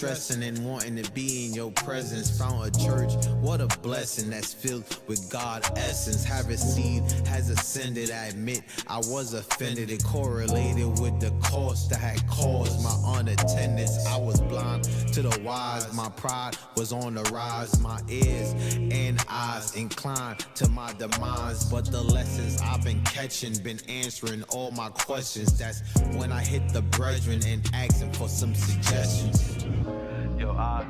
stressing and wanting to be in your presence. Found a church, what a blessing that's filled with God essence. Harvest seed has ascended. I admit I was offended. It correlated with the cost that had caused my unattendance. I was blind to the wise. My pride was on the rise. My ears and eyes inclined to my demise. But the lessons I've been catching, been answering all my questions. That's when I hit the brethren and asking for some suggestions. Yeah.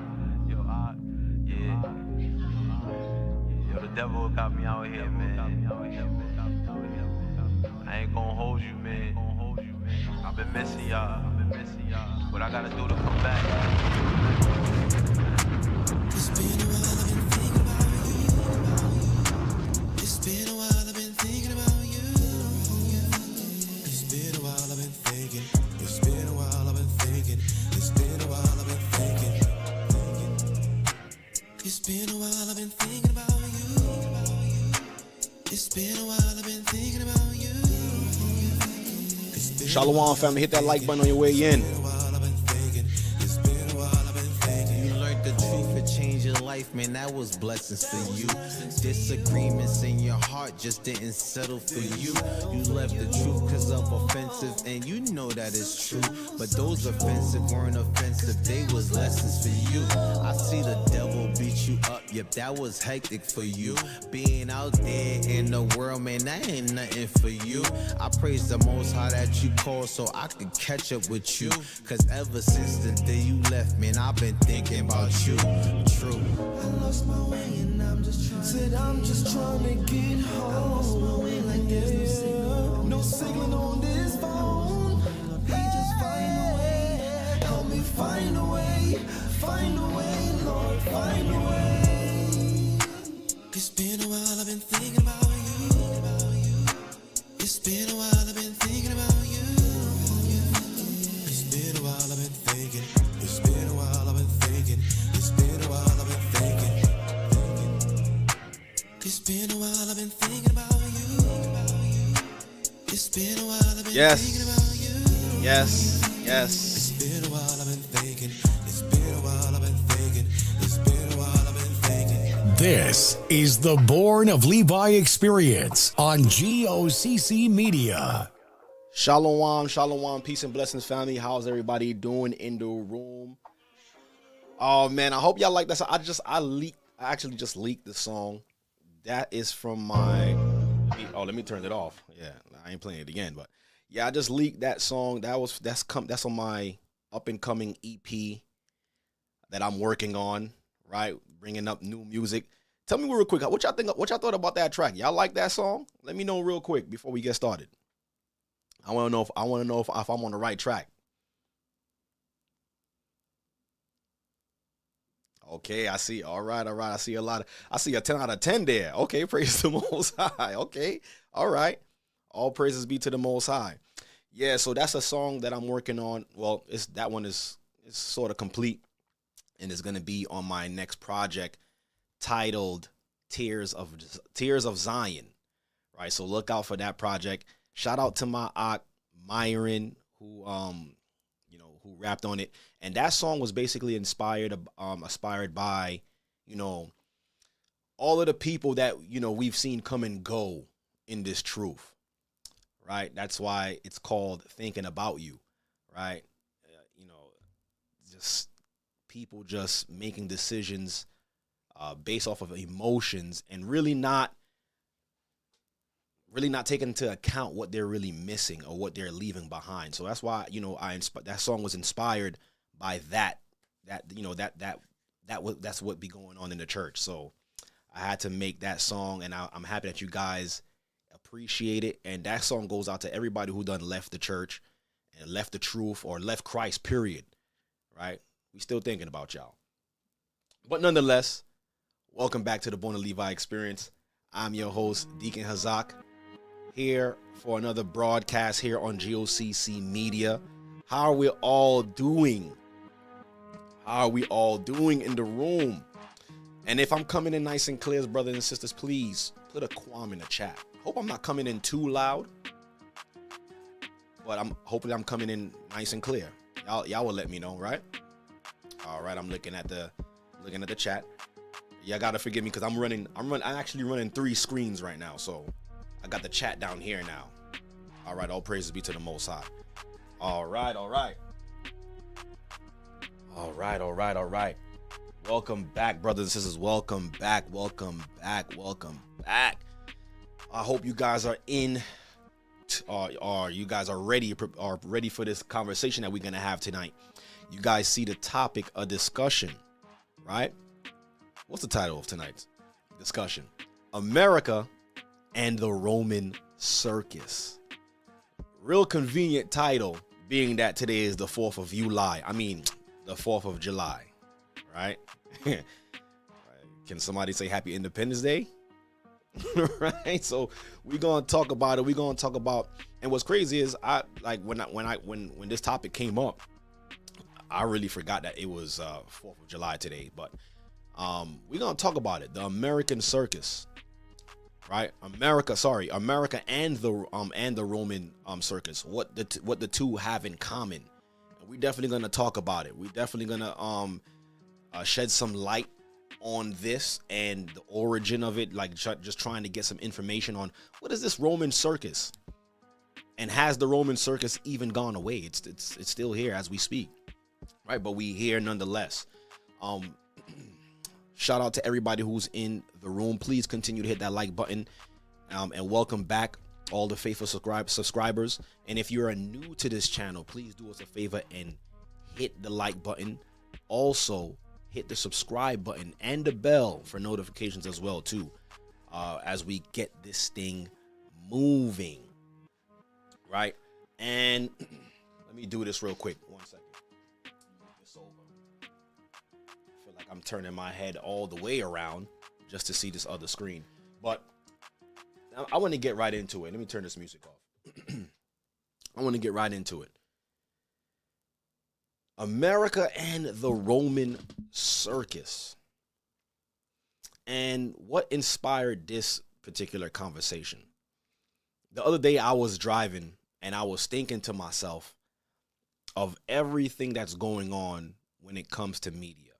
Yo, the devil got me out here, man. I ain't gonna hold you, man. I've been missing y'all. What I gotta do to come back? It's been a while, I've been thinking about you. It's been a while, I've been thinking about you. It's been a while, I've been thinking. It's been a while, I've been thinking. It's been a while, I've been thinking. It's been a while, I've been thinking about you. It's been a while, I've been thinking about you. Shalom, family. Hit that like button on your way in. You learned the truth, it changed your life, man. That was blessings for you. Disagreements in your heart just didn't settle for you. You left the truth because of offensive, and you know that it's true. But those offensive weren't offensive, they was lessons for you. I see the devil beat you up, yep, that was hectic for you. Being out there in the world, man, that ain't nothing for you. I praise the Most High that you called so I could catch up with you. Cause ever since the day you left, man, I've been thinking about you. True. I lost my way and I'm just trying to get home. I lost my way like there's no signal on this phone. Please just find a way. Help me find a way, Lord, find a way. It's been a while, I've been thinking about you. It's been a while, I've been thinking about you. It's been a while, I've been thinking. It's been a while, I've been thinking. It's been a while, I've been thinking. It's been a while, I've been thinking about you. It's been a while, I've been thinking about you. Yes. It's been a while, I've been thinking. It's been a while, I've been thinking. It's been a while, I've been thinking. This is the Born of Levi Experience on G.O.C.C. Media. Shalom, peace and blessings, family. How's everybody doing in the room? Oh man, I hope y'all like that song. I actually just leaked the song. That is from my. Let me turn it off. Yeah, I ain't playing it again, but yeah, I just leaked that song. That's on my up and coming EP that I'm working on. Right, bringing up new music. Tell me real quick, what y'all think? What y'all thought about that track? Y'all like that song? Let me know real quick before we get started. I want to know if I'm on the right track. Okay, I see. All right. I see a 10 out of 10 there. Okay, praise the Most High. Okay, all right. All praises be to the Most High. Yeah, so that's a song that I'm working on. Well, that one is sort of complete, and it's gonna be on my next project titled Tears of Zion. Right. So look out for that project. Shout out to my aunt Myron who rapped on it. And that song was basically inspired by, all of the people that, we've seen come and go in this truth. Right? That's why it's called Thinking About You. Right? Just people just making decisions based off of emotions and really not taking into account what they're really missing or what they're leaving behind. So that's why, that song was inspired by that's what be going on in the church. So I had to make that song, and I'm happy that you guys appreciate it. And that song goes out to everybody who done left the church and left the truth or left Christ, period. Right? We still thinking about y'all. But nonetheless, welcome back to the Born of Levi Experience. I'm your host, Deacon Hazak, here for another broadcast here on G.O.C.C. Media. How are we all doing? How are we all doing in the room? And if I'm coming in nice and clear, brothers and sisters, please put a qualm in the chat. Hope I'm not coming in too loud, but hopefully I'm coming in nice and clear. Y'all will let me know, right? All right, I'm looking at the chat. Yeah, gotta forgive me because I'm actually running 3 screens right now. So I got the chat down here now. All right, all praises be to the Most High. All right. Welcome back, brothers and sisters. Welcome back. I hope you guys are you guys are ready for this conversation that we're gonna have tonight. You guys see the topic of discussion, right? What's the title of tonight's discussion? America and the Roman Circus. Real convenient title, being that today is the 4th of July. I mean, the 4th of July, right? Can somebody say Happy Independence Day? Right? So we're gonna talk about it. We're gonna talk about, and what's crazy is when this topic came up, I really forgot that it was 4th of July today. But we're gonna talk about it. The American Circus, right? America and the Roman Circus. What the two have in common. And we're definitely gonna talk about it. We're definitely gonna shed some light on this and the origin of it, like just trying to get some information on what is this Roman Circus, and has the Roman Circus even gone away? It's still here as we speak, right? But we here nonetheless. Shout out to everybody who's in the room. Please continue to hit that like button, and welcome back all the faithful subscribers. And if you're new to this channel, please do us a favor and hit the like button. Also hit the subscribe button and the bell for notifications as well too, as we get this thing moving, right? And let me do this real quick. 1 second. Move this over. I feel like I'm turning my head all the way around just to see this other screen, but I want to get right into it. Let me turn this music off. I want to get right into it. America and the Roman Circus. And what inspired this particular conversation? The other day I was driving and I was thinking to myself of everything that's going on when it comes to media.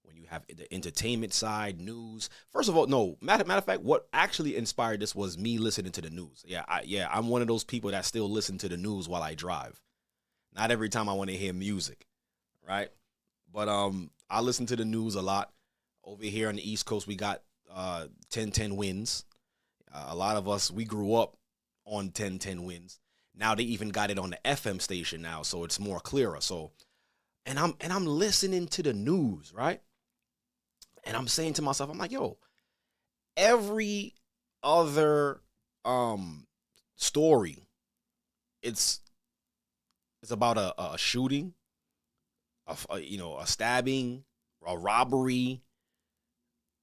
When you have the entertainment side, news. First of all, no, matter of fact, what actually inspired this was me listening to the news. I'm one of those people that still listen to the news while I drive. Not every time I want to hear music, right? But I listen to the news a lot. Over here on the East Coast, we got 10-10 wins. A lot of us, we grew up on 10-10 wins. Now they even got it on the FM station now, so it's more clearer. So, and I'm listening to the news, right? And I'm saying to myself, I'm like, yo, every other story, it's about a shooting, a stabbing, a robbery.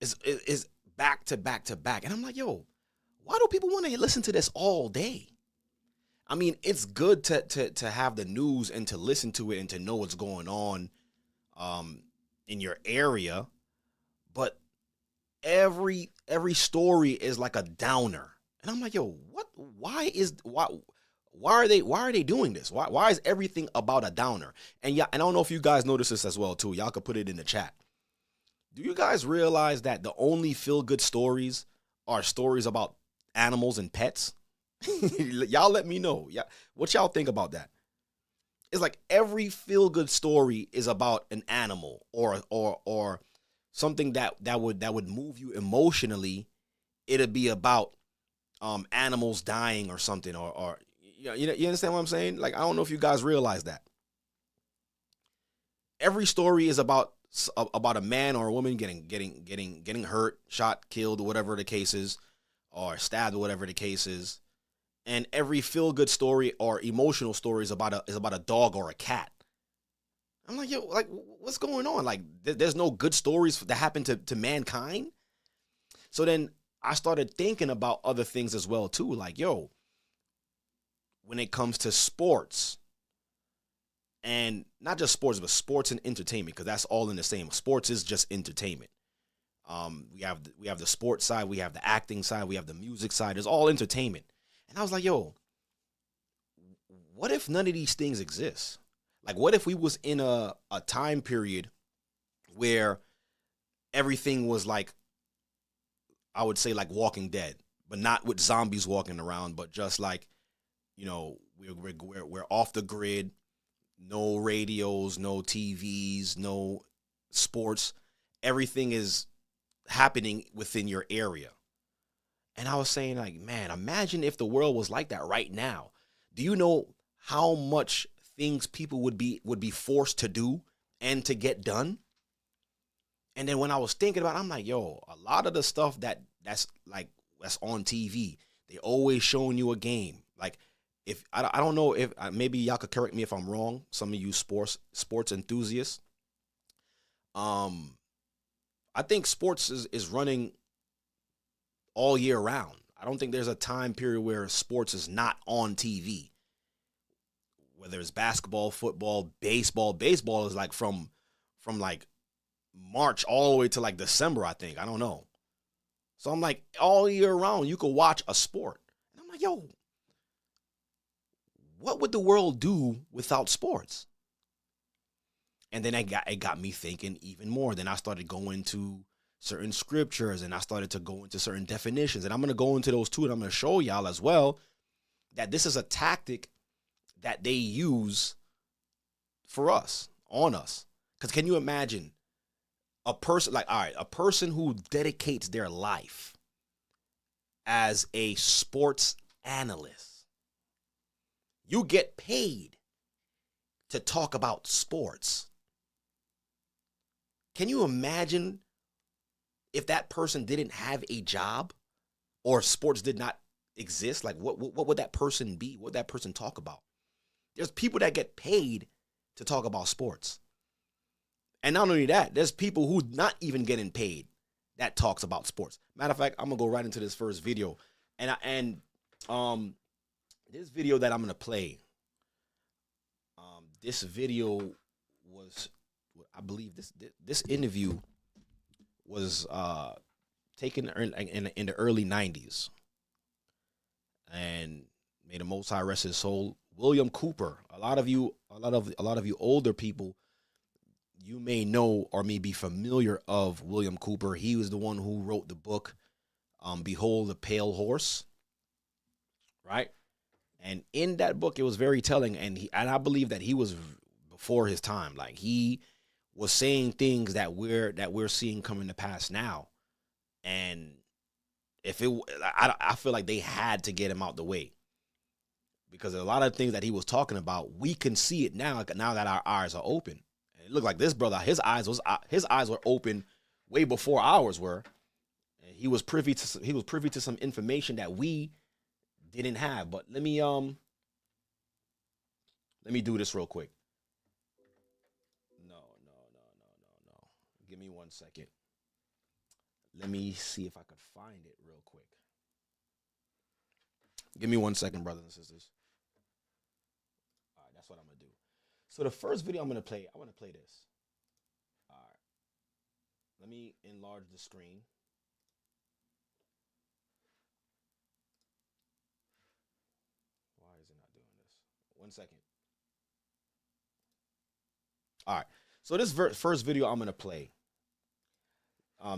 Is back to back to back. And I'm like, yo, why do people want to listen to this all day? I mean, it's good to have the news and to listen to it and to know what's going on in your area, but every story is like a downer. And I'm like, yo, why are they doing this? Why is everything about a downer? And yeah, and I don't know if you guys notice this as well too. Y'all could put it in the chat. Do you guys realize that the only feel-good stories are stories about animals and pets? Y'all let me know. Yeah, what y'all think about that? It's like every feel-good story is about an animal or something that would move you emotionally. It'd be about animals dying or something, or you understand what I'm saying? Like, I don't know if you guys realize that. Every story is about a man or a woman getting hurt, shot, killed, or whatever the case is, or stabbed, or whatever the case is. And every feel-good story or emotional story is about a dog or a cat. I'm like, yo, like, what's going on? Like, there's no good stories that happen to mankind. So then I started thinking about other things as well too. Like, yo, when it comes to sports, and not just sports, but sports and entertainment, because that's all in the same. Sports is just entertainment. We have the sports side, we have the acting side, we have the music side. It's all entertainment. And I was like, yo, what if none of these things exist? Like, what if we was in a time period where everything was like, I would say like Walking Dead, but not with zombies walking around, but just like, you know, we're off the grid, no radios, no TVs, no sports. Everything is happening within your area. And I was saying, like, man, imagine if the world was like that right now. Do you know how much things people would be forced to do and to get done? And then when I was thinking about it, I'm like, yo, a lot of the stuff that's on TV, they always showing you a game. Like, if I don't know if maybe y'all could correct me if I'm wrong, some of you sports enthusiasts. I think sports is running all year round. I don't think there's a time period where sports is not on TV. Whether it's basketball, football, baseball. Baseball is like from like March all the way to like December, I think. I don't know. So I'm like, all year round, you could watch a sport. And I'm like, yo, what would the world do without sports? And then it got me thinking even more. Then I started going to certain scriptures, and I started to go into certain definitions. And I'm going to go into those too, and I'm going to show y'all as well that this is a tactic that they use for us, on us. Because can you imagine a person, like, all right, a person who dedicates their life as a sports analyst, you get paid to talk about sports. Can you imagine if that person didn't have a job or sports did not exist? Like, what would that person be? What would that person talk about? There's people that get paid to talk about sports. And not only that, there's people who not even getting paid that talks about sports. Matter of fact, I'm going to go right into this first video. And this video that I'm going to play, this video was, I believe this interview was taken in the early 90s. And may the Most High rest his soul, William Cooper. A lot of you older people, you may know or may be familiar of William Cooper. He was the one who wrote the book, Behold the Pale Horse, right? And in that book, it was very telling, and I believe that he was before his time. Like, he was saying things that we're seeing coming to pass now, and I feel like they had to get him out the way, because a lot of things that he was talking about, we can see it now that our eyes are open. And it looked like this brother, his eyes were open way before ours were, and he was privy to some information that we didn't have. But let me do this real quick. No. Give me 1 second. Let me see if I could find it real quick. Give me 1 second, brothers and sisters. All right, that's what I'm going to do. So the first video I'm going to play, I want to play this. All right. Let me enlarge the screen. Why is it not doing this? 1 second. All right. So this first video I'm going to play,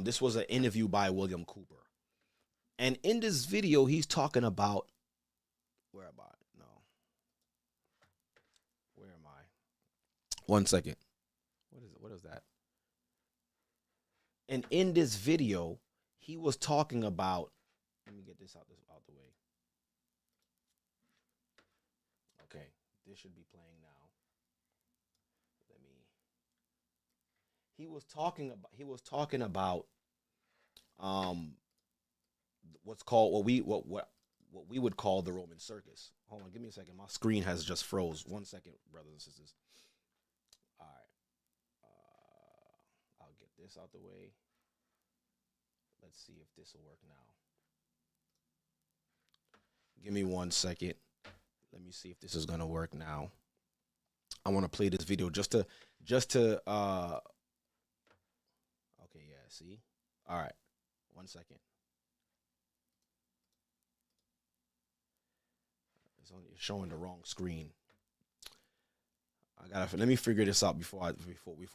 this was an interview by William Cooper. And in this video, he's talking about, where am I? No. Where am I? 1 second. What is that? And in this video, he was talking about, let me get this out the way. Okay, this should be playing now. He was talking about what we would call the Roman circus. Hold on, give me a second. My screen has just froze. 1 second, brothers and sisters. All right. I'll get this out the way. Let's see if this will work now. Give me 1 second. Let me see if this is gonna work now. I want to play this video just to okay, yeah, see? All right. 1 second. It's showing the wrong screen. I Let me figure this out before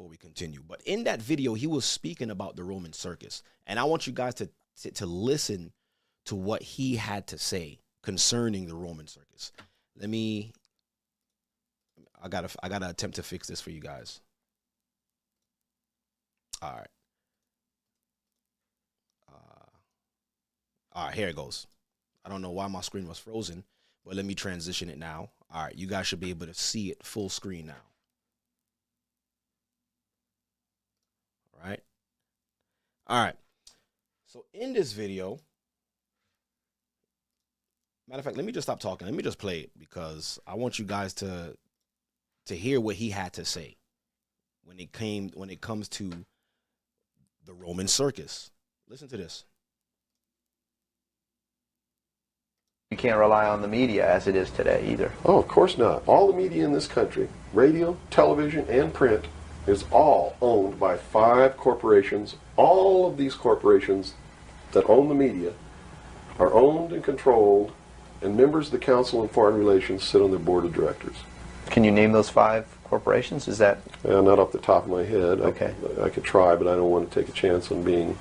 we continue. But in that video, he was speaking about the Roman circus, and I want you guys to listen to what he had to say concerning the Roman circus. I gotta attempt to fix this for you guys. All right. All right, here it goes. I don't know why my screen was frozen, but let me transition it now. All right, you guys should be able to see it full screen now. All right. All right. So in this video, matter of fact, let me just stop talking. Let me just play it because I want you guys to hear what he had to say when it comes to the Roman circus. Listen to this. You can't rely on the media as it is today either. Oh, of course not. All the media in this country, radio, television, and print, is all owned by 5 corporations. All of these corporations that own the media are owned and controlled, and members of the Council on Foreign Relations sit on their board of directors. Can you name those 5 corporations? Is that... Not off the top of my head. Okay. I could try, but I don't want to take a chance on being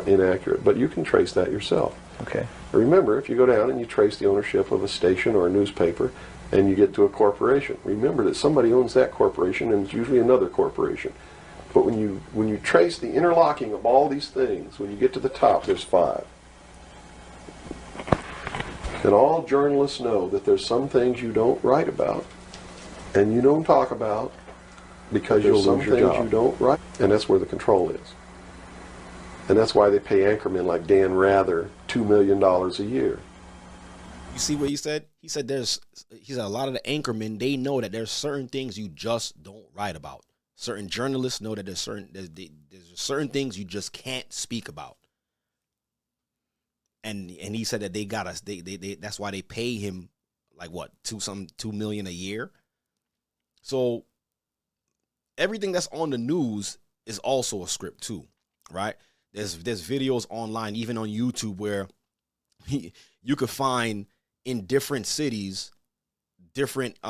inaccurate. But you can trace that yourself. Okay. Remember, if you go down and you trace the ownership of a station or a newspaper and you get to a corporation, remember that somebody owns that corporation, and it's usually another corporation. But when you trace the interlocking of all these things, when you get to the top, there's 5. And all journalists know that there's some things you don't write about and you don't talk about because you'll lose your job. You don't write, and that's where the control is. And that's why they pay anchormen like Dan Rather $2 million a year. You see what he said? He said a lot of the anchormen, they know that there's certain things you just don't write about. Certain journalists know that there's certain things you just can't speak about. And he said that they got us. They that's why they pay him like what, $2 million a year. So everything that's on the news is also a script too, right? There's videos online, even on YouTube, where you could find in different cities, different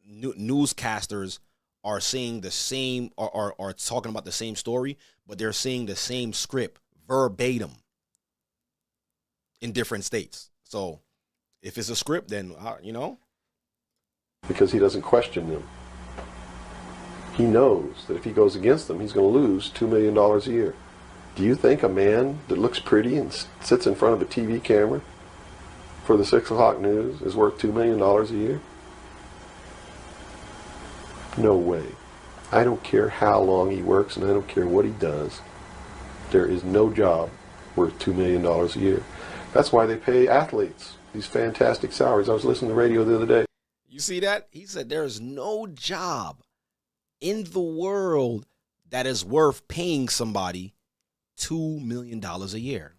newscasters are saying the same, or are talking about the same story, but they're saying the same script verbatim in different states. So if it's a script, then because he doesn't question them. He knows that if he goes against them, he's going to lose $2 million a year. Do you think a man that looks pretty and sits in front of a TV camera for the 6 o'clock news is worth $2 million a year? No way. I don't care how long he works, and I don't care what he does. There is no job worth $2 million a year. That's why they pay athletes these fantastic salaries. I was listening to the radio the other day. You see that? He said there's no job in the world that is worth paying somebody $2 million a year.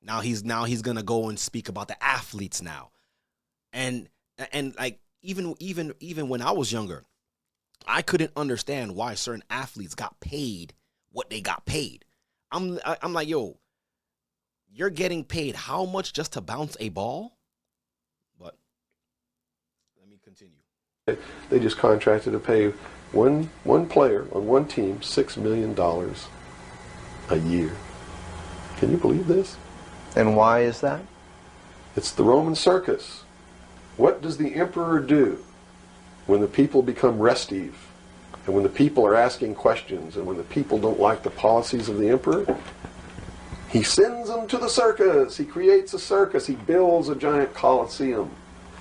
Now he's gonna go and speak about the athletes now, and like even when I was younger, I couldn't understand why certain athletes got paid what they got paid. I'm like, yo, you're getting paid how much just to bounce a ball? But let me continue. They just contracted to pay one player on one team $6 million a year. Can you believe this? And why is that? It's the Roman circus. What does the emperor do when the people become restive, and when the people are asking questions, and when the people don't like the policies of the emperor? He sends them to the circus. He creates a circus. He builds a giant coliseum.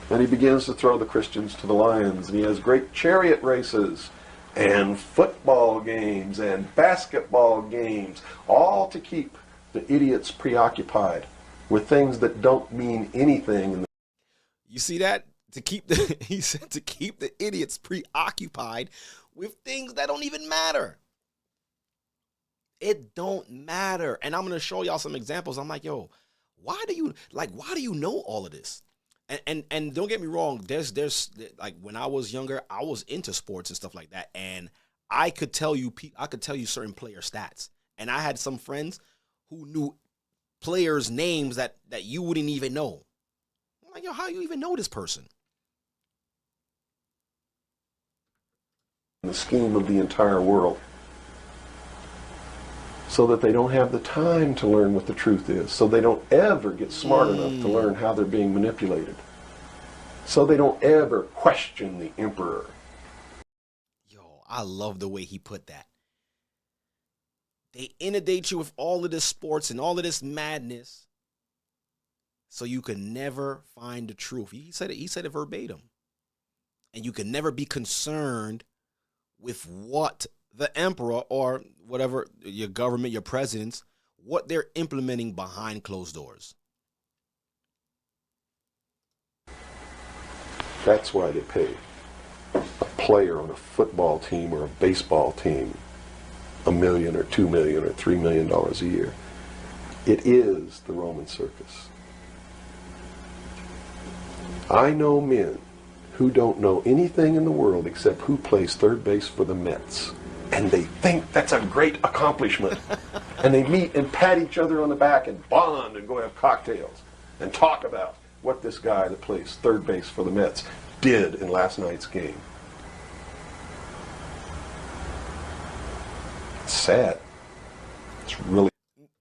And he begins to throw the Christians to the lions. And he has great chariot races and football games and basketball games, all to keep the idiots preoccupied with things that don't mean anything. You see that? He said to keep the idiots preoccupied with things that don't even matter. It don't matter. And I'm going to show y'all some examples. I'm like, yo, why do you know all of this? And don't get me wrong, there's like when I was younger, I was into sports and stuff like that, and I could tell you certain player stats. And I had some friends who knew players' names that you wouldn't even know. I'm like, yo, how do you even know this person? the scheme of the entire world, so that they don't have the time to learn what the truth is, so they don't ever get smart enough to learn how they're being manipulated, so they don't ever question the emperor. Yo, I love the way he put that. They inundate you with all of this sports and all of this madness, so you can never find the truth. He said it verbatim. And you can never be concerned with what the emperor or whatever, your government, your presidents, what they're implementing behind closed doors. That's why they pay a player on a football team or a baseball team $1 million or $2 million or $3 million a year. It is the Roman circus. I know men who don't know anything in the world except who plays third base for the Mets. And they think that's a great accomplishment. And they meet and pat each other on the back and bond and go have cocktails and talk about what this guy that plays third base for the Mets did in last night's game. It's sad. It's really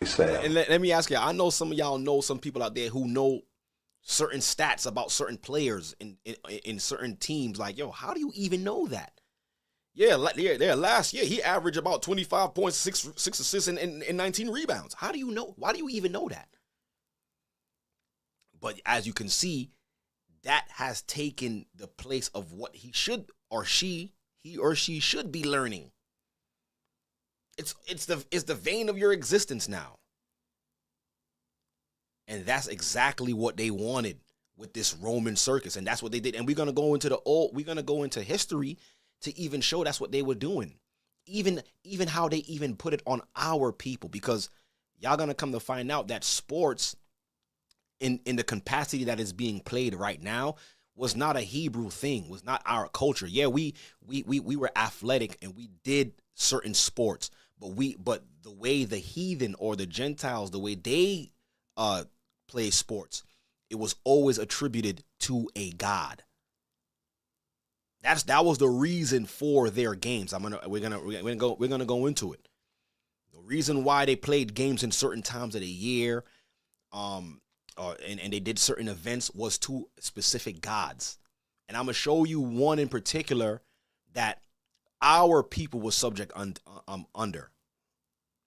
sad. And let me ask you, I know some of y'all know some people out there who know certain stats about certain players in certain teams. Like, yo, how do you even know that? Yeah, last year he averaged about 25 points, 6 assists, and 19 rebounds. How do you know? Why do you even know that? But as you can see, that has taken the place of what he or she should be learning. It's the vein of your existence now. And that's exactly what they wanted with this Roman circus. And that's what they did. And we're going to go into history to even show that's what they were doing. Even how they even put it on our people, because y'all going to come to find out that sports in the capacity that is being played right now was not a Hebrew thing, was not our culture. Yeah, we were athletic and we did certain sports, but the way the heathen or the Gentiles, the way they play sports, it was always attributed to a god. That was the reason for their games. We're gonna go into it. The reason why they played games in certain times of the year, and they did certain events was to specific gods. And I'm gonna show you one in particular that our people was subject under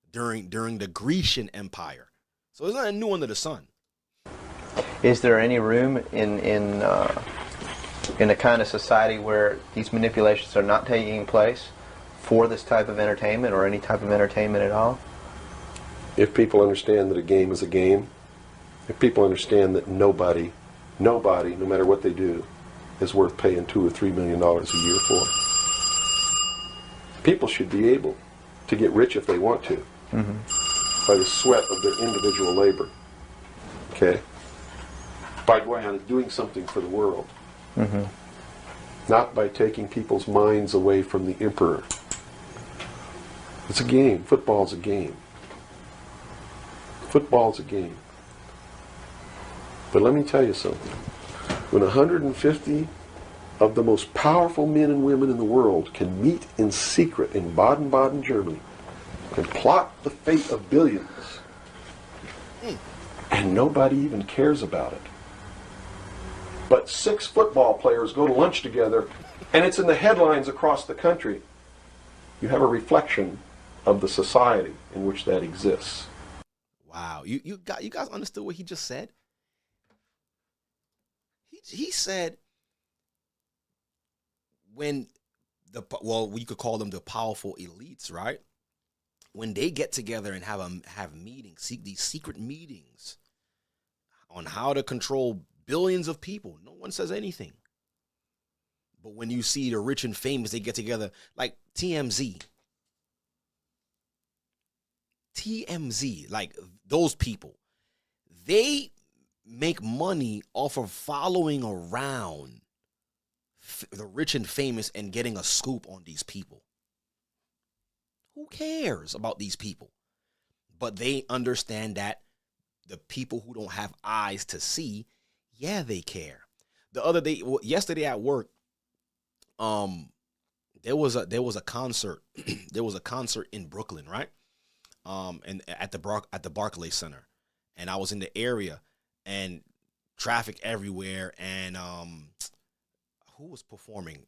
during the Grecian Empire. So it's nothing new under the sun. Is there any room in a kind of society where these manipulations are not taking place for this type of entertainment or any type of entertainment at all? If people understand that a game is a game, if people understand that nobody, no matter what they do, is worth paying $2 or $3 million a year for, people should be able to get rich if they want to, by the sweat of their individual labor. Okay? By going out and doing something for the world. Not by taking people's minds away from the emperor. It's a game. Football's a game. Football's a game. But let me tell you something. When 150 of the most powerful men and women in the world can meet in secret in Baden-Baden, Germany, and plot the fate of billions, and nobody even cares about it, but 6 football players go to lunch together, and it's in the headlines across the country, you have a reflection of the society in which that exists. Wow, you guys understood what he just said? He said when we could call them the powerful elites, right? When they get together and have meetings, these secret meetings on how to control billions of people, no one says anything. But when you see the rich and famous, they get together, like TMZ, like those people, they make money off of following around the rich and famous and getting a scoop on these people. Who cares about these people? But they understand that the people who don't have eyes to see, yeah, they care. The other day, yesterday at work, there was a concert. There was a concert in Brooklyn, right? And at the Barclays Center, and I was in the area, and traffic everywhere, and who was performing?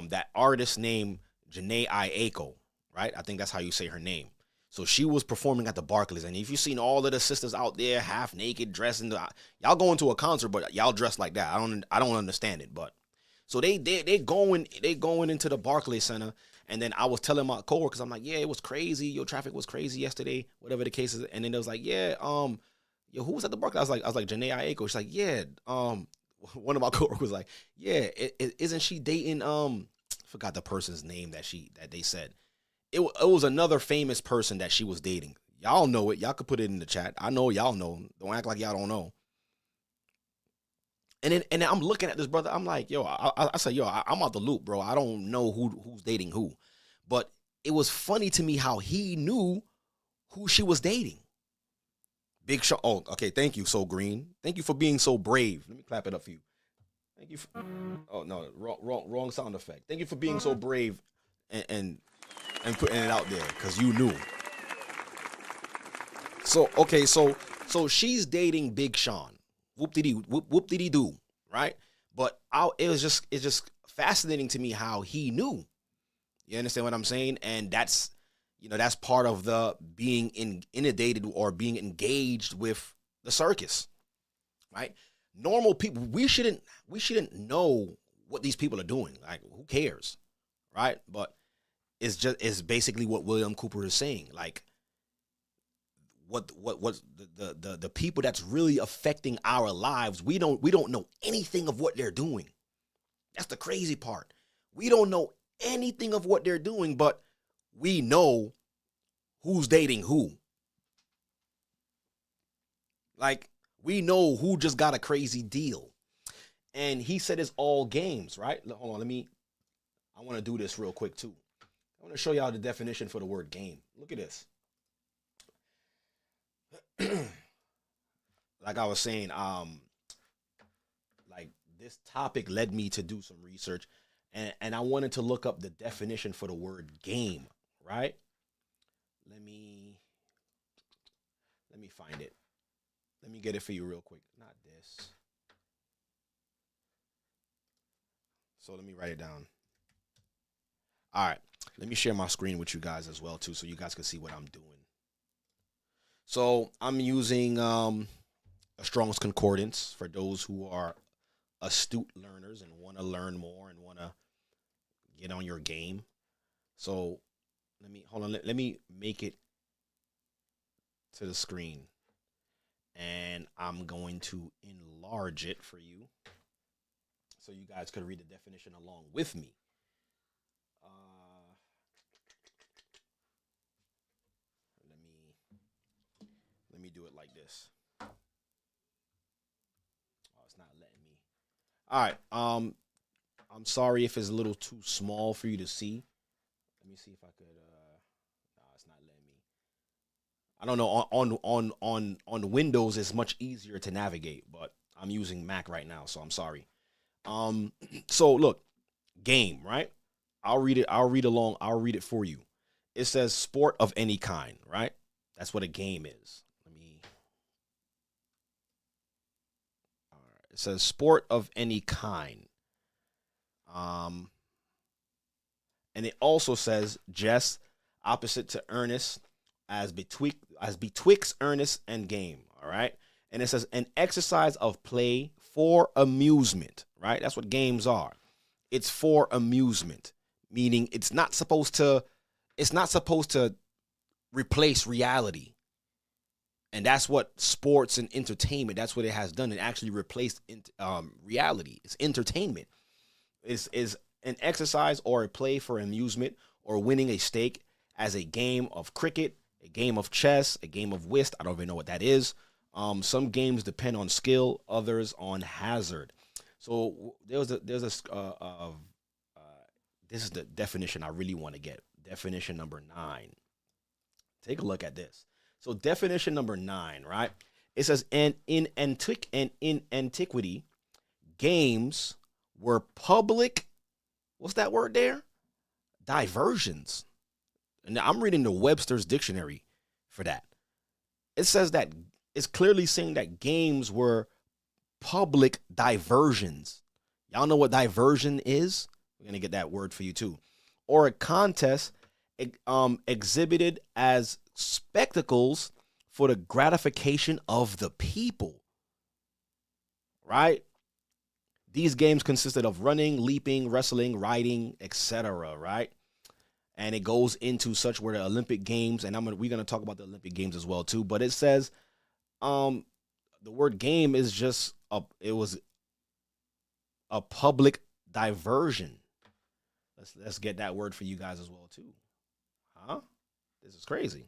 That artist named Janae Aiko, right? I think that's how you say her name. So she was performing at the Barclays, and if you've seen all of the sisters out there half naked, dressing, y'all going to a concert, but y'all dressed like that. I don't understand it, but so they going into the Barclays Center, and then I was telling my coworkers, I'm like, yeah, it was crazy. Your traffic was crazy yesterday, whatever the case is. And then they was like, yeah, yo, who was at the Barclays? I was like Janae Aiko. She's like, yeah, one of my coworkers was like, yeah, isn't she dating forgot the person's name that they said. It was another famous person that she was dating. Y'all know it. Y'all could put it in the chat. I know y'all know. Don't act like y'all don't know. And then I'm looking at this brother. I'm like, yo, I said, yo, I'm out the loop, bro. I don't know who's dating who. But it was funny to me how he knew who she was dating. Big Sean. Oh, okay. Thank you, So Green. Thank you for being so brave. Let me clap it up for you. Thank you. Oh no, wrong sound effect. Thank you for being so brave and putting it out there because you knew. So okay, so she's dating Big Sean. Whoop diddy do, right? But it's just fascinating to me how he knew. You understand what I'm saying? And that's part of the being inundated or being engaged with the circus, right? Normal people, we shouldn't know what these people are doing. Like, who cares, right? But it's basically what William Cooper is saying. Like, what the people that's really affecting our lives, we don't know anything of what they're doing. That's the crazy part. We don't know anything of what they're doing, but we know who's dating who. Like, we know who just got a crazy deal. And he said it's all games, right? Hold on, I want to do this real quick too. I want to show y'all the definition for the word game. Look at this. Like I was saying, like this topic led me to do some research, and I wanted to look up the definition for the word game, right? Let me find it. Let me get it for you real quick. Not this. So let me write it down. All right. Let me share my screen with you guys as well too, so you guys can see what I'm doing. So I'm using a Strong's Concordance for those who are astute learners and want to learn more and want to get on your game. So let me make it to the screen, and I'm going to enlarge it for you so you guys could read the definition along with me. Let me do it like this. Oh, it's not letting me. All right. I'm sorry if it's a little too small for you to see. Let me see if I could. No, it's not letting me. I don't know. On Windows, it's much easier to navigate, but I'm using Mac right now, so I'm sorry. So look, game, right? I'll read it. I'll read along. I'll read it for you. It says sport of any kind, right? That's what a game is. It says sport of any kind. And it also says jest, opposite to earnest, as betwixt earnest and game. All right. And it says an exercise of play for amusement. Right. That's what games are. It's for amusement, meaning it's not supposed to replace reality. And that's what sports and entertainment, that's what it has done. It actually replaced reality. It's entertainment. Is an exercise or a play for amusement or winning a stake as a game of cricket, a game of chess, a game of whist. I don't even know what that is. Some games depend on skill, others on hazard. So this is the definition I really want to get. Definition number 9. Take a look at this. So definition number 9, right? It says, in antiquity, games were public, what's that word there? diversions. And I'm reading the Webster's dictionary for that. It says that it's clearly saying that games were public diversions. Y'all know what diversion is? We're going to get that word for you too. Or a contest exhibited as spectacles for the gratification of the people. Right? These games consisted of running, leaping, wrestling, riding, etc. Right? And it goes into such where the Olympic Games, and we're gonna talk about the Olympic Games as well too. But it says, the word game is just it was a public diversion. Let's get that word for you guys as well too. Huh? This is crazy.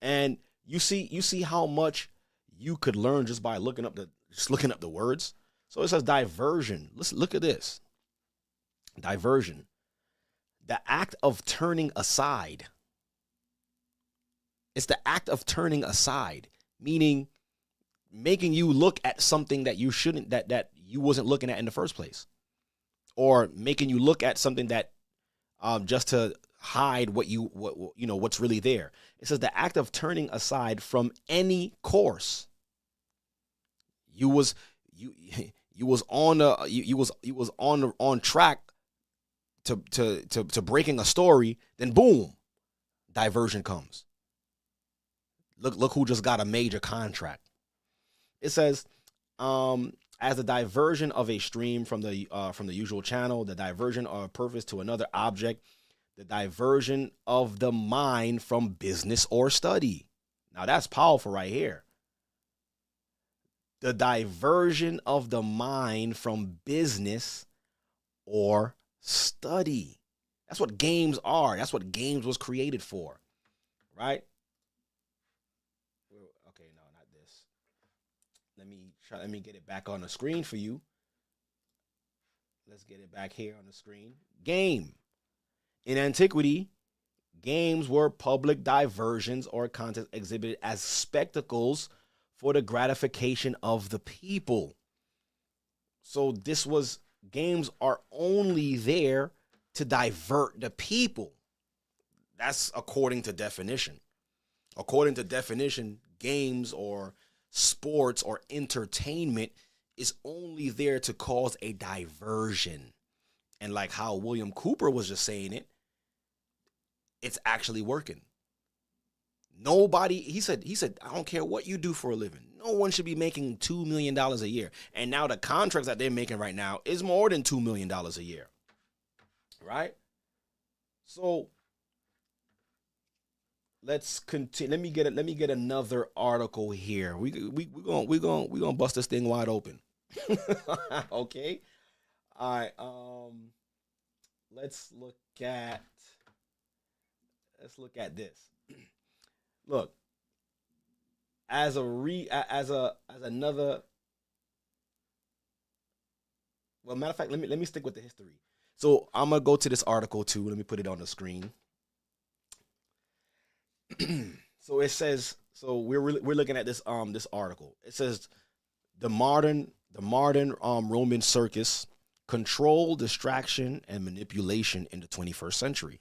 And you see how much you could learn just by looking up the words. So it says diversion. Listen, look at this. Diversion. The act of turning aside. It's the act of turning aside, meaning making you look at something that you shouldn't, that you wasn't looking at in the first place, or making you look at something that just to hide what's really there. It says the act of turning aside from any course. You was on track to breaking a story, then boom, diversion comes. Look who just got a major contract. It says, as the diversion of a stream from the usual channel, the diversion of purpose to another object, the diversion of the mind from business or study. Now that's powerful right here. The diversion of the mind from business or study. That's what games are. That's what games was created for, right? Okay, no, not this. Let me get it back on the screen for you. Let's get it back here on the screen. Game. In antiquity, games were public diversions or contests exhibited as spectacles for the gratification of the people. So games are only there to divert the people. That's according to definition. According to definition, games or sports or entertainment is only there to cause a diversion. And like how William Cooper was just saying it, it's actually working. Nobody, he said, I don't care what you do for a living. No one should be making $2 million a year. And now the contracts that they're making right now is more than $2 million a year. Right? So let's continue. Let me get another article here. We gonna bust this thing wide open. Okay. All right. Let's look at this. Look, as another. Well, matter of fact, let me stick with the history. So I'm gonna go to this article too. Let me put it on the screen. So it says. So we're looking at this article. It says the modern Roman circus control, distraction, and manipulation in the 21st century.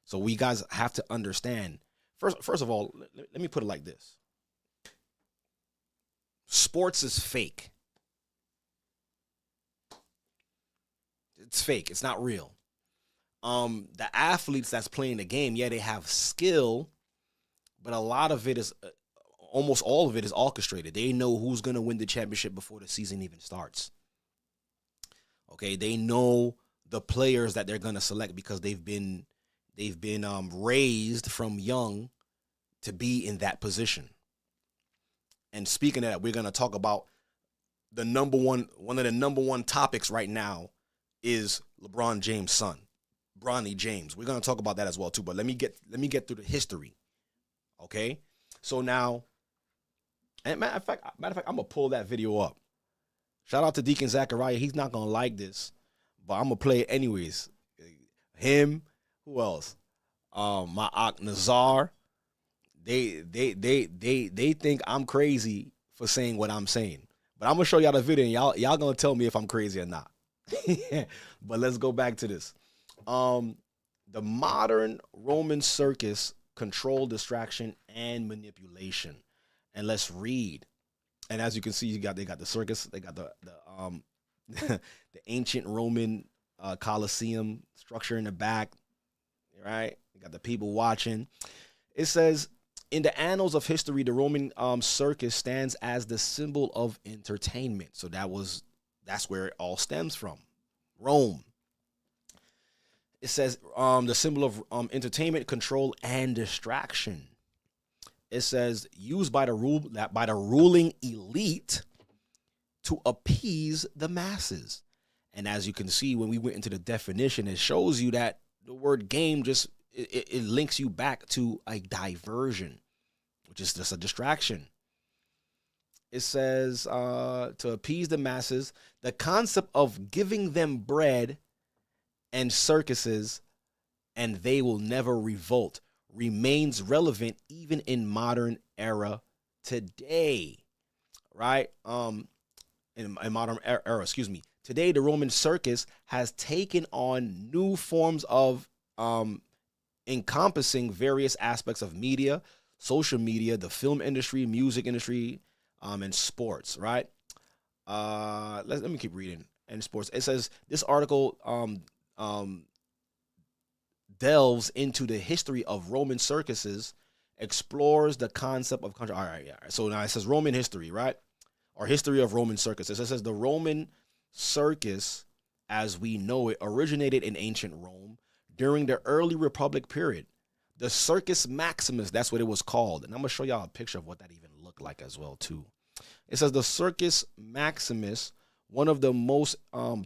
So we guys have to understand. First of all, let me put it like this. Sports is fake. It's fake. It's not real. The athletes that's playing the game, yeah, they have skill, but a lot of it is, almost all of it is orchestrated. They know who's going to win the championship before the season even starts. Okay, they know the players that they're going to select because they've been raised from young to be in that position. And speaking of that, we're going to talk about one of the number one topics right now is LeBron James' son, Bronny James. We're going to talk about that as well too, but let me get through the history. Okay? So now, and matter of fact, I'm going to pull that video up. Shout out to Deacon Zachariah. He's not going to like this, but I'm going to play it anyways. Him, who else? My Ak Nazar. They think I'm crazy for saying what I'm saying. But I'm going to show y'all the video and y'all going to tell me if I'm crazy or not. But let's go back to this. The modern Roman circus controlled distraction and manipulation. And let's read. And as you can see, they got the circus, they got the the ancient Roman Colosseum structure in the back, right? You got the people watching. It says, in the annals of history, the Roman circus stands as the symbol of entertainment. So that's where it all stems from, Rome. It says the symbol of entertainment, control, and distraction. It says used by the ruling elite to appease the masses. And as you can see, when we went into the definition, it shows you that the word game just it links you back to a diversion, which is just a distraction. It says to appease the masses, the concept of giving them bread and circuses and they will never revolt remains relevant even in modern era today, right? In modern era, today the Roman circus has taken on new forms of encompassing various aspects of media, social media, the film industry, music industry, and sports, right? Let me keep reading. And sports. It says this article delves into the history of Roman circuses, explores the concept of country. All right, yeah. So now it says Roman history, right? Or history of Roman circuses. It says the Roman circus, as we know it, originated in ancient Rome during the early Republic period. The Circus Maximus, that's what it was called. And I'm going to show y'all a picture of what that even looked like as well, too. It says the Circus Maximus, one of the most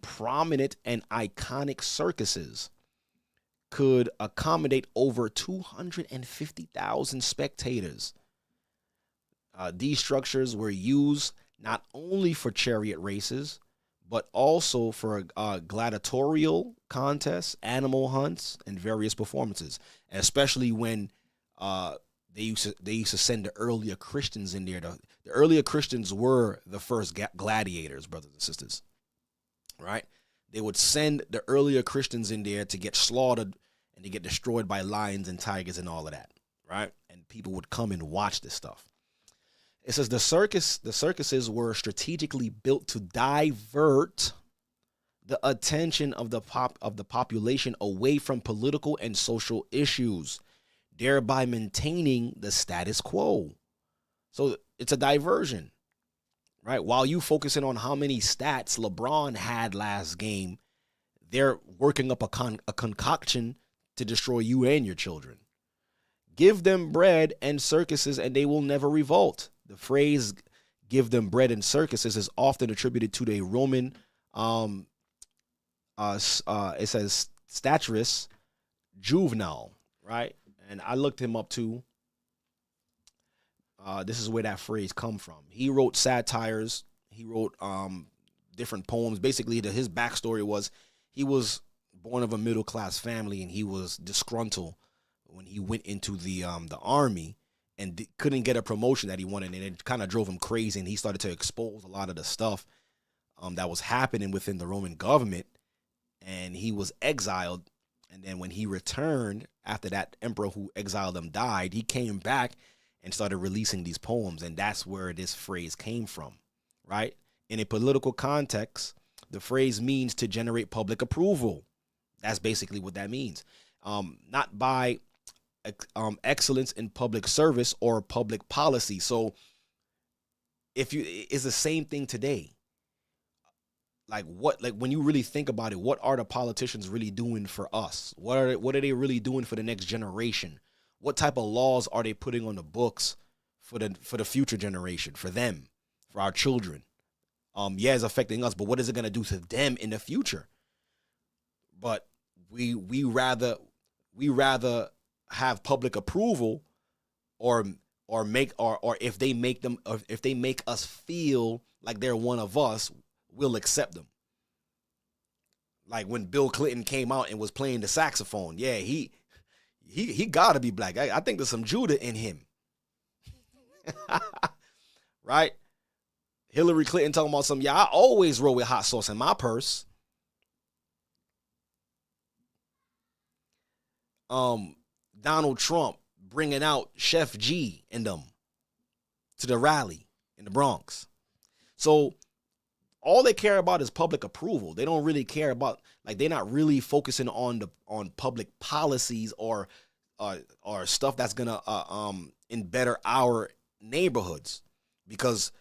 prominent and iconic circuses, could accommodate over 250,000 spectators. These structures were used not only for chariot races, but also for gladiatorial contests, animal hunts, and various performances. And especially when they used to send the earlier Christians in there. The earlier Christians were the first gladiators, brothers and sisters, right? They would send the earlier Christians in there to get slaughtered and to get destroyed by lions and tigers and all of that, right? And people would come and watch this stuff. It says the circuses were strategically built to divert the attention of the population away from political and social issues, thereby maintaining the status quo. So it's a diversion, right? While you focusing on how many stats LeBron had last game, they're working up a concoction to destroy you and your children. Give them bread and circuses and they will never revolt. The phrase "give them bread and circuses" is often attributed to the Roman, it says Staturus Juvenal, right? And I looked him up too. This is where that phrase come from. He wrote satires. He wrote different poems. Basically, his backstory was he was born of a middle class family and he was disgruntled when he went into the army and couldn't get a promotion that he wanted, and it kind of drove him crazy. And he started to expose a lot of the stuff that was happening within the Roman government, and he was exiled. And then when he returned after that emperor who exiled him died, he came back and started releasing these poems, and that's where this phrase came from, right? In a political context, the phrase means to generate public approval. That's basically what that means. Not by excellence in public service or public policy. So it's the same thing today. Like when you really think about it, what are the politicians really doing for us? What are they really doing for the next generation? What type of laws are they putting on the books for the future generation, for them, for our children? Yeah, it's affecting us, but what is it going to do to them in the future? But we rather have public approval or if they make us feel like they're one of us, we'll accept them. Like when Bill Clinton came out and was playing the saxophone. Yeah, he gotta be black. I think there's some Judah in him. Right? Hillary Clinton talking about I always roll with hot sauce in my purse. Donald Trump bringing out Chef G and them to the rally in the Bronx. So all they care about is public approval. They don't really care about, like, they're not really focusing on public policies or stuff that's gonna better our neighborhoods, because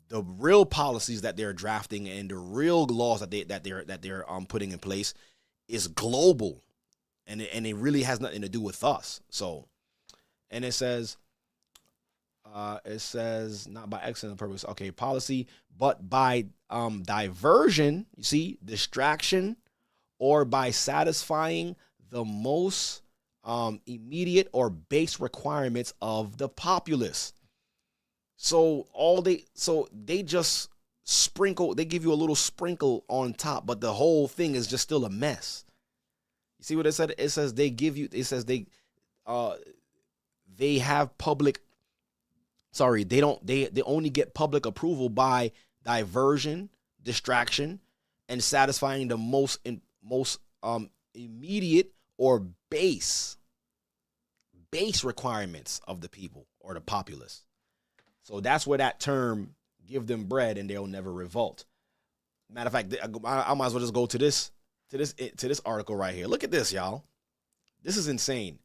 the real policies that they're drafting and the real laws that they're putting in place is global, and it really has nothing to do with us. So, and it says not by excellent purpose, okay, policy, but by diversion, you see, distraction, or by satisfying the most immediate or base requirements of the populace. So they just sprinkle, they give you a little sprinkle on top, but the whole thing is just still a mess. You see what it said? It says they have public, they only get public approval by diversion, distraction, and satisfying the most immediate or base requirements of the people or the populace. So that's where that term, give them bread and they'll never revolt. Matter of fact, I might as well just go to this article right here. Look at this, y'all. This is insane.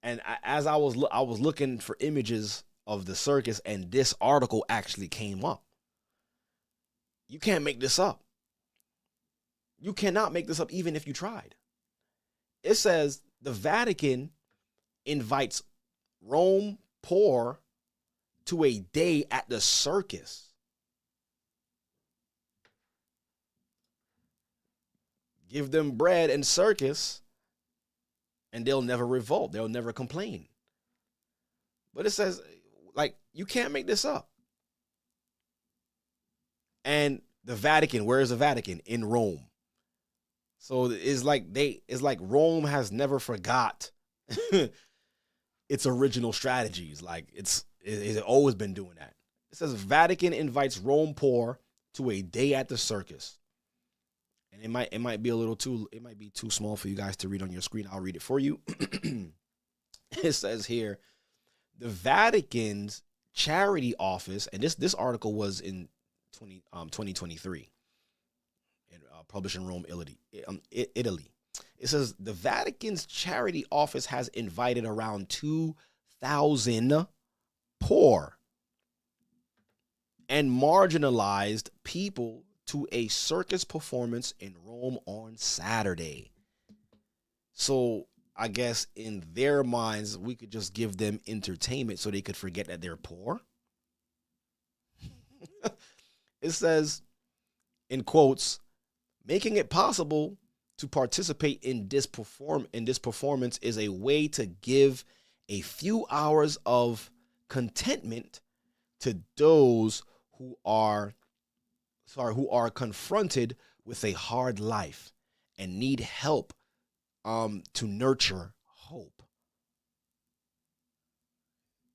And as I was looking for images of the circus, and this article actually came up. You can't make this up. You cannot make this up even if you tried. It says the Vatican invites Rome poor to a day at the circus. Give them bread and circus, and they'll never revolt. They'll never complain. But it says, like, you can't make this up. And the Vatican, where is the Vatican? In Rome. So it's like Rome has never forgot its original strategies. Like it's always been doing that. It says Vatican invites Rome poor to a day at the circus. And it might be too small for you guys to read on your screen. I'll read it for you. It says here, the Vatican's charity office, and this article was in 2023, and published in Rome, Italy. It says the Vatican's charity office has invited around 2,000 poor and marginalized people to a circus performance in Rome on Saturday. So I guess in their minds, we could just give them entertainment so they could forget that they're poor. It says, in quotes, making it possible to participate in this performance is a way to give a few hours of contentment to those who are confronted with a hard life and need help to nurture hope.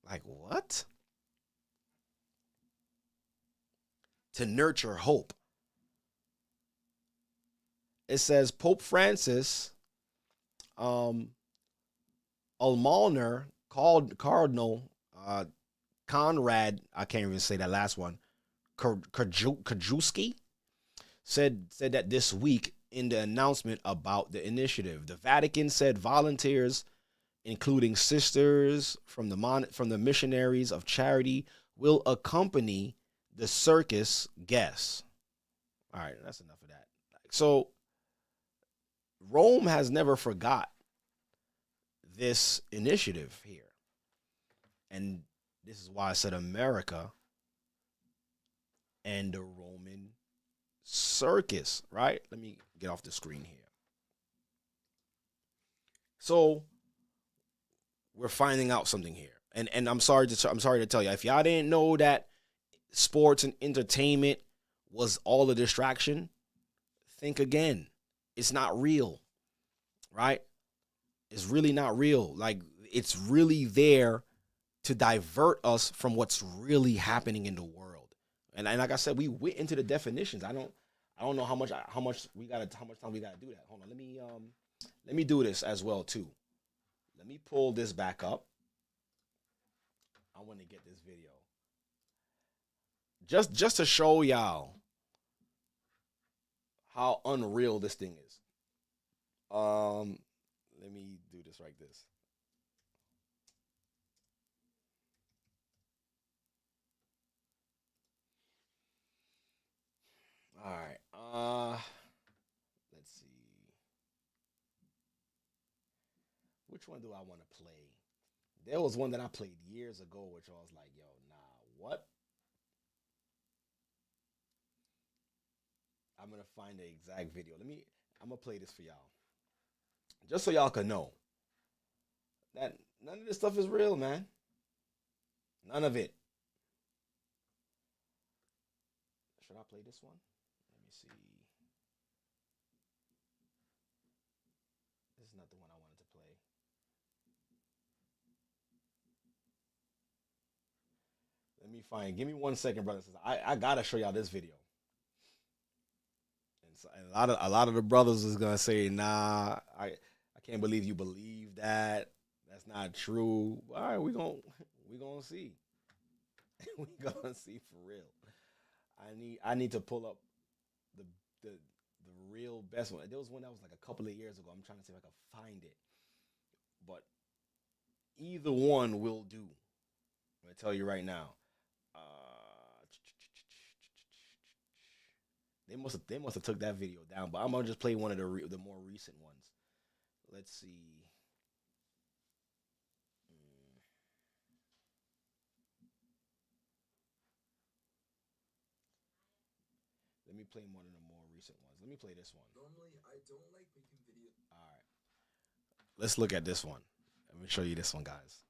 Like what? To nurture hope. It says Pope Francis, Ulmalner, Cardinal Conrad, I can't even say that last one, GOCC, said that this week in the announcement about the initiative. The Vatican said volunteers, including sisters from the missionaries of charity, will accompany the circus guests. All right, that's enough of that. So Rome has never forgot this initiative here. And this is why I said America and the Roman circus, right? Let me get off the screen here. So we're finding out something here. And I'm sorry to tell you, if y'all didn't know that sports and entertainment was all a distraction, think again. It's not real, right? It's really not real. Like, it's really there to divert us from what's really happening in the world. And like I said, we went into the definitions. I don't know how much time we gotta do that. Hold on, let me Let me do this as well too. Let me pull this back up. I want to get this video. Just to show y'all how unreal this thing is. Let me do this like this. All right. Let's see. Which one do I want to play? There was one that I played years ago, which I was like, yo, nah, what? I'm going to find the exact video. I'm going to play this for y'all. Just so y'all can know that none of this stuff is real, man. None of it. Should I play this one? Let me see. This is not the one I wanted to play. Let me find. Give me 1 second, brothers. I gotta show y'all this video. And, so, and a lot of the brothers is gonna say, "Nah, I can't believe you believe that. That's not true." All right, we gonna see. We gonna see for real. I need to pull up the real best one. There was one that was like a couple of years ago. I'm trying to see if I can find it. But either one will do. I'm gonna tell you right now. They must have took that video down, but I'm gonna just play one of the more recent ones. Let's see. Let me play one of the more recent ones. Let me play this one. Normally, I don't like making videos. All right. Let's look at this one. Let me show you this one, guys.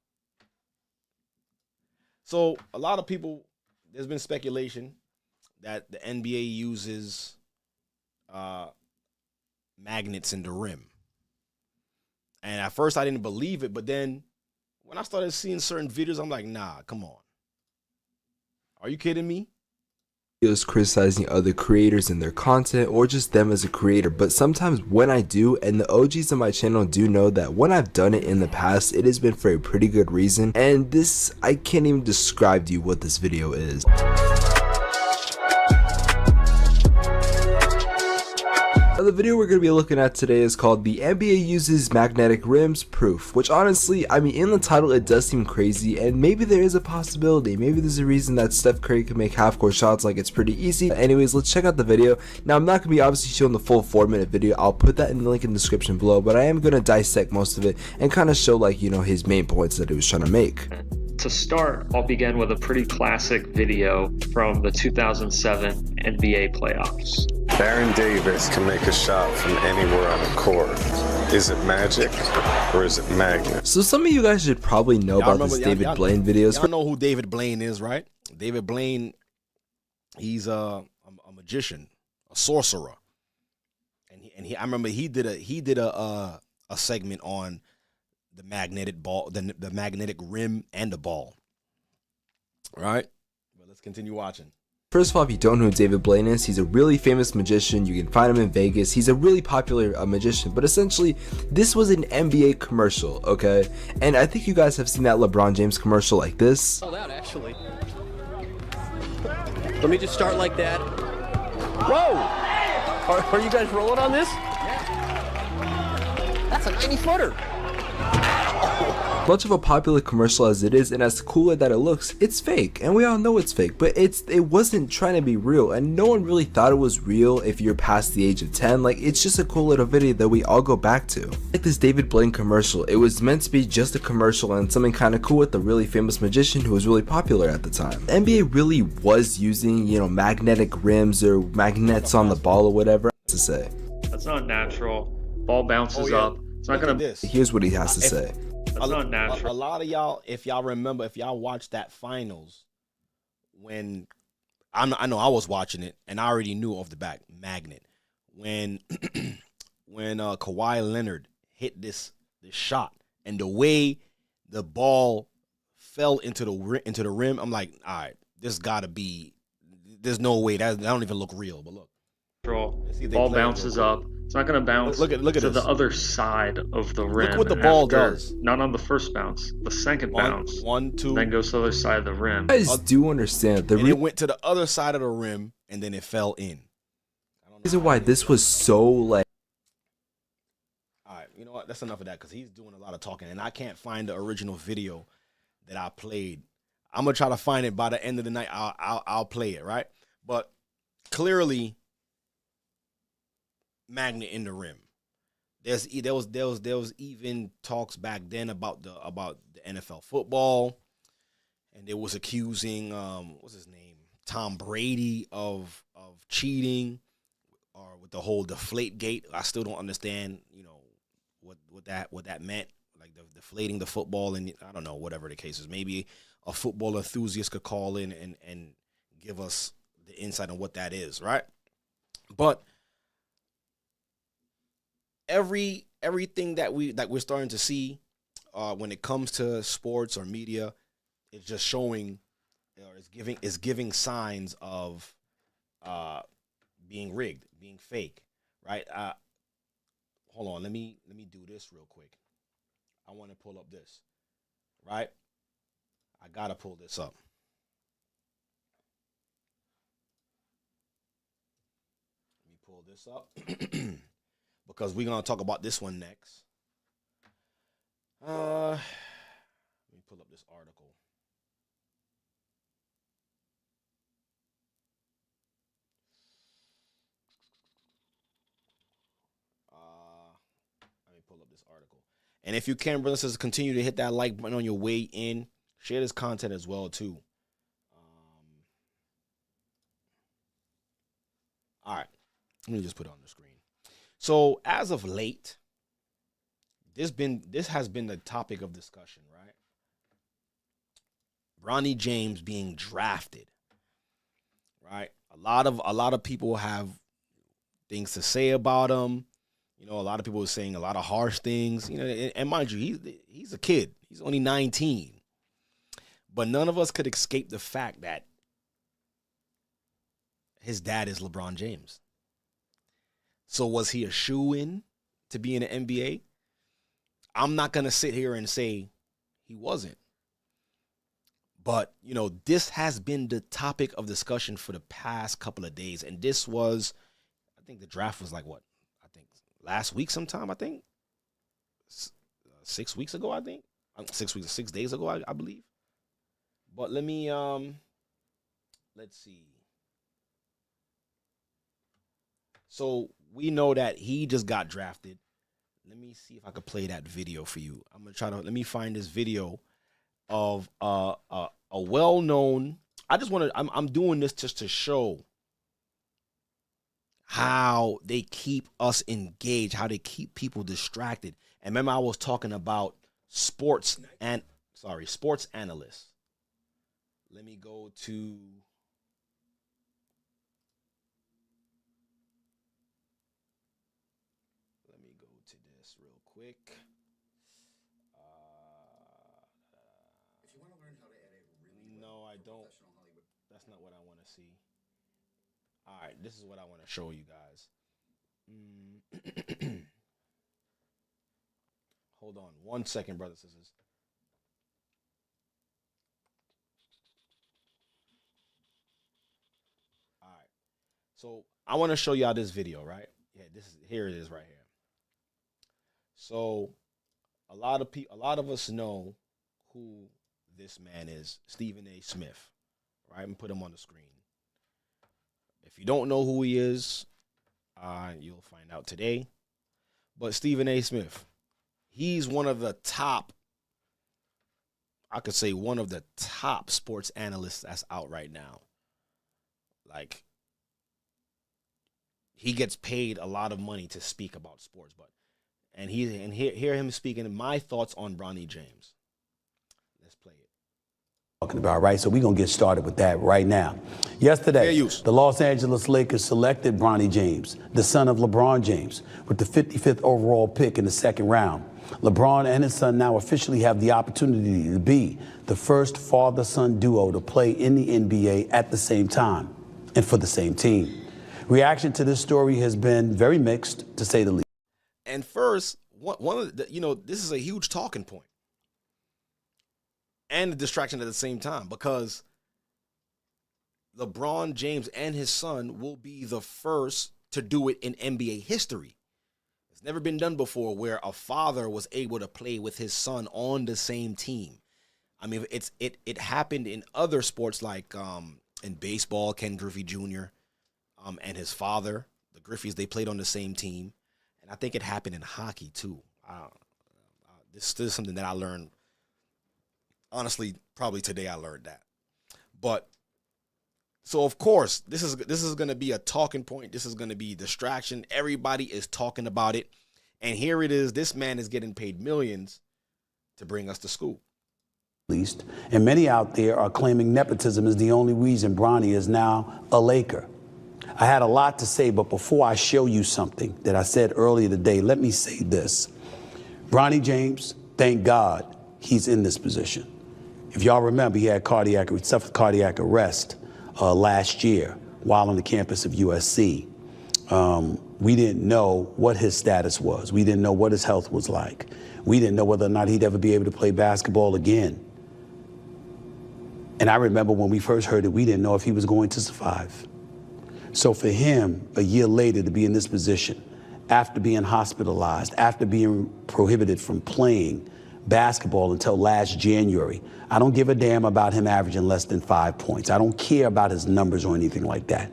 So a lot of people, there's been speculation that the NBA uses magnets in the rim. And at first I didn't believe it, but then when I started seeing certain videos, I'm like, nah, come on. Are you kidding me? Videos criticizing other creators and their content, or just them as a creator. But sometimes when I do, and the OGs on my channel do know that when I've done it in the past, it has been for a pretty good reason. And this, I can't even describe to you what this video is. The video we're going to be looking at today is called "The NBA Uses Magnetic Rims Proof," which honestly, I mean, in the title it does seem crazy, and maybe there is a possibility, maybe there's a reason that Steph Curry can make half-court shots like it's pretty easy. Anyways, let's check out the video. Now, I'm not going to be obviously showing the full 4-minute video. I'll put that in the link in the description below, but I am going to dissect most of it and kind of show, like, you know, his main points that he was trying to make. To start, I'll begin with a pretty classic video from the 2007 NBA playoffs. Baron Davis can make a shot from anywhere on the court. Is it magic or is it magnet? So some of you guys should probably know about this David Blaine videos. Y'all know who David Blaine is, right? David Blaine, he's a magician, a sorcerer, and he I remember he did a segment on the magnetic ball, the magnetic rim and the ball. All right, but let's continue watching. First of all, if you don't know who David Blaine is, he's a really famous magician. You can find him in Vegas. He's a really popular magician, but essentially, this was an NBA commercial, okay? And I think you guys have seen that LeBron James commercial like this. Hold out, actually. Let me just start like that. Whoa! Are you guys rolling on this? That's a 90-footer. Much of a popular commercial as it is, and as cooler that it looks, it's fake, and we all know it's fake, but it wasn't trying to be real, and no one really thought it was real if you're past the age of 10. Like, it's just a cool little video that we all go back to. Like this David Blaine commercial, it was meant to be just a commercial and something kind of cool with a really famous magician who was really popular at the time. The NBA really was using, you know, magnetic rims or magnets on the ball or whatever to say. That's not natural. Ball bounces up. It's not going to... Here's what he has to say. That's not natural. A lot of y'all, if y'all remember, if y'all watched that finals, when I know I was watching it and I already knew off the back magnet when Kawhi Leonard hit this shot and the way the ball fell into the rim, I'm like, all right, this gotta be. There's no way that don't even look real. But look, ball bounces up. It's not going to bounce Look at to this. the other side of the rim. Look what the ball after, does. Not on the first bounce, the second bounce. One, two. Then goes to the other side of the rim. You guys do understand the And it went to the other side of the rim, and then it fell in. reason why this was so like. All right, you know what? That's enough of that because he's doing a lot of talking, and I can't find the original video that I played. I'm gonna try to find it by the end of the night. I'll play it, right? But clearly, magnet in the rim. There was even talks back then about the NFL football, and it was accusing what's his name, Tom Brady of cheating, or with the whole deflate gate. I still don't understand, you know, what that meant, like the deflating the football, and I don't know, whatever the case is. Maybe a football enthusiast could call in and give us the insight on what that is, right? But everything that we're starting to see when it comes to sports or media is just showing, or is giving signs of being rigged, being fake, right? Hold on, let me do this real quick. I want to pull up this, right? I gotta pull this up. Let me pull this up. Because we're going to talk about this one next. Let me pull up this article. Let me pull up this article. And if you can, brothers and sisters, continue to hit that like button on your way in. Share this content as well, too. All right. Let me just put it on the screen. So as of late, this has been the topic of discussion, right? Bronny James being drafted, right? A lot of people have things to say about him. You know, a lot of people are saying a lot of harsh things. You know, and mind you, he's a kid. He's only 19. But none of us could escape the fact that his dad is LeBron James. So was he a shoo-in to be in the NBA? I'm not going to sit here and say he wasn't. But, you know, this has been the topic of discussion for the past couple of days. And this was, I think the draft was like what? I think last week sometime, I think. 6 weeks ago, I think. 6 days ago, I believe. But let me, let's see. So we know that he just got drafted. Let me see if I could play that video for you. I'm going to try to, let me find this video of a well-known, I'm doing this just to show how they keep us engaged, how they keep people distracted. And remember, I was talking about sports analysts. Let me go to, this real quick. If you want to learn how to edit really no, I don't. That's not what I want to see. All right, this is what I want to show you guys. Hold on 1 second, brothers and sisters. All right, so I want to show y'all this video, right? Yeah, here it is right here. So a lot of us know who this man is, Stephen A. Smith, right? And put him on the screen. If you don't know who he is, you'll find out today. But Stephen A. Smith, he's one of the top, I could say one of the top sports analysts that's out right now. Like, he gets paid a lot of money to speak about sports, but hear him speaking my thoughts on Bronny James. Let's play it. Talking about, right? So we're going to get started with that right now. Yesterday, the Los Angeles Lakers selected Bronny James, the son of LeBron James, with the 55th overall pick in the second round. LeBron and his son now officially have the opportunity to be the first father-son duo to play in the NBA at the same time and for the same team. Reaction to this story has been very mixed, to say the least. And first, one of the, this is a huge talking point and a distraction at the same time, because LeBron James and his son will be the first to do it in NBA history. It's never been done before where a father was able to play with his son on the same team. I mean, it happened in other sports like in baseball, Ken Griffey Jr. And his father, the Griffeys, they played on the same team. And I think it happened in hockey too. This is something that I learned. Honestly, probably today I learned that. But so of course, this is going to be a talking point. This is going to be a distraction. Everybody is talking about it. And here it is. This man is getting paid millions to bring us to school. Least. And many out there are claiming nepotism is the only reason Bronny is now a Laker. I had a lot to say, but before I show you something that I said earlier today, let me say this. Bronny James, thank God he's in this position. If y'all remember, he suffered cardiac arrest last year while on the campus of USC. We didn't know what his status was. We didn't know what his health was like. We didn't know whether or not he'd ever be able to play basketball again. And I remember when we first heard it, we didn't know if he was going to survive. So for him, a year later, to be in this position, after being hospitalized, after being prohibited from playing basketball until last January, I don't give a damn about him averaging less than 5 points. I don't care about his numbers or anything like that.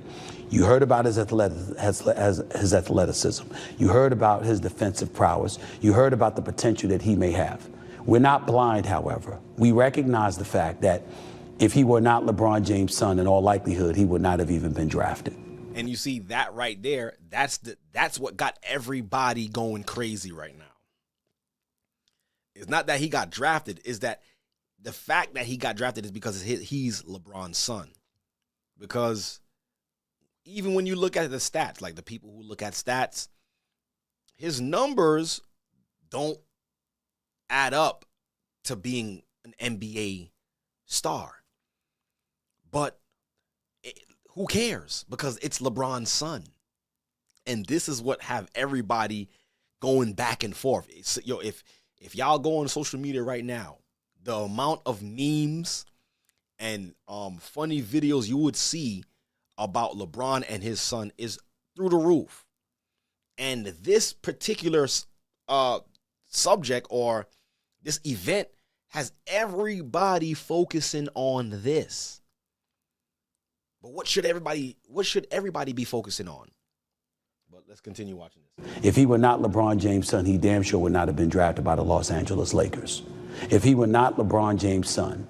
You heard about his athleticism. You heard about his defensive prowess. You heard about the potential that he may have. We're not blind, however. We recognize the fact that if he were not LeBron James' son, in all likelihood, he would not have even been drafted. And you see that right there, that's what got everybody going crazy right now. It's not that he got drafted, it's that the fact that he got drafted is because he's LeBron's son. Because even when you look at the stats, like the people who look at stats, his numbers don't add up to being an NBA star. But who cares? Because it's LeBron's son. And this is what have everybody going back and forth. If y'all go on social media right now, the amount of memes and funny videos you would see about LeBron and his son is through the roof. And this particular subject or this event has everybody focusing on this. But what should everybody be focusing on? But let's continue watching this. If he were not LeBron James' son, he damn sure would not have been drafted by the Los Angeles Lakers. If he were not LeBron James' son,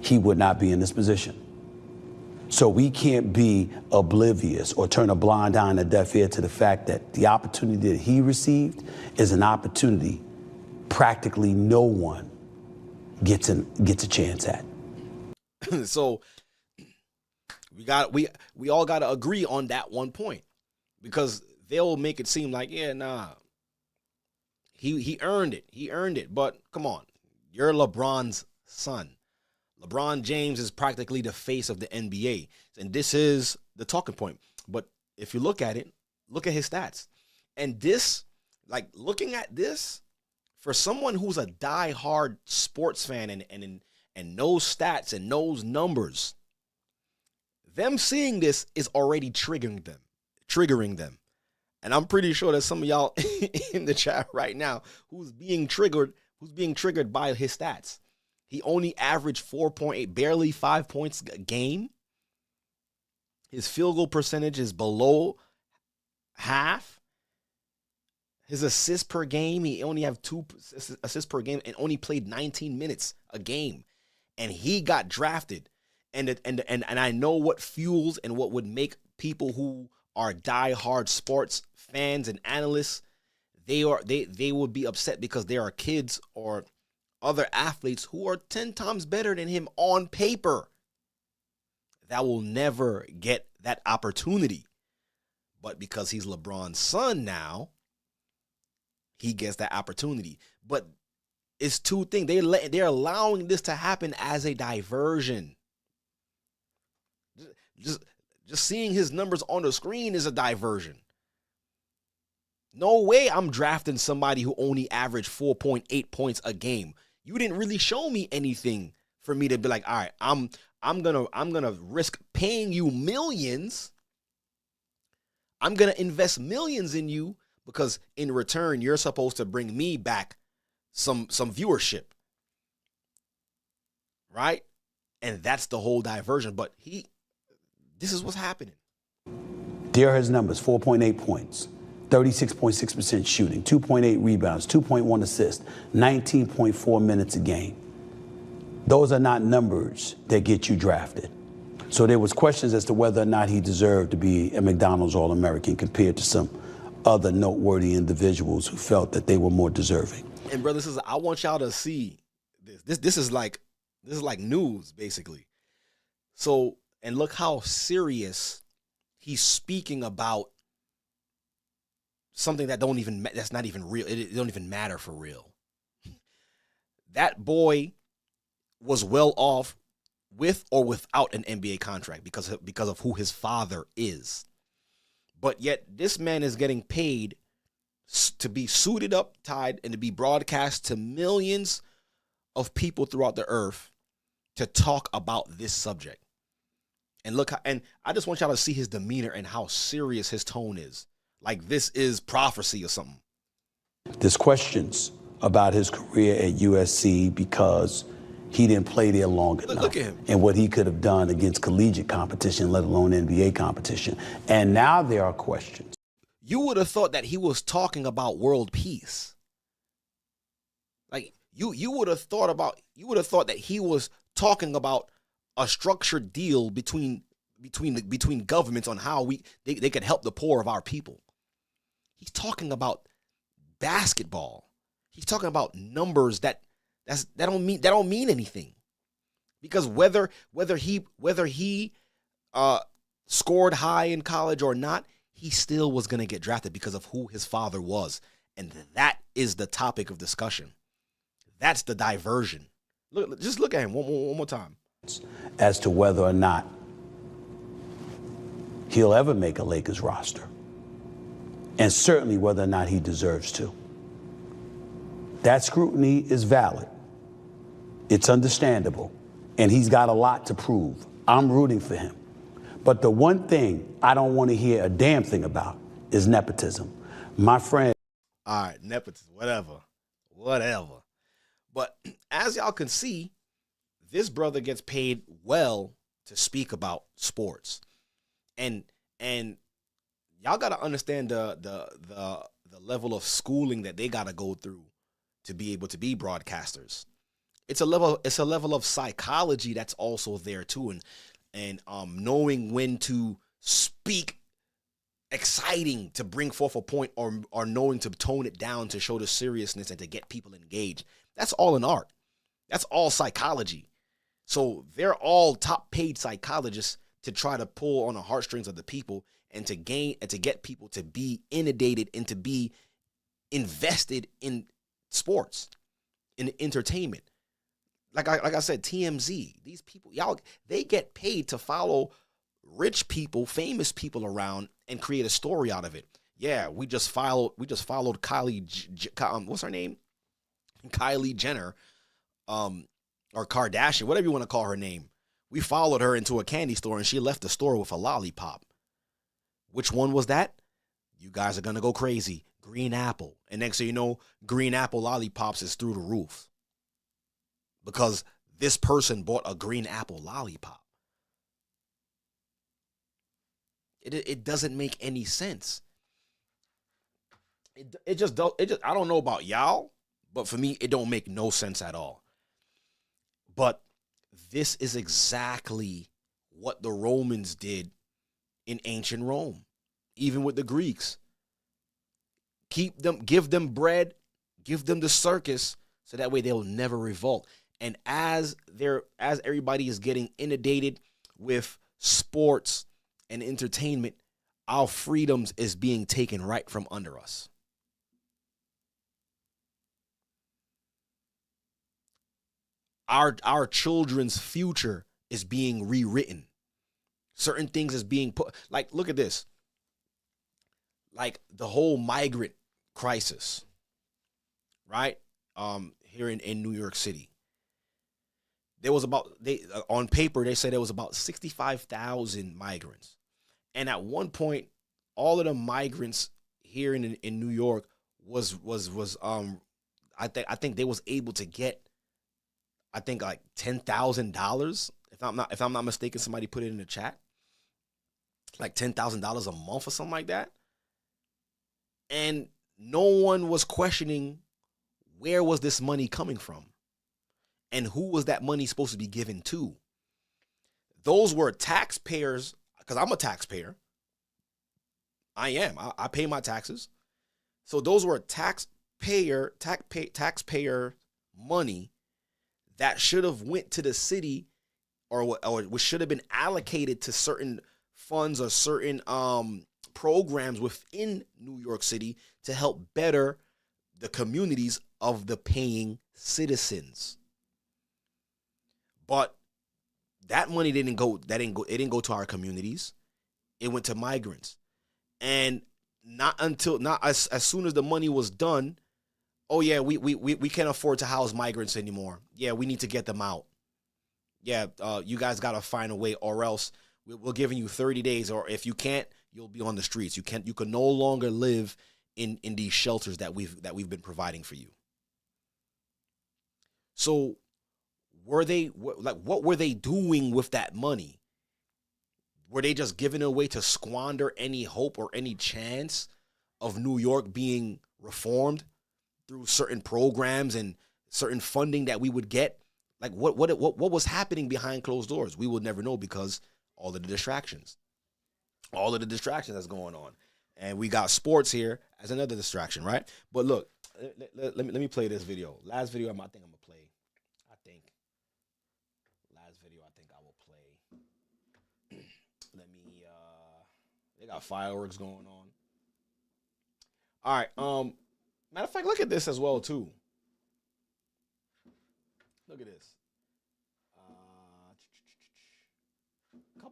he would not be in this position. So we can't be oblivious or turn a blind eye and a deaf ear to the fact that the opportunity that he received is an opportunity practically no one gets a chance at. So we all got to agree on that one point, because they'll make it seem like, yeah, nah, he earned it. He earned it. But come on, you're LeBron's son. LeBron James is practically the face of the NBA. And this is the talking point. But if you look at it, look at his stats. And this, like looking at this, for someone who's a diehard sports fan and knows stats and knows numbers, them seeing this is already triggering them. And I'm pretty sure that some of y'all in the chat right now who's being triggered by his stats. He only averaged 4.8, barely 5 points a game. His field goal percentage is below half. His assists per game, he only have 2 assists per game and only played 19 minutes a game. And he got drafted. And I know what fuels and what would make people who are diehard sports fans and analysts, they would be upset because there are kids or other athletes who are 10 times better than him on paper that will never get that opportunity. But because he's LeBron's son now, he gets that opportunity. But it's two things. They're allowing this to happen as a diversion. Just seeing his numbers on the screen is a diversion. No way I'm drafting somebody who only averaged 4.8 points a game. You didn't really show me anything for me to be like, all right, I'm gonna risk paying you millions. I'm gonna invest millions in you because in return you're supposed to bring me back some viewership, right? And that's the whole diversion. But this is what's happening. There are his numbers: 4.8 points, 36.6% shooting, 2.8 rebounds, 2.1 assists, 19.4 minutes a game. Those are not numbers that get you drafted. So there was questions as to whether or not he deserved to be a McDonald's All-American compared to some other noteworthy individuals who felt that they were more deserving. And brother, I want y'all to see this. This is like news, basically. So, and look how serious he's speaking about something that's not even real. It don't even matter for real. That boy was well off with or without an NBA contract because of who his father is. But yet this man is getting paid to be suited up, tied, and to be broadcast to millions of people throughout the earth to talk about this subject. And and I just want y'all to see his demeanor and how serious his tone is. Like this is prophecy or something. There's questions about his career at USC because he didn't play there long enough. Look at him. And what he could have done against collegiate competition, let alone NBA competition. And now there are questions. You would have thought that he was talking about world peace. Like you would have thought that he was talking about a structured deal between governments on how they could help the poor of our people. He's talking about basketball. He's talking about numbers that don't mean anything. Because whether he scored high in college or not, he still was going to get drafted because of who his father was. And that is the topic of discussion. That's the diversion. Just look at him one more time. As to whether or not he'll ever make a Lakers roster. And certainly whether or not he deserves to. That scrutiny is valid. It's understandable. And he's got a lot to prove. I'm rooting for him. But the one thing I don't want to hear a damn thing about is nepotism. My friend. All right, nepotism, whatever. But as y'all can see, this brother gets paid well to speak about sports. And y'all got to understand the level of schooling that they got to go through to be able to be broadcasters. It's a level of psychology that's also there too, and knowing when to speak exciting to bring forth a point, or knowing to tone it down to show the seriousness and to get people engaged. That's all an art. That's all psychology. So they're all top paid psychologists to try to pull on the heartstrings of the people and to get people to be inundated and to be invested in sports, in entertainment. Like I said, TMZ, these people, y'all, they get paid to follow rich people, famous people around and create a story out of it. Yeah, we just followed Kylie, what's her name? Kylie Jenner, or Kardashian, whatever you want to call her name. We followed her into a candy store and she left the store with a lollipop. Which one was that? You guys are going to go crazy. Green apple. And next thing you know, green apple lollipops is through the roof. Because this person bought a green apple lollipop. It doesn't make any sense. It just I don't know about y'all, but for me, it don't make no sense at all. But this is exactly what the Romans did in ancient Rome, even with the Greeks. Give them bread, give them the circus, so that way they'll never revolt. And as everybody is getting inundated with sports and entertainment, our freedoms is being taken right from under us. Our children's future is being rewritten Certain things is being put, like, look at this. Like the whole migrant crisis, right? Here in New York City. There was on paper, they said there was about 65,000 migrants. And at one point, all of the migrants here in New York was I think they was able to get, I think, like $10,000. If I'm not mistaken, somebody put it in the chat. Like $10,000 a month or something like that. And no one was questioning where was this money coming from and who was that money supposed to be given to. Those were taxpayers, because I'm a taxpayer. I am. I pay my taxes. So those were taxpayer money that should have went to the city, or which should have been allocated to certain funds or certain programs within New York City to help better the communities of the paying citizens. But that money didn't go to our communities. It went to migrants. And not as soon as the money was done, oh yeah, we can't afford to house migrants anymore. Yeah, we need to get them out. Yeah, you guys got to find a way, or else we're giving you 30 days, or if you can't, you'll be on the streets. You can no longer live in these shelters that we've been providing for you. So what were they doing with that money? Were they just giving it away to squander any hope or any chance of New York being reformed through certain programs and certain funding that we would get? Like what was happening behind closed doors? We will never know, because all of the distractions that's going on. And we got sports here as another distraction, right? But look, let me play this video. Last video I think I'm gonna play. Last video I think I will play. They got fireworks going on. All right. Matter of fact, look at this as well too. Look at this.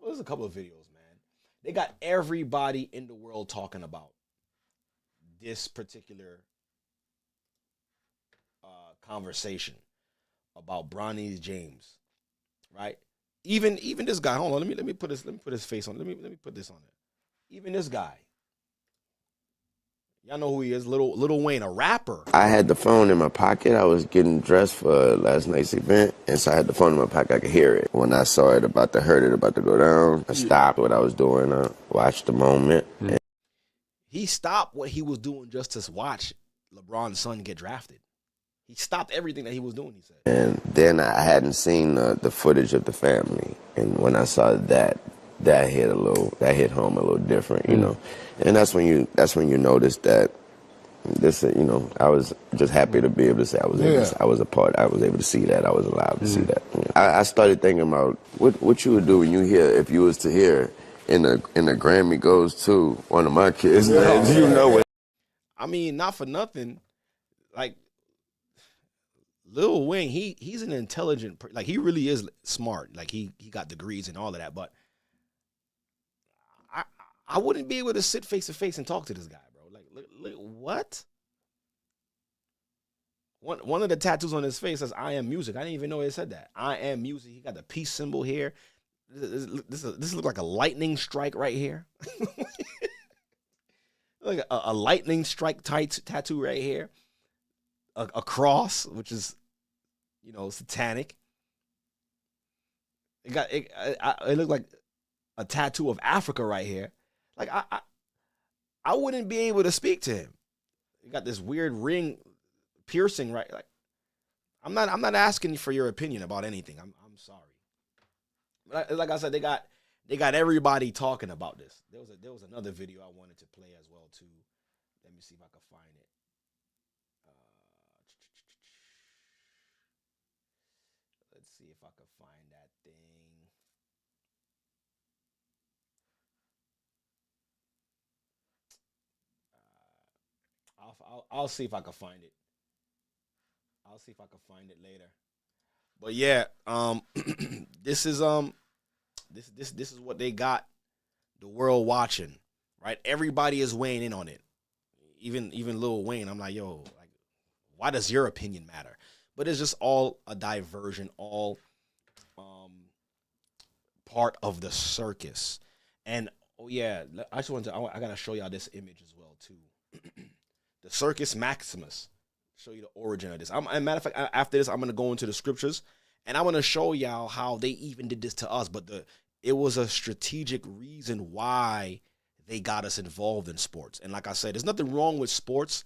There's a couple of videos, man. They got everybody in the world talking about this particular conversation about Bronny James, right? Even this guy. Hold on, let me put his face on. Let me put this on it. Even this guy. Y'all know who he is, Lil Wayne, a rapper. I had the phone in my pocket. I was getting dressed for last night's event, and so I had the phone in my pocket. I could hear it. When I saw it about to go down, I stopped what I was doing. I watched the moment. He stopped what he was doing just to watch LeBron's son get drafted. He stopped everything that he was doing, he said. And then I hadn't seen the footage of the family, and when I saw that hit home a little different, you know. And that's when you notice that this, you know, I was just happy to be able to say I was able to see that. I was allowed to see that. You know. I started thinking about what you would do when you hear, if you was to hear in a Grammy goes to one of my kids. You know what? I mean, not for nothing, like Lil Wayne, he's an intelligent, like he really is smart. Like he got degrees and all of that, but I wouldn't be able to sit face to face and talk to this guy, bro. Like, look, what? One of the tattoos on his face says "I am music." I didn't even know it said that. I am music. He got the peace symbol here. This looks like a lightning strike right here. Like a lightning strike tattoo right here. A cross, which is, you know, satanic. It looked like a tattoo of Africa right here. Like I wouldn't be able to speak to him. You got this weird ring piercing, right? Like I'm not asking for your opinion about anything. I'm sorry. But like I said, they got everybody talking about this. There was another video I wanted to play as well too. Let me see if I can find it. Let's see if I can find that thing. I'll see if I can find it. I'll see if I can find it later. But yeah, this is This is what they got the world watching, right? Everybody is weighing in on it. Even Lil Wayne, I'm like, yo, like, why does your opinion matter? But it's just all a diversion, all part of the circus. And oh yeah, I gotta show y'all this image as well too. The Circus Maximus. Show you the origin of this. As a matter of fact, after this, I'm gonna go into the scriptures, and I'm gonna show y'all how they even did this to us. But it was a strategic reason why they got us involved in sports. And like I said, there's nothing wrong with sports.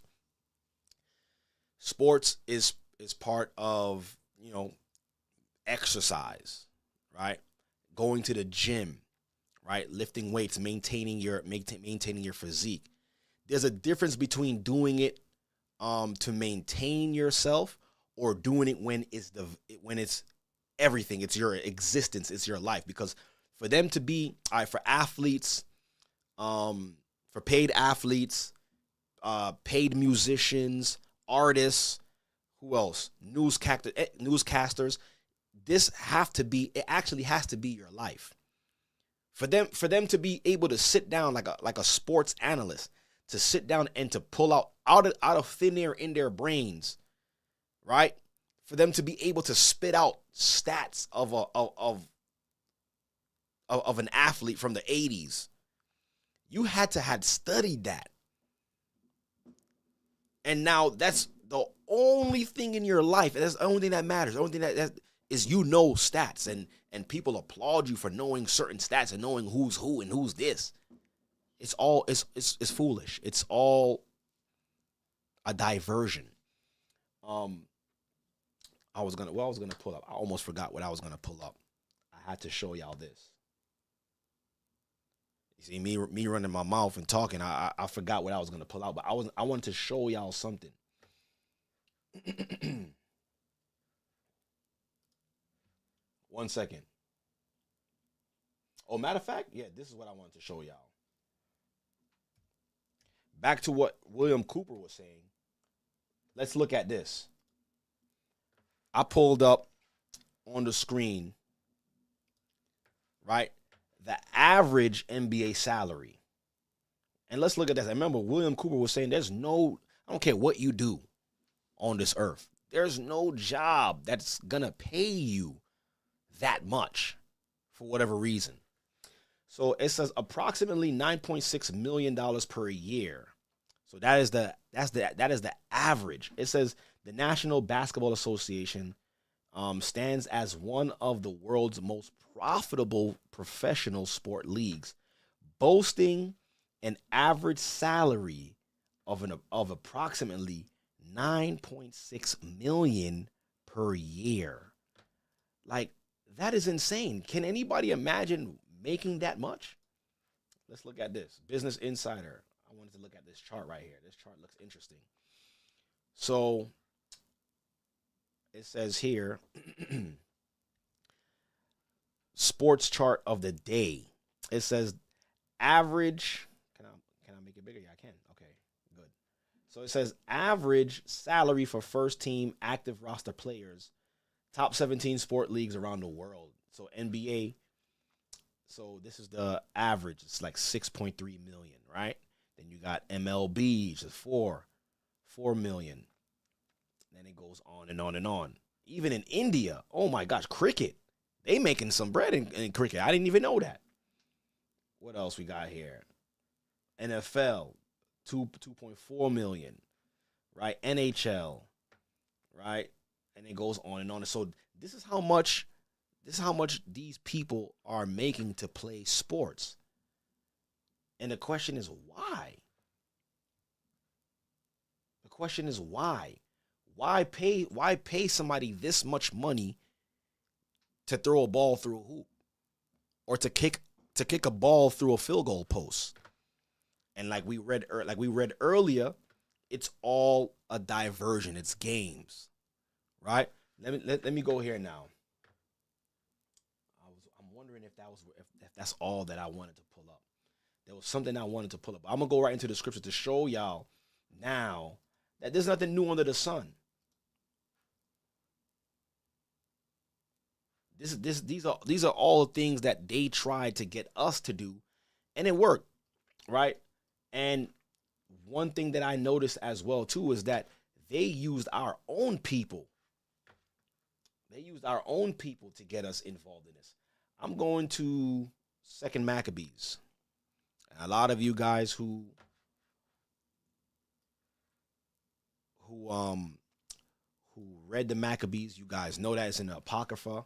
Sports is part of, exercise, right? Going to the gym, right? Lifting weights, maintaining your physique. There's a difference between doing it to maintain yourself or doing it when it's everything. It's your existence. It's your life. Because for them to be, for athletes, for paid athletes, paid musicians, artists, who else? Newscasters. It actually has to be your life. For them to be able to sit down like a sports analyst, to sit down and to pull out of thin air in their brains, right? For them to be able to spit out stats of an athlete from the 80s, you had to had studied that. And now that's the only thing in your life, and that's the only thing that matters. The only thing that is stats, and people applaud you for knowing certain stats and knowing who's who and who's this. It's foolish. It's all a diversion. I was gonna pull up. I almost forgot what I was gonna pull up. I had to show y'all this. You see, me running my mouth and talking, I forgot what I was gonna pull out, but I wanted to show y'all something. One second. Oh, matter of fact, yeah, this is what I wanted to show y'all. Back to what William Cooper was saying. Let's look at this. I pulled up on the screen, right, the average NBA salary. And let's look at this. I remember William Cooper was saying I don't care what you do on this earth, there's no job that's gonna pay you that much for whatever reason. So it says approximately $9.6 million per year. So that is the average. It says the National Basketball Association stands as one of the world's most profitable professional sport leagues, boasting an average salary of approximately $9.6 million per year. Like, that is insane. Can anybody imagine making that much? Let's look at this. Business Insider. I wanted to look at this chart right here. This chart looks interesting. So it says here, sports chart of the day. It says average. Can I make it bigger? Yeah, I can. Okay, good. So it says average salary for first team active roster players, top 17 sport leagues around the world. So NBA. So this is the average. It's like 6.3 million, right? Then you got MLB, just 4 million. Then it goes on and on and on. Even in India, oh my gosh, cricket. They making some bread in cricket. I didn't even know that. What else we got here? NFL, 2.4 million, right? NHL, right? And it goes on and on. So this is how much these people are making to play sports. And the question is why? The question is why? Why pay somebody this much money to throw a ball through a hoop or to kick a ball through a field goal post? And like we read earlier, it's all a diversion. It's games, right? Let me go here now. I'm wondering if that's all that I wanted to pull up. There was something I wanted to pull up. I'm gonna go right into the scripture to show y'all now that there's nothing new under the sun. These are all things that they tried to get us to do, and it worked, right? And one thing that I noticed as well too is that they used our own people. They used our own people to get us involved in this. I'm going to Second Maccabees. A lot of you guys who read the Maccabees, you guys know that it's in the Apocrypha.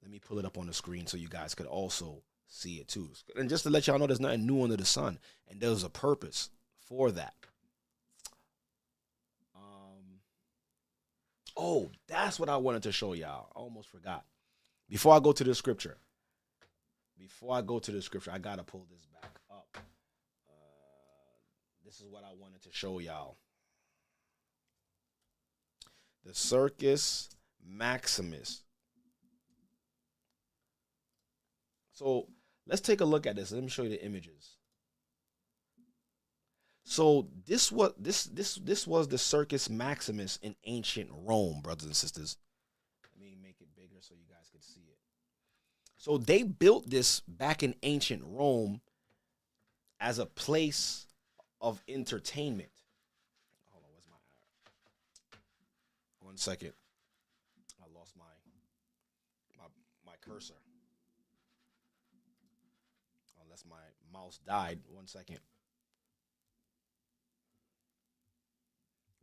Let me pull it up on the screen so you guys could also see it too. And just to let y'all know, there's nothing new under the sun, and there's a purpose for that. Oh, that's what I wanted to show y'all. I almost forgot. Before I go to the scripture, I gotta pull this back up. This is what I wanted to show y'all. The Circus Maximus. So let's take a look at this. Let me show you the images. So this was the Circus Maximus in ancient Rome, brothers and sisters. Let me make it bigger so you guys can see it. So they built this back in ancient Rome as a place of entertainment. Hold on, where's my 1 second. I lost my cursor. Unless my mouse died. 1 second.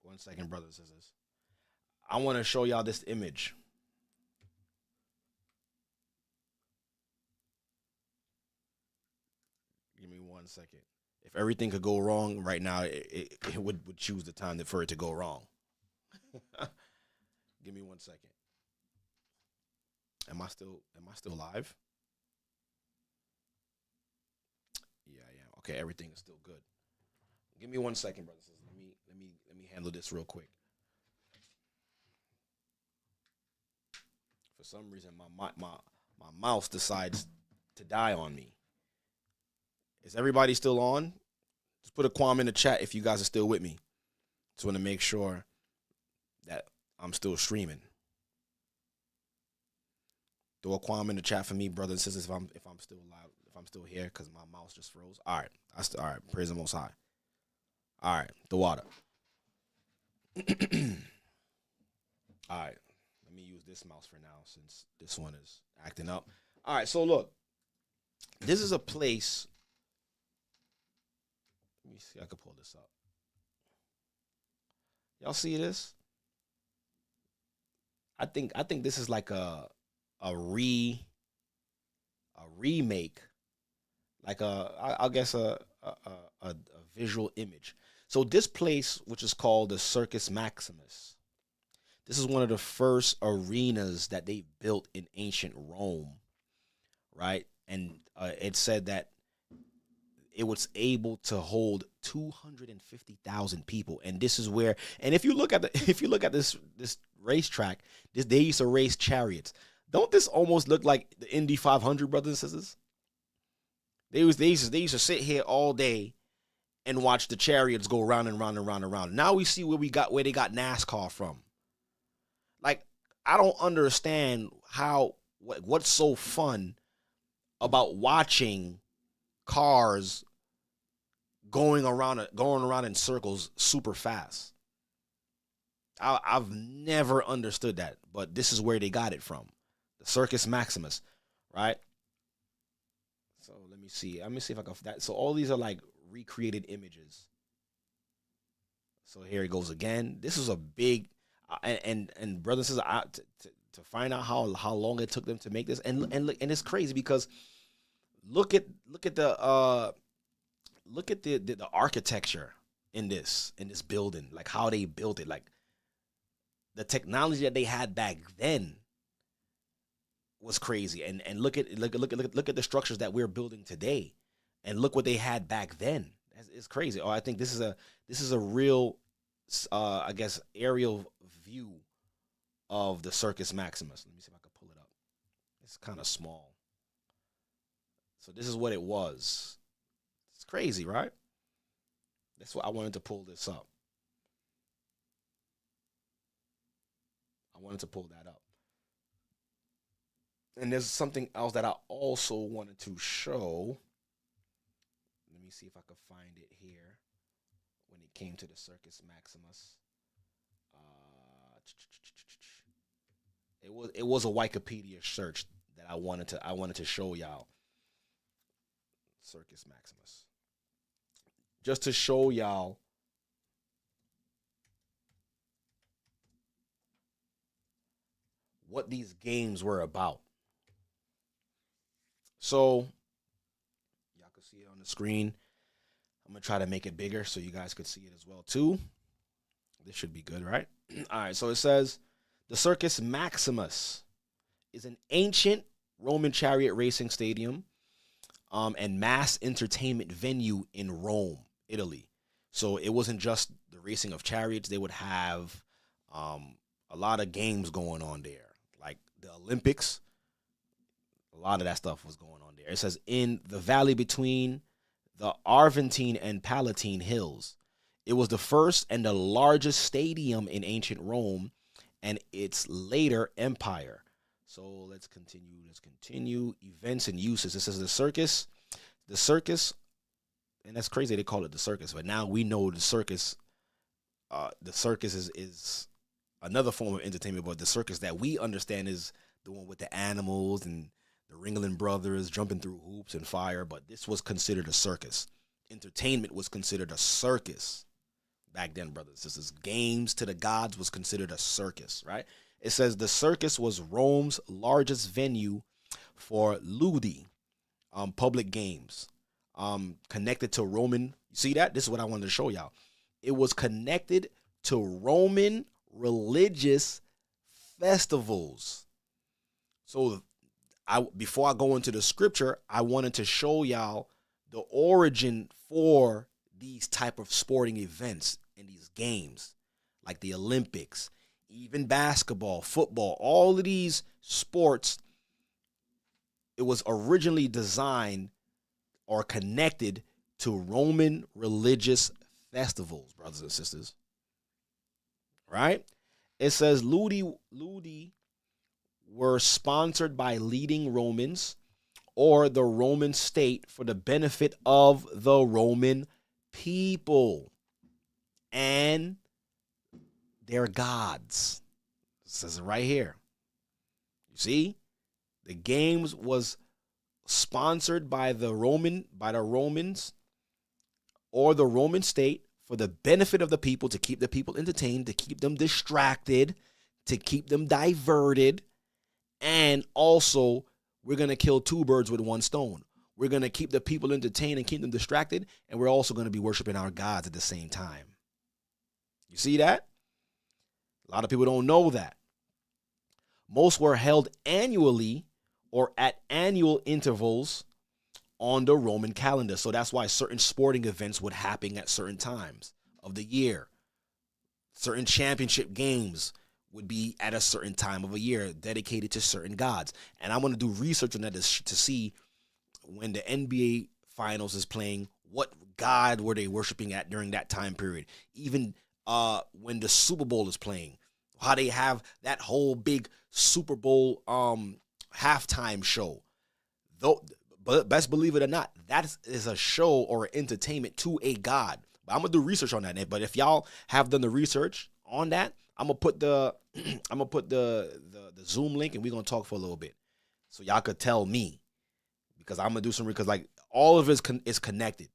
1 second, brothers and sisters. I want to show y'all this image. Give me 1 second. If everything could go wrong right now, it would choose the time for it to go wrong. Give me 1 second. Am I still live? Yeah, I am. Okay, everything is still good. Give me 1 second, brothers. Let me handle this real quick. For some reason, my mouse decides to die on me. Is everybody still on? Just put a qualm in the chat if you guys are still with me. Just want to make sure that I'm still streaming. Throw a qualm in the chat for me, brothers and sisters, if I'm still alive, if I'm still here, because my mouse just froze. All right, all right. Praise the Most High. All right, the water. All right, let me use this mouse for now since this one is acting up. All right, so look, this is a place. Let me see, I can pull this up. Y'all see this? I think this is like a remake, like I guess a visual image. So this place, which is called the Circus Maximus, this is one of the first arenas that they built in ancient Rome, right? And it said that it was able to hold 250,000 people, and this is where. And if you look at this racetrack, they used to race chariots. Don't this almost look like the Indy 500, brothers and sisters? They used to sit here all day and watch the chariots go round and round and round and round. Now we see where they got NASCAR from. Like, I don't understand what's so fun about watching cars going around in circles super fast. I've never understood that, but this is where they got it from. The Circus Maximus, right? So let me see if I can that. So all these are like recreated images. So here it goes again. This is a big and brothers and sisters, to find out how long it took them to make this, and it's crazy because look at the architecture in this building, like how they built it, like the technology that they had back then was crazy, and look at the structures that we're building today, and look what they had back then. It's crazy. I think this is a real, I guess, aerial view of the Circus Maximus. Let me see if I can pull it up. It's kind of small. So this is what it was. It's crazy, right? That's what I wanted to pull this up. I wanted to pull that up. And there's something else that I also wanted to show. Let me see if I could find it here. When it came to the Circus Maximus, it was a Wikipedia search that I wanted to show y'all. Circus Maximus, just to show y'all what these games were about. So y'all can see it on the screen. I'm gonna try to make it bigger so you guys could see it as well too. This should be good, right? All right, so it says the Circus Maximus is an ancient Roman chariot racing stadium and mass entertainment venue in Rome, Italy. So it wasn't just the racing of chariots. They would have a lot of games going on there, like the Olympics. A lot of that stuff was going on there. It says in the valley between the Aventine and Palatine Hills. It was the first and the largest stadium in ancient Rome and its later empire. So let's continue. Events and uses. This is the circus. The circus, and that's crazy they call it the circus, but now we know the circus. The circus is another form of entertainment, but the circus that we understand is the one with the animals and the Ringling Brothers jumping through hoops and fire, but this was considered a circus. Entertainment was considered a circus back then, brothers. This is games to the gods was considered a circus, right? It says the circus was Rome's largest venue for ludi, public games, connected to Roman. You see that? This is what I wanted to show y'all. It was connected to Roman religious festivals. So before I go into the scripture, I wanted to show y'all the origin for these type of sporting events and these games, like the Olympics, even basketball, football, all of these sports. It was originally designed or connected to Roman religious festivals, brothers and sisters. Right? It says ludi were sponsored by leading Romans or the Roman state for the benefit of the Roman people and their gods. It says it right here. You see? The games was sponsored by the Romans or the Roman state for the benefit of the people, to keep the people entertained, to keep them distracted, to keep them diverted. And also, we're going to kill two birds with one stone. We're going to keep the people entertained and keep them distracted, and we're also going to be worshiping our gods at the same time. You see that? A lot of people don't know that. Most were held annually or at annual intervals on the Roman calendar. So that's why certain sporting events would happen at certain times of the year. Certain championship games would be at a certain time of a year dedicated to certain gods. And I'm going to do research on that to see when the NBA finals is playing, what god were they worshiping at during that time period. Even when the Super Bowl is playing, how they have that whole big Super Bowl halftime show. Though, but best believe it or not, that is a show or entertainment to a god. But I'm gonna do research on that. But if y'all have done the research on that, I'm gonna put the Zoom link, and we're gonna talk for a little bit, so y'all could tell me, because I'm gonna do some, because like all of it is connected,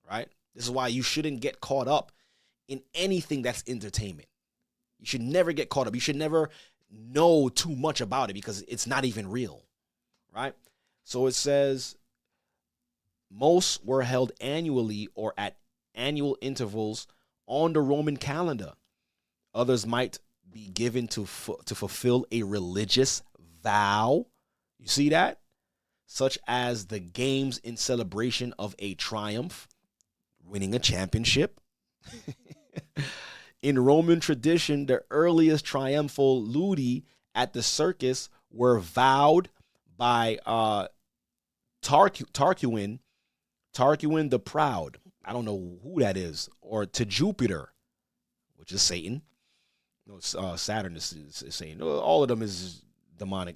right? This is why you shouldn't get caught up in anything that's entertainment. You should never get caught up. You should never know too much about it, because it's not even real, right? So it says most were held annually or at annual intervals on the Roman calendar. Others might be given to fulfill a religious vow. You see that? Such as the games in celebration of a triumph, winning a championship. In Roman tradition, the earliest triumphal ludi at the circus were vowed by Tarquin the Proud. I don't know who that is. Or to Jupiter, which is Satan. No, Saturn is Satan. All of them is demonic.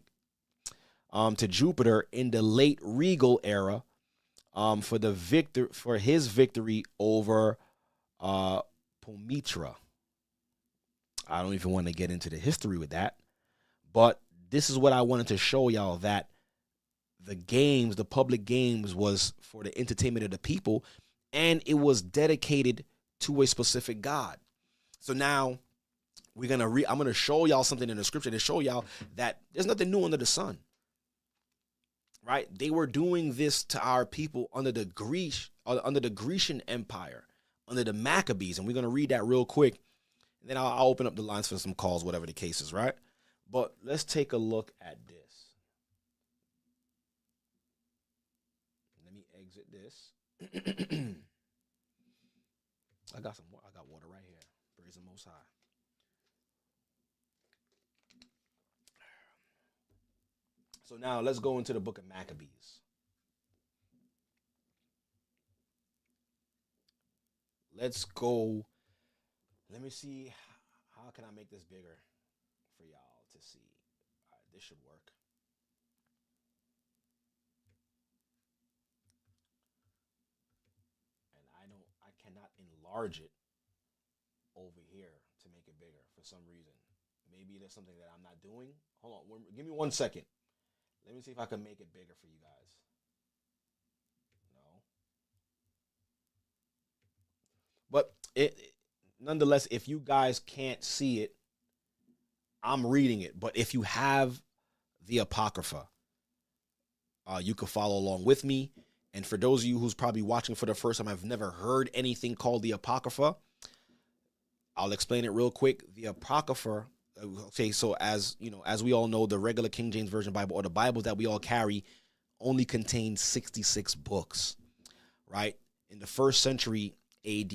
to Jupiter in the late regal era for his victory over Pomitra. I don't even want to get into the history with that, but this is what I wanted to show y'all, that the public games was for the entertainment of the people, and it was dedicated to a specific god. So now I'm gonna show y'all something in the scripture to show y'all that there's nothing new under the sun. Right? They were doing this to our people under the Grecian Empire, under the Maccabees, and we're gonna read that real quick, and then I'll open up the lines for some calls, whatever the case is, right? But let's take a look at this. Let me exit this. I got water right here. Praise the Most High. So now let's go into the book of Maccabees. Let's go. Let me see. How can I make this bigger for y'all to see? All right, this should work. And I cannot enlarge it over here to make it bigger for some reason. Maybe there's something that I'm not doing. Hold on, give me 1 second. Let me see if I can make it bigger for you guys. No. But nonetheless, if you guys can't see it, I'm reading it. But if you have the Apocrypha, you can follow along with me. And for those of you who's probably watching for the first time, I've never heard anything called the Apocrypha. I'll explain it real quick. The Apocrypha, okay, so as you know, as we all know, the regular King James Version Bible, or the Bibles that we all carry, only contain 66 books, right? In the 1st century AD,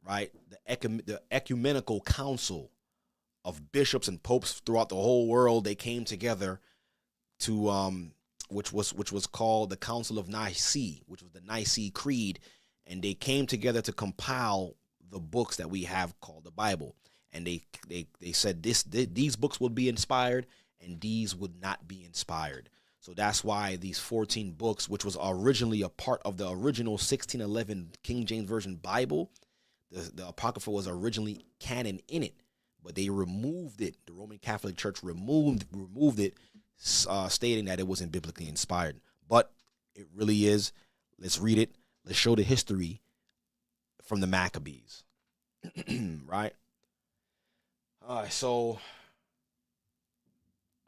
right, the ecumenical council of bishops and popes throughout the whole world, they came together to which was called the Council of Nicaea, which was the Nicene Creed, and they came together to compile the books that we have called the Bible. And they said these books would be inspired and these would not be inspired. So that's why these 14 books, which was originally a part of the original 1611 King James Version Bible, the Apocrypha was originally canon in it, but they removed it. The Roman Catholic Church removed it, stating that it wasn't biblically inspired. But it really is. Let's read it. Let's show the history from the Maccabees. Right? All right, so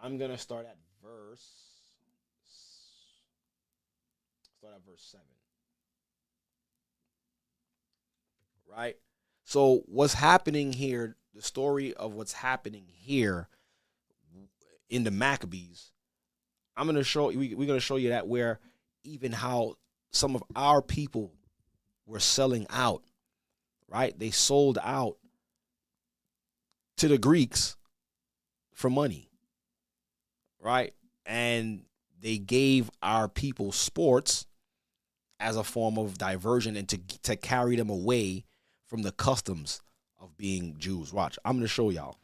I'm going to start at verse 7. Right? So what's happening here, the story of what's happening here in the Maccabees, we're going to show you that where even how some of our people were selling out, right? They sold out to the Greeks for money, right? And they gave our people sports as a form of diversion and to carry them away from the customs of being Jews. Watch, I'm going to show y'all,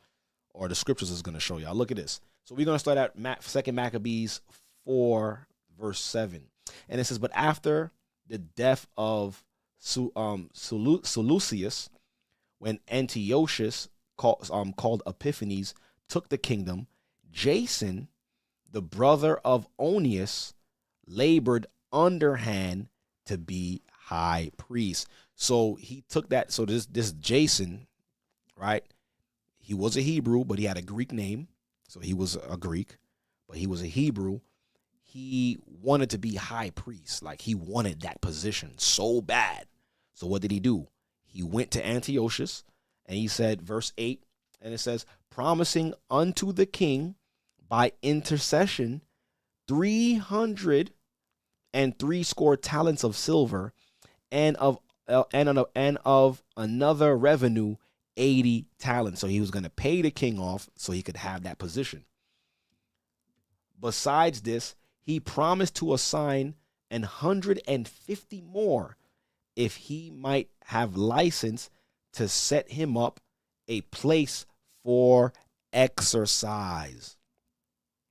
or the scriptures is going to show y'all. Look at this. So we're going to start at 2 Maccabees 4, verse 7. And it says, but after the death of Seleucus, when Antiochus, called Epiphanes, took the kingdom, Jason, the brother of Onias, labored underhand to be high priest. So he took that. So this Jason, right? He was a Hebrew, but he had a Greek name. So he was a Greek, but he was a Hebrew. He wanted to be high priest. Like, he wanted that position so bad. So what did he do? He went to Antiochus and he said, verse 8, and it says, promising unto the king by intercession 360 talents of silver, and of another revenue 80 talents. So he was going to pay the king off so he could have that position. Besides this, he promised to assign 150 more if he might have license to set him up a place for exercise.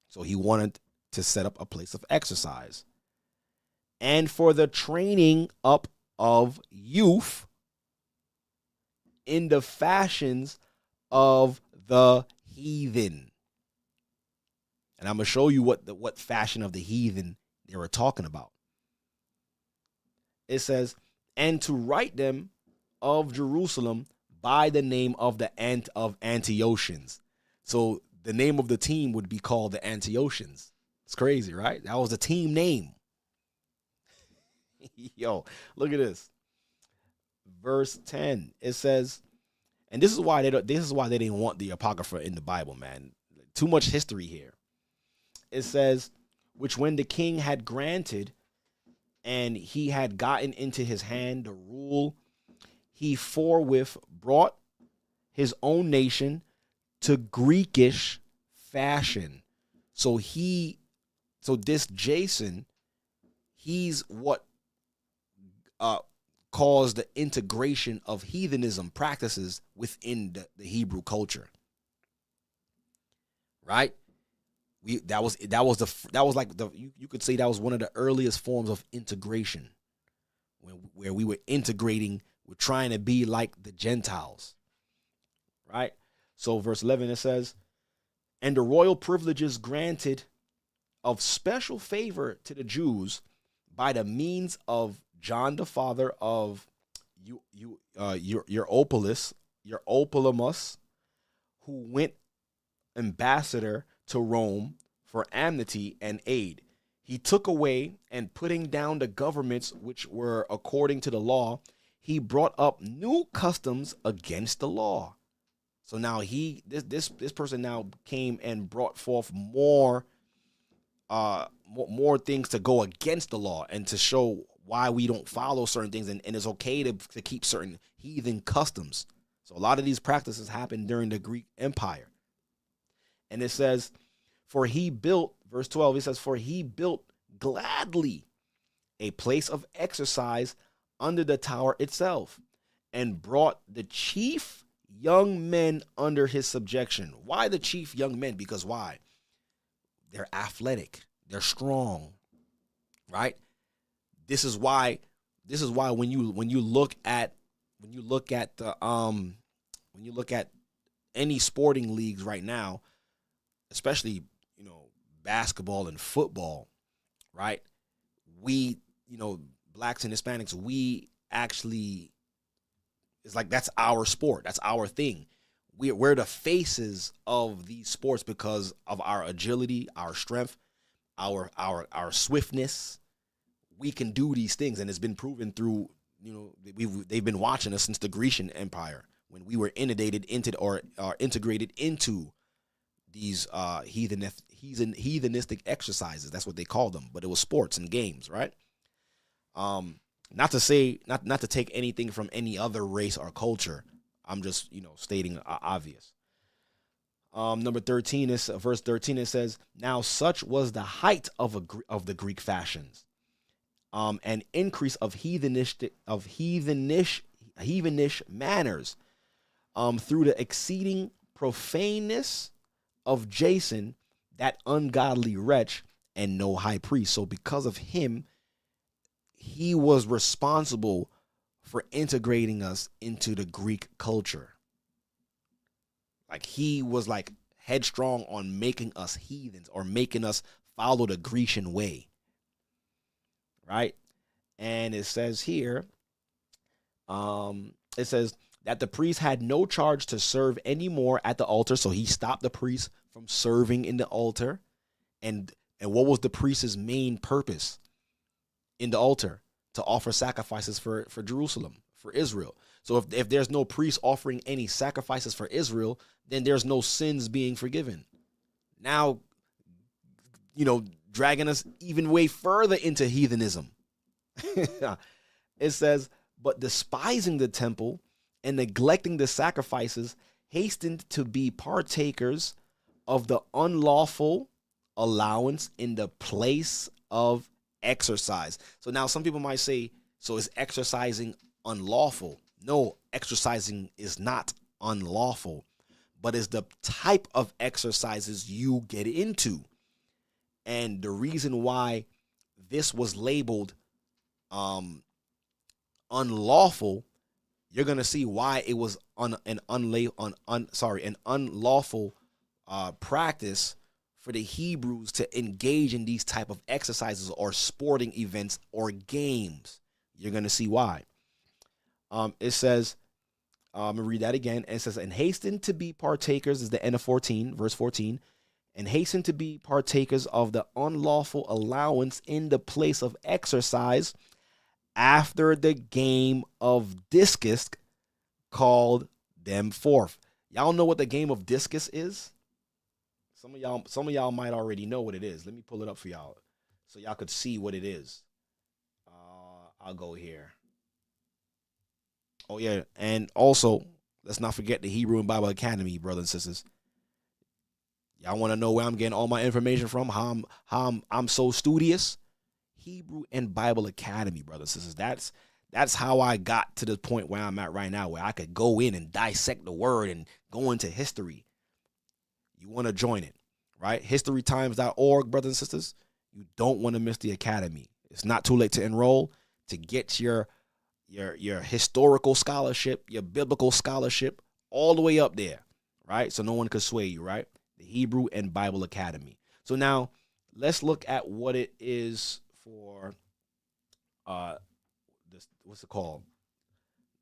So he wanted to set up a place of exercise, and for the training up of youth in the fashions of the heathen. And I'm going to show you what fashion of the heathen they were talking about. It says, and to write them of Jerusalem by the name of the Antiochians. So the name of the team would be called the Antiochians. It's crazy, right? That was the team name. Yo, look at this. Verse 10. It says, and this is why they didn't want the Apocrypha in the Bible, man. Too much history here. It says, which when the king had granted, and he had gotten into his hand the rule, he forthwith brought his own nation to Greekish fashion. So this Jason, he's what caused the integration of heathenism practices within the Hebrew culture. Right? You could say that was one of the earliest forms of integration, where we were integrating, we're trying to be like the Gentiles, right? So verse 11, it says, and the royal privileges granted of special favor to the Jews by the means of John the father of Euopolus, who went ambassador to Rome for amnesty and aid. He took away, and putting down the governments which were according to the law, he brought up new customs against the law. So now this person now came and brought forth more things to go against the law and to show why we don't follow certain things, and it's okay to keep certain heathen customs. So a lot of these practices happened during the Greek Empire. And it says, for he built, verse 12, it says, for he built gladly a place of exercise under the tower itself, and brought the chief young men under his subjection. Why the chief young men? Because why? They're athletic. They're strong, right? This is why when you look at any sporting leagues right now, especially, basketball and football, right? We, blacks and Hispanics, we actually, it's like that's our sport. That's our thing. We're the faces of these sports because of our agility, our strength, our swiftness. We can do these things, and it's been proven through, they've been watching us since the Grecian Empire, when we were integrated into these heathenistic exercises. That's what they call them, but it was sports and games, right? Not to take anything from any other race or culture. I'm just, stating obvious. Number 13 is verse 13. It says, now such was the height of the Greek fashions, an increase of heathenish manners, through the exceeding profaneness of Jason, that ungodly wretch, and no high priest. So because of him, he was responsible for integrating us into the Greek culture. Like, he was like headstrong on making us heathens, or making us follow the Grecian way. Right? And it says here, it says that the priest had no charge to serve anymore at the altar. So he stopped the priest from serving in the altar. And what was the priest's main purpose in the altar? To offer sacrifices for Jerusalem, for Israel. So if there's no priest offering any sacrifices for Israel, then there's no sins being forgiven. Now, dragging us even way further into heathenism. It says, but despising the temple and neglecting the sacrifices, hastened to be partakers of the unlawful allowance in the place of exercise. So now some people might say, so is exercising unlawful? No, exercising is not unlawful, but it's the type of exercises you get into. And the reason why this was labeled unlawful, you're gonna see why it was an unlawful practice for the Hebrews to engage in these type of exercises or sporting events or games. You're gonna see why. It says, I'm gonna read that again. It says, and hasten to be partakers, is the end of 14, verse 14. And hasten to be partakers of the unlawful allowance in the place of exercise after the game of discus called them forth. Y'all know what the game of discus is? Some of y'all might already know what it is. Let me pull it up for y'all so y'all could see what it is. I'll go here. Oh yeah, and also let's not forget the Hebrew and Bible Academy, brothers and sisters. Y'all want to know where I'm getting all my information from? How I'm so studious? Hebrew and Bible Academy, brothers and sisters. That's how I got to the point where I'm at right now, where I could go in and dissect the word and go into history. You want to join it, right? Historytimes.org, brothers and sisters. You don't want to miss the academy. It's not too late to enroll, to get your historical scholarship, your biblical scholarship, all the way up there, right? So no one could sway you, right? The Hebrew and Bible Academy. So now let's look at what it is for this, what's it called?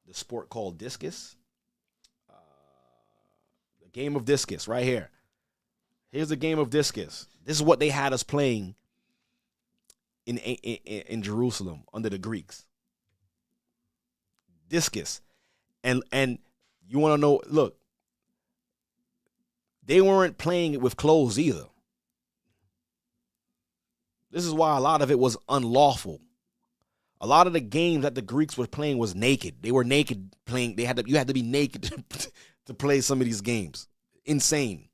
The sport called discus. The game of discus right here. Here's the game of discus. This is what they had us playing in Jerusalem under the Greeks. Discus. And you want to know, look, they weren't playing it with clothes either. This is why a lot of it was unlawful. A lot of the games that the Greeks were playing was naked. They were naked playing. You had to be naked to play some of these games. Insane.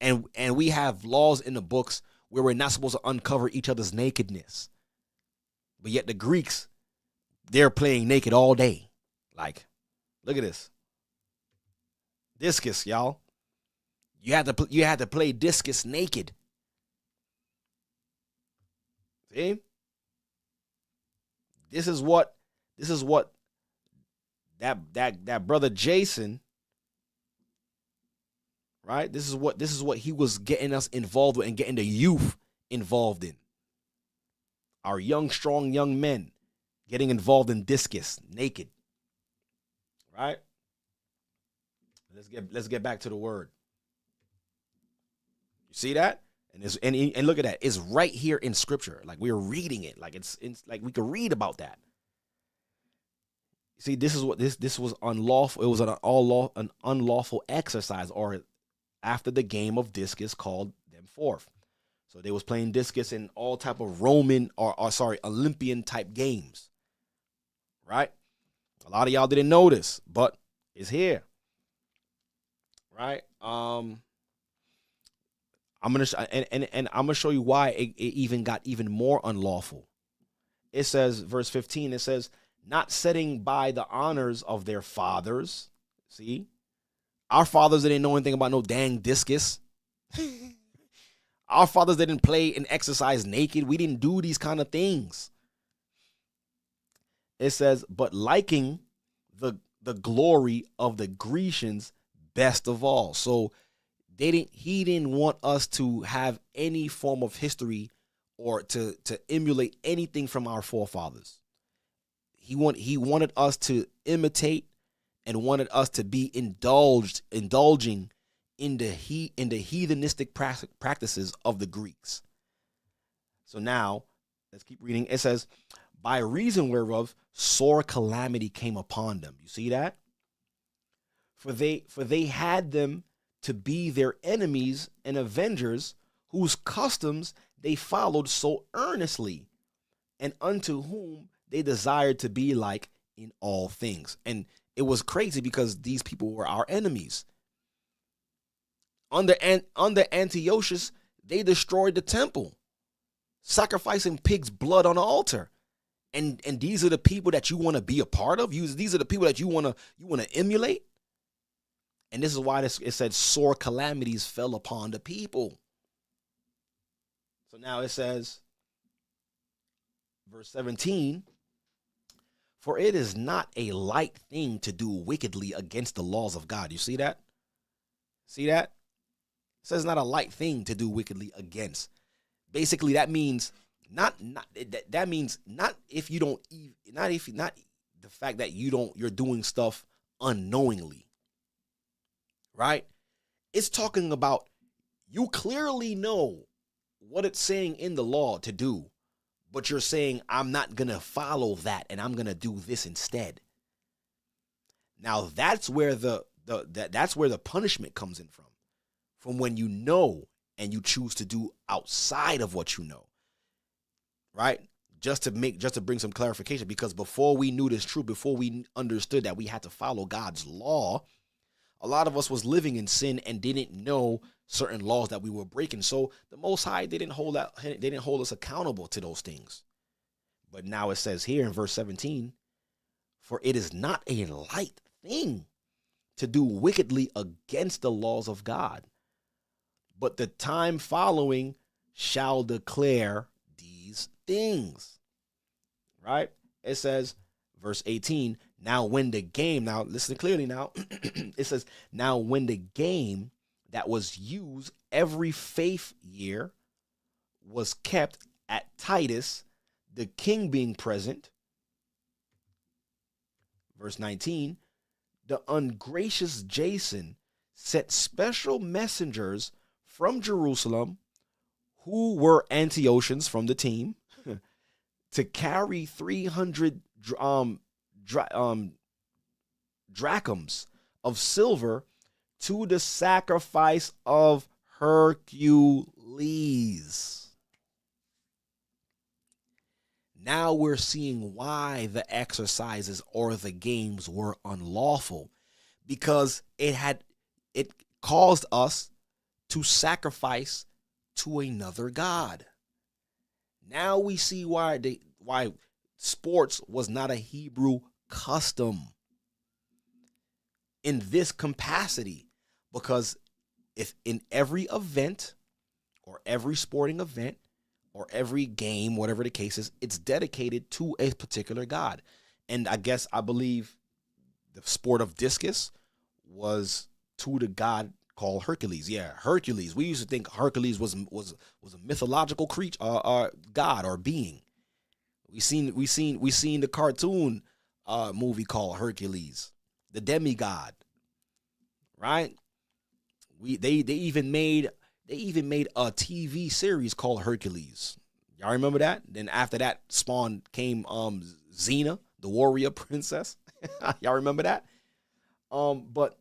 And we have laws in the books where we're not supposed to uncover each other's nakedness. But yet the Greeks, they're playing naked all day. Like, look at this. Discus, y'all. You had to play discus naked. See? This is what that brother Jason, right? This is what he was getting us involved with and getting the youth involved in. Our young, strong young men getting involved in discus naked. Right? Let's get back to the word. You see that? And look at that. It's right here in Scripture. Like we're reading it. Like it's like we could read about that. See, this is what this was unlawful. It was an unlawful exercise, or after the game of discus called them forth. So they was playing discus in all type of Roman or Olympian type games. Right? A lot of y'all didn't know this, but it's here. Right? I'm gonna show you why it even got even more unlawful. It says, verse 15, it says, not setting by the honors of their fathers. See? Our fathers didn't know anything about no dang discus. Our fathers didn't play and exercise naked. We didn't do these kind of things. It says, but liking the glory of the Grecians best of all. So he didn't want us to have any form of history or to emulate anything from our forefathers. He wanted us to imitate and wanted us to be indulging in the heathenistic practices of the Greeks. So now, let's keep reading. It says, by reason whereof sore calamity came upon them. You see that? For they had them to be their enemies and avengers, whose customs they followed so earnestly, and unto whom they desired to be like in all things. And it was crazy because these people were our enemies. Under Antiochus, they destroyed the temple, sacrificing pig's blood on the altar. And these are the people that you want to be a part of. These are the people that you want to emulate. And this is why it said sore calamities fell upon the people. So now it says, verse 17, for it is not a light thing to do wickedly against the laws of God. You see that? See that? It says not a light thing to do wickedly against. Basically, that means that means not if you don't, not the fact that you're doing stuff unknowingly, right? It's talking about you clearly know what it's saying in the law to do, but you're saying, I'm not going to follow that and I'm going to do this instead. Now that's where that's where the punishment comes in from when you know and you choose to do outside of what you know. Right? Just to bring some clarification, because before we knew this truth, before we understood that we had to follow God's law, a lot of us was living in sin and didn't know certain laws that we were breaking. So the Most High didn't hold us accountable to those things. But now it says here in verse 17, for it is not a light thing to do wickedly against the laws of God, but the time following shall declare these things. Right? It says, verse 18, now listen clearly now, it says, now when the game that was used every faith year was kept at Titus, the king being present. Verse 19, the ungracious Jason set special messengers from Jerusalem, who were Antiochians from the team, to carry 300 drachms of silver to the sacrifice of Hercules. Now we're seeing why the exercises or the games were unlawful, because it caused us to sacrifice to another god. Now we see why sports was not a Hebrew custom in this capacity, because if in every event or every sporting event or every game, whatever the case is, it's dedicated to a particular god. And I believe the sport of discus was to the god called Hercules. Yeah, Hercules. We used to think Hercules was a mythological creature, god or being. We seen the cartoon movie called Hercules, the demigod. Right? They even made a TV series called Hercules. Y'all remember that? Then after that came Xena, the warrior princess. Y'all remember that? But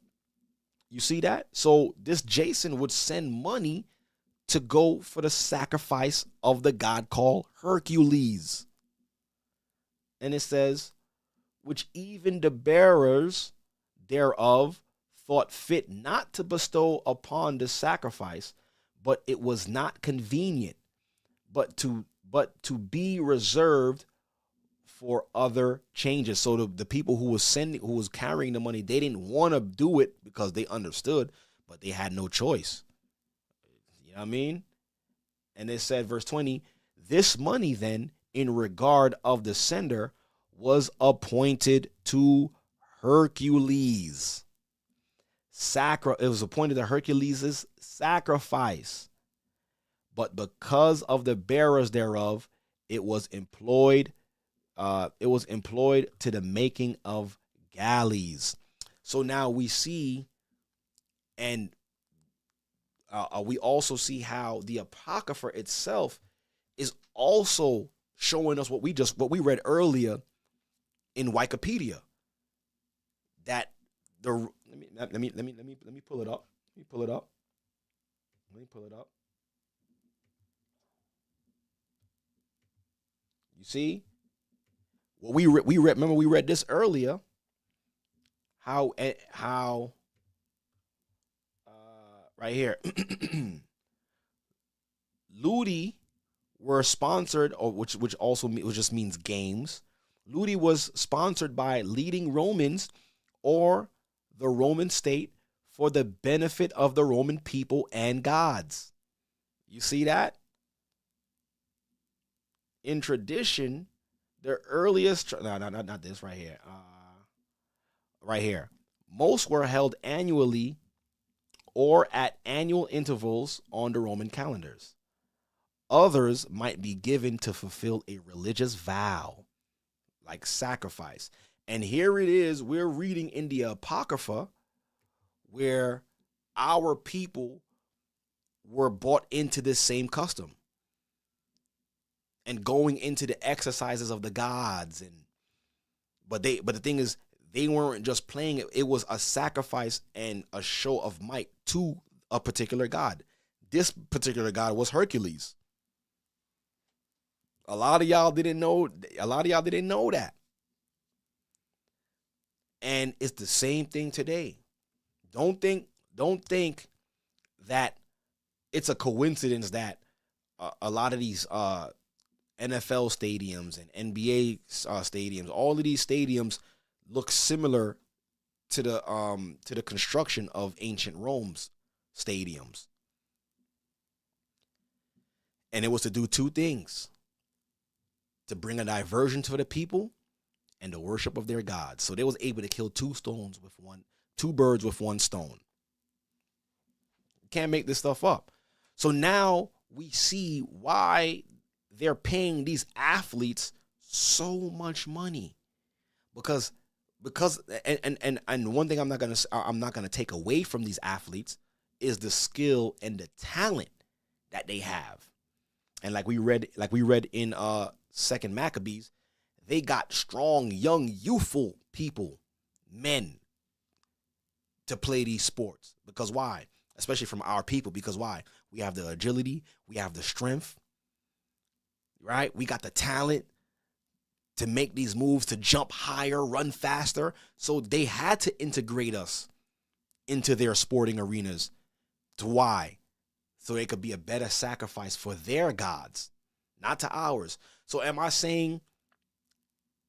you see that? So this Jason would send money to go for the sacrifice of the god called Hercules. And it says, which even the bearers thereof thought fit not to bestow upon the sacrifice, but it was not convenient, but to be reserved for other changes. So the people who was carrying the money, they didn't want to do it because they understood, but they had no choice. You know what I mean? And it said, verse 20, this money then, in regard of the sender, was appointed to Hercules. It was appointed to Hercules' sacrifice. But because of the bearers thereof, it was employed to the making of galleys. So now we see, and we also see how the Apocrypha itself is also showing us what we read earlier in Wikipedia. That let me pull it up. Let me pull it up. You see? Well, we read. Remember, we read this earlier. How right here, Ludi were sponsored, or which just means games. Ludi was sponsored by leading Romans or the Roman state for the benefit of the Roman people and gods. You see that? in tradition, the earliest, no, not this right here. Right here. Most were held annually or at annual intervals on the Roman calendars. Others might be given to fulfill a religious vow, like sacrifice. And here it is, we're reading in the Apocrypha where our people were brought into this same custom and going into the exercises of the gods. But the thing is, they weren't just playing it. It was a sacrifice and a show of might to a particular god. This particular god was Hercules. A lot of y'all didn't know that. And it's the same thing today. Don't think that it's a coincidence that a lot of these NFL stadiums and NBA stadiums, all of these stadiums look similar to the construction of ancient Rome's stadiums. And it was to do two things: to bring a diversion to the people and the worship of their gods. So they was able to kill two birds with one stone. You can't make this stuff up. So now we see why they're paying these athletes so much money. Because one thing I'm not gonna take away from these athletes is the skill and the talent that they have. And like we read in 2nd Maccabees, they got strong, young, youthful people, men, to play these sports. Because why? Especially from our people. Because why? We have the agility, we have the strength, right? We got the talent to make these moves, to jump higher, run faster. So they had to integrate us into their sporting arenas. To why? So it could be a better sacrifice for their gods, not to ours. So am I saying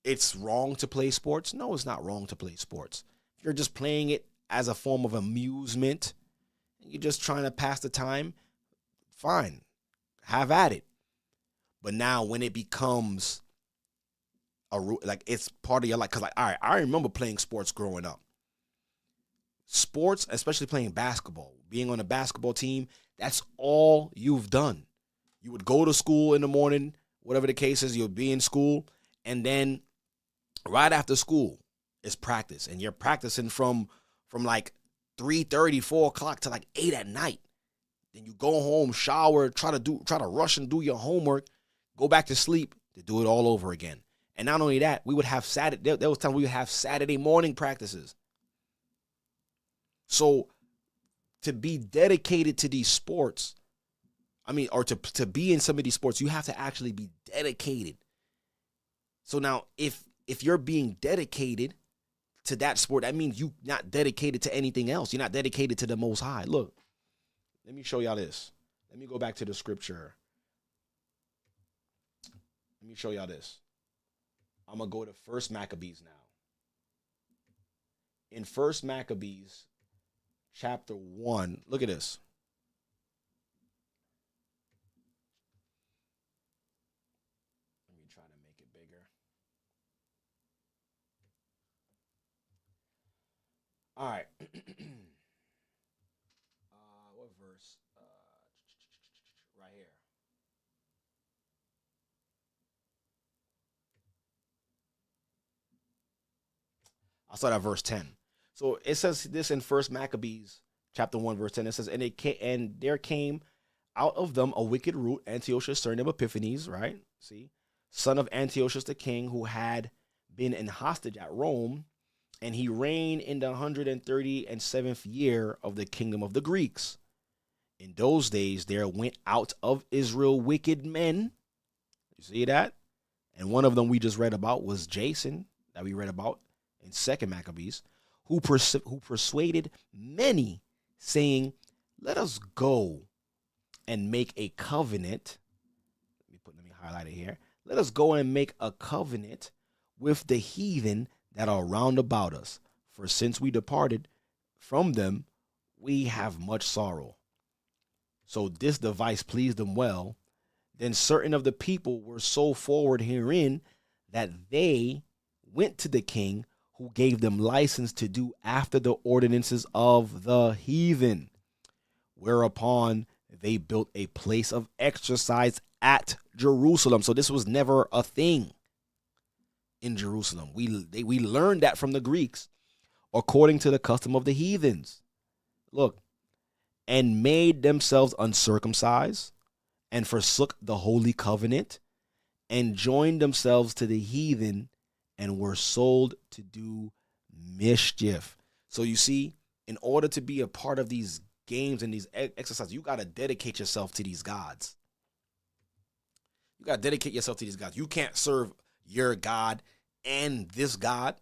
it's wrong to play sports? No, it's not wrong to play sports. If you're just playing it as a form of amusement, you're just trying to pass the time, fine, have at it. But now when it becomes like it's part of your life, because like, all right, I remember playing sports growing up. Sports, especially playing basketball, being on a basketball team, that's all you've done. You would go to school in the morning, whatever the case is, you'll be in school, and then right after school is practice, and you're practicing from like 3:30, 4 o'clock to like 8 at night. Then you go home, shower, try to rush and do your homework, go back to sleep to do it all over again. And not only that, we would have there was times we would have Saturday morning practices. So to be dedicated to these sports, or to be in some of these sports, you have to actually be dedicated. So now if you're being dedicated to that sport, that means you're not dedicated to anything else. You're not dedicated to the Most High. Look, let me show y'all this. Let me go back to the scripture. Let me show y'all this. I'm going to go to 1 Maccabees now. In 1 Maccabees, chapter 1, look at this. Let me try to make it bigger. All right. What verse? Right here. I'll start at verse 10. So it says this in 1 Maccabees, chapter 1, verse 10. It says, and there came out of them a wicked root, Antiochus, surname Epiphanes, right? See? Son of Antiochus the king, who had been an hostage at Rome, and he reigned in the 137th year of the kingdom of the Greeks. In those days there went out of Israel wicked men. You see that? And one of them we just read about was Jason, that we read about in 2 Maccabees, who persuaded many, saying, let us go and make a covenant. Let me highlight it here. Let us go and make a covenant with the heathen that are round about us. For since we departed from them, we have much sorrow. So this device pleased them well. Then certain of the people were so forward herein that they went to the king, who gave them license to do after the ordinances of the heathen. Whereupon they built a place of exercise at Jerusalem. So this was never a thing in Jerusalem. We learned that from the Greeks, according to the custom of the heathens. Look, and made themselves uncircumcised, and forsook the holy covenant, and joined themselves to the heathen, and were sold to do mischief. So you see, in order to be a part of these games and these exercises, you got to dedicate yourself to these gods. You got to dedicate yourself to these gods. You can't serve your God and this God.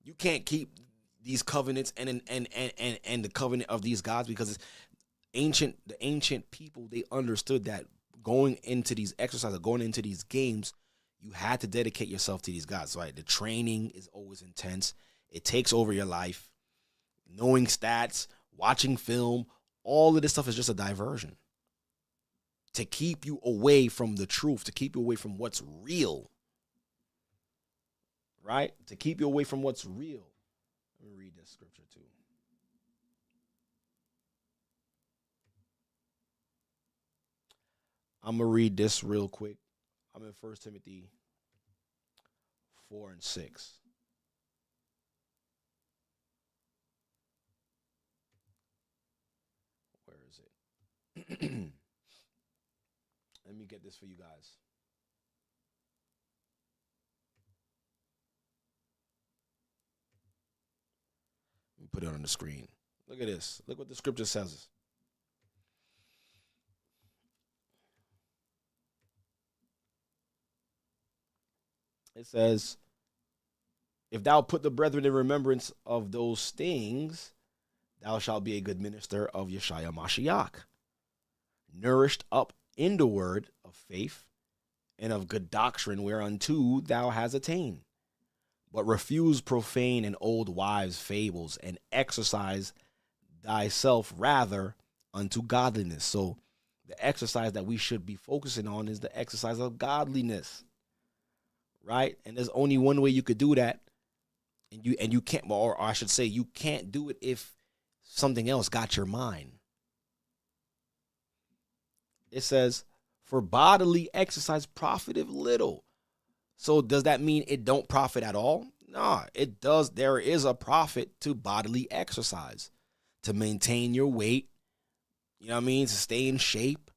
You can't keep these covenants and the covenant of these gods, because the ancient people, they understood that going into these exercises, going into these games, you had to dedicate yourself to these gods. Right? The training is always intense. It takes over your life. Knowing stats, watching film, all of this stuff is just a diversion to keep you away from the truth, to keep you away from what's real. Right? To keep you away from what's real. Let me read this scripture too. I'm going to read this real quick. I'm in 1 Timothy 4 and 6. Where is it? Let me get this for you guys. Let me put it on the screen. Look at this. Look what the scripture says. It says, if thou put the brethren in remembrance of those things, thou shalt be a good minister of Yeshua Mashiach, nourished up in the word of faith and of good doctrine whereunto thou hast attained. But refuse profane and old wives' fables, and exercise thyself rather unto godliness. So the exercise that we should be focusing on is the exercise of godliness. Right? And there's only one way you could do that. And you can't, or I should say, you can't do it if something else got your mind. It says, for bodily exercise profiteth little. So does that mean it don't profit at all? No, it does. There is a profit to bodily exercise, to maintain your weight, you know what I mean? To stay in shape,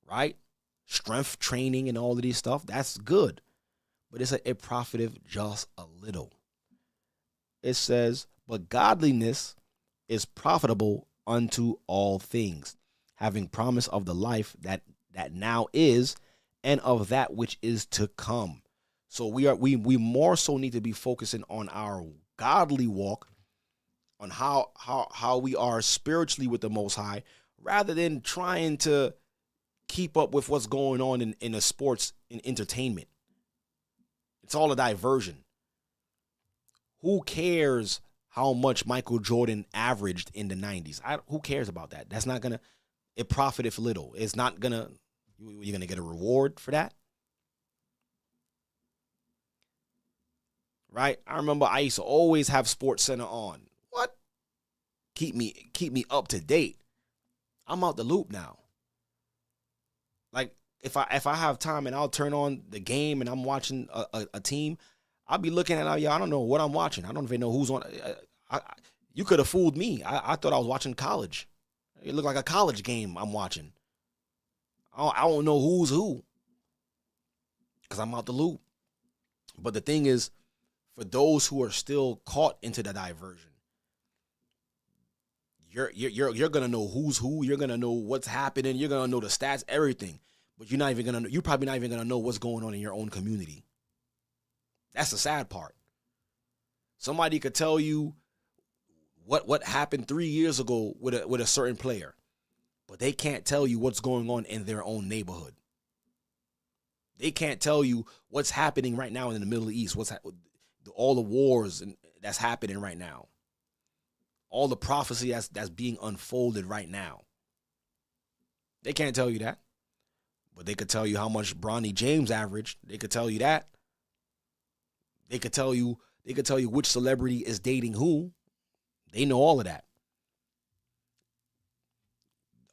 right? Strength training and all of these stuff, that's good. But it profiteth just a little. It says, but godliness is profitable unto all things, having promise of the life that now is, and of that which is to come. So we more so need to be focusing on our godly walk, on how we are spiritually with the Most High, rather than trying to keep up with what's going on in the sports and entertainment. It's all a diversion. Who cares how much Michael Jordan averaged in the 90s? Who cares about that? That's not going to, it profiteth little. It's not going to, you're going to get a reward for that? Right? I remember I used to always have Sports Center on. What? Keep me up to date. I'm out the loop now. Like, if I have time and I'll turn on the game and I'm watching a team, I'll be looking at, I don't know what I'm watching. I don't even know who's on. You could have fooled me. I thought I was watching college. It looked like a college game I'm watching. I don't know who's who because I'm out the loop. But the thing is, for those who are still caught into the diversion, you're gonna know who's who. You're gonna know what's happening. You're gonna know the stats, everything. But you're probably not even gonna know what's going on in your own community. That's the sad part. Somebody could tell you what happened 3 years ago with a certain player, but they can't tell you what's going on in their own neighborhood. They can't tell you what's happening right now in the Middle East. All the wars that's happening right now. All the prophecy that's being unfolded right now. They can't tell you that. But they could tell you how much Bronny James averaged. They could tell you that. They could tell you which celebrity is dating who. They know all of that.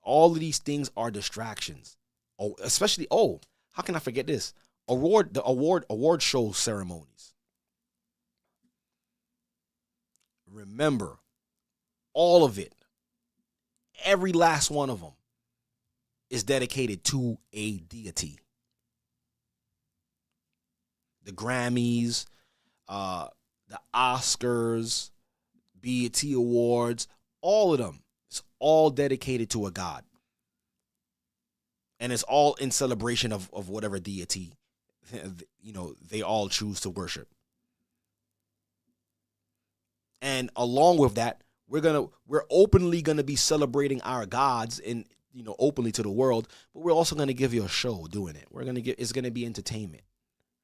All of these things are distractions. Oh, especially, how can I forget this? Award show ceremonies. Remember, all of it, every last one of them is dedicated to a deity. The Grammys, the Oscars, BET Awards, all of them. It's all dedicated to a god. And it's all in celebration of whatever deity, they all choose to worship. And along with that, we're openly gonna be celebrating our gods and openly to the world, but we're also gonna give you a show doing it. It's gonna be entertainment.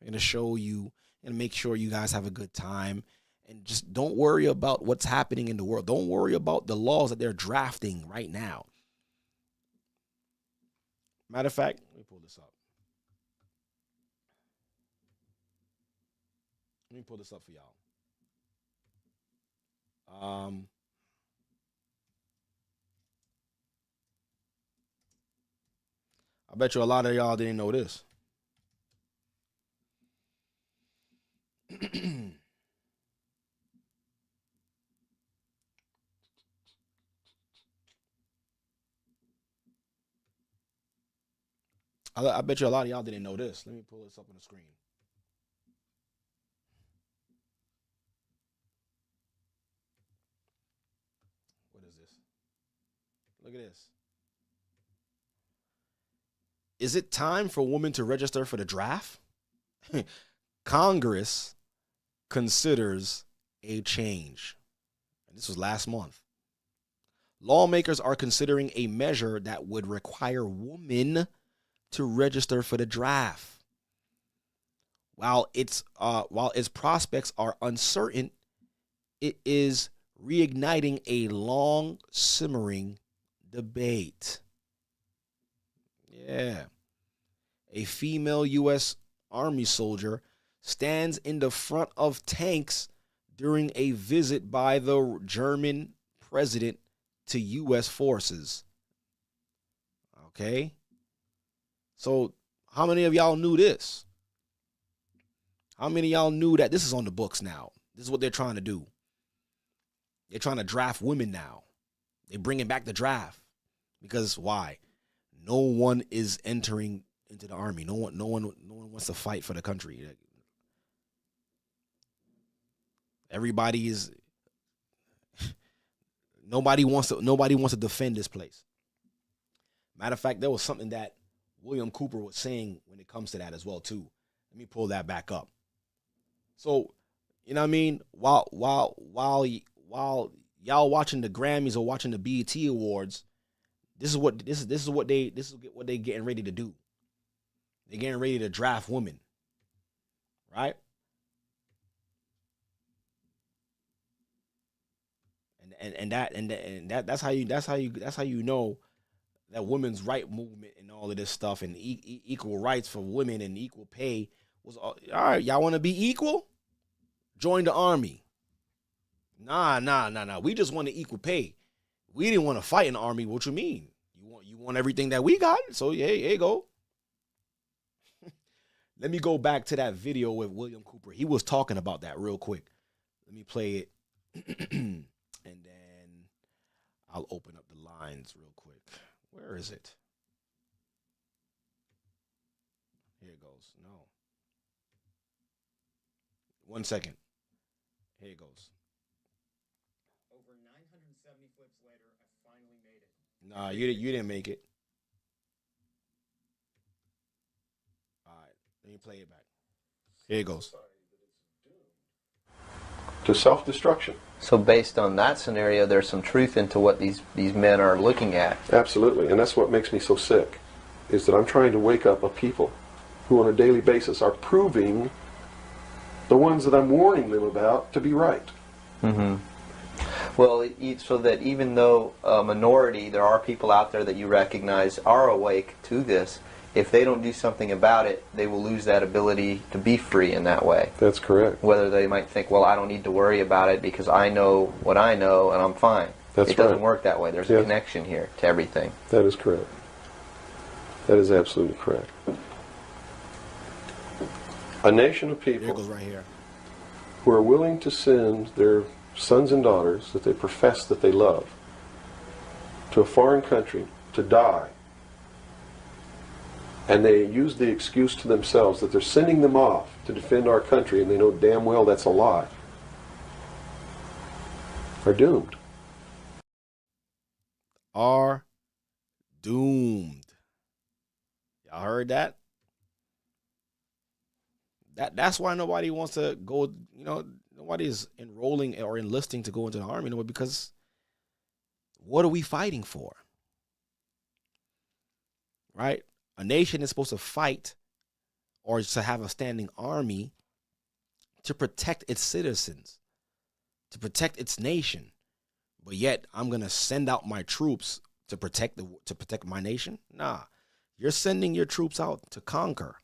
We're gonna show you and make sure you guys have a good time. And just don't worry about what's happening in the world. Don't worry about the laws that they're drafting right now. Matter of fact, let me pull this up. Let me pull this up for y'all. I bet you a lot of y'all didn't know this. I bet you a lot of y'all didn't know this. Let me pull this up on the screen. What is this? Look at this. Is it time for women to register for the draft? Congress considers a change. And this was last month. Lawmakers are considering a measure that would require women to register for the draft. While its prospects are uncertain, it is reigniting a long simmering debate. Yeah. A female U.S. Army soldier stands in the front of tanks during a visit by the German president to U.S. forces. Okay? So, how many of y'all knew this? How many of y'all knew that this is on the books now? This is what they're trying to do. They're trying to draft women now. They're bringing back the draft. Because why? No one is entering into the army. No one wants to fight for the country. Everybody is. Nobody wants to defend this place. Matter of fact, there was something that William Cooper was saying when it comes to that as well too. Let me pull that back up. So, you know what I mean? While y'all watching the Grammys or watching the BET Awards, this is what they getting ready to do. They're getting ready to draft women, right? And that's how you know that women's right movement and all of this stuff and equal rights for women and equal pay was all right. Y'all want to be equal? Join the army. Nah. We just want to equal pay. We didn't want to fight in the army. What you mean? You want everything that we got? So yeah, here you go. Let me go back to that video with William Cooper. He was talking about that real quick. Let me play it. And then I'll open up the lines real quick. Where is it? Here it goes. No. 1 second. Here it goes. Over 970 flips later, I finally made it. Nah, you didn't make it. All right, let me play it back. Here it goes. To self-destruction. So based on that scenario, there's some truth into what these men are looking at. Absolutely, and that's what makes me so sick, is that I'm trying to wake up a people who on a daily basis are proving the ones that I'm warning them about to be right. Mm-hmm. Well, so that even though a minority, there are people out there that you recognize are awake to this, if they don't do something about it, they will lose that ability to be free in that way. That's correct. Whether they might think, well, I don't need to worry about it because I know what I know and I'm fine. It doesn't work that way. There's a connection here to everything. That is correct. That is absolutely correct. A nation of people right here, who are willing to send their sons and daughters that they profess that they love to a foreign country to die, and they use the excuse to themselves that they're sending them off to defend our country, and they know damn well that's a lie, are doomed. Are doomed. Y'all heard that? That's why nobody wants to go, nobody is enrolling or enlisting to go into the army, because what are we fighting for? Right? A nation is supposed to fight or to have a standing army to protect its citizens, to protect its nation. But yet I'm going to send out my troops to protect my nation? Nah. You're sending your troops out to conquer.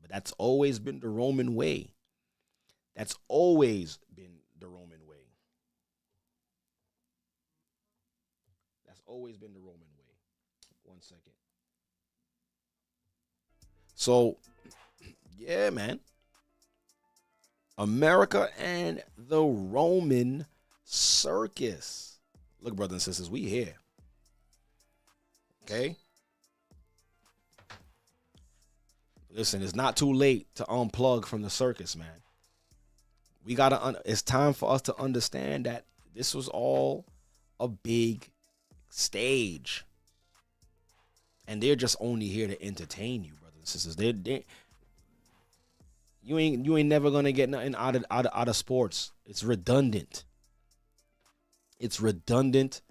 But that's always been the Roman way. That's always been the Roman way. That's always been the Roman way. 1 second. So, yeah, man. America and the Roman circus. Look, brothers and sisters, we here. Okay? Listen, it's not too late to unplug from the circus, man. We gotta. It's time for us to understand that this was all a big stage, and they're just only here to entertain you, brothers and sisters. You ain't never gonna get nothing out of sports. It's redundant. It's redundant.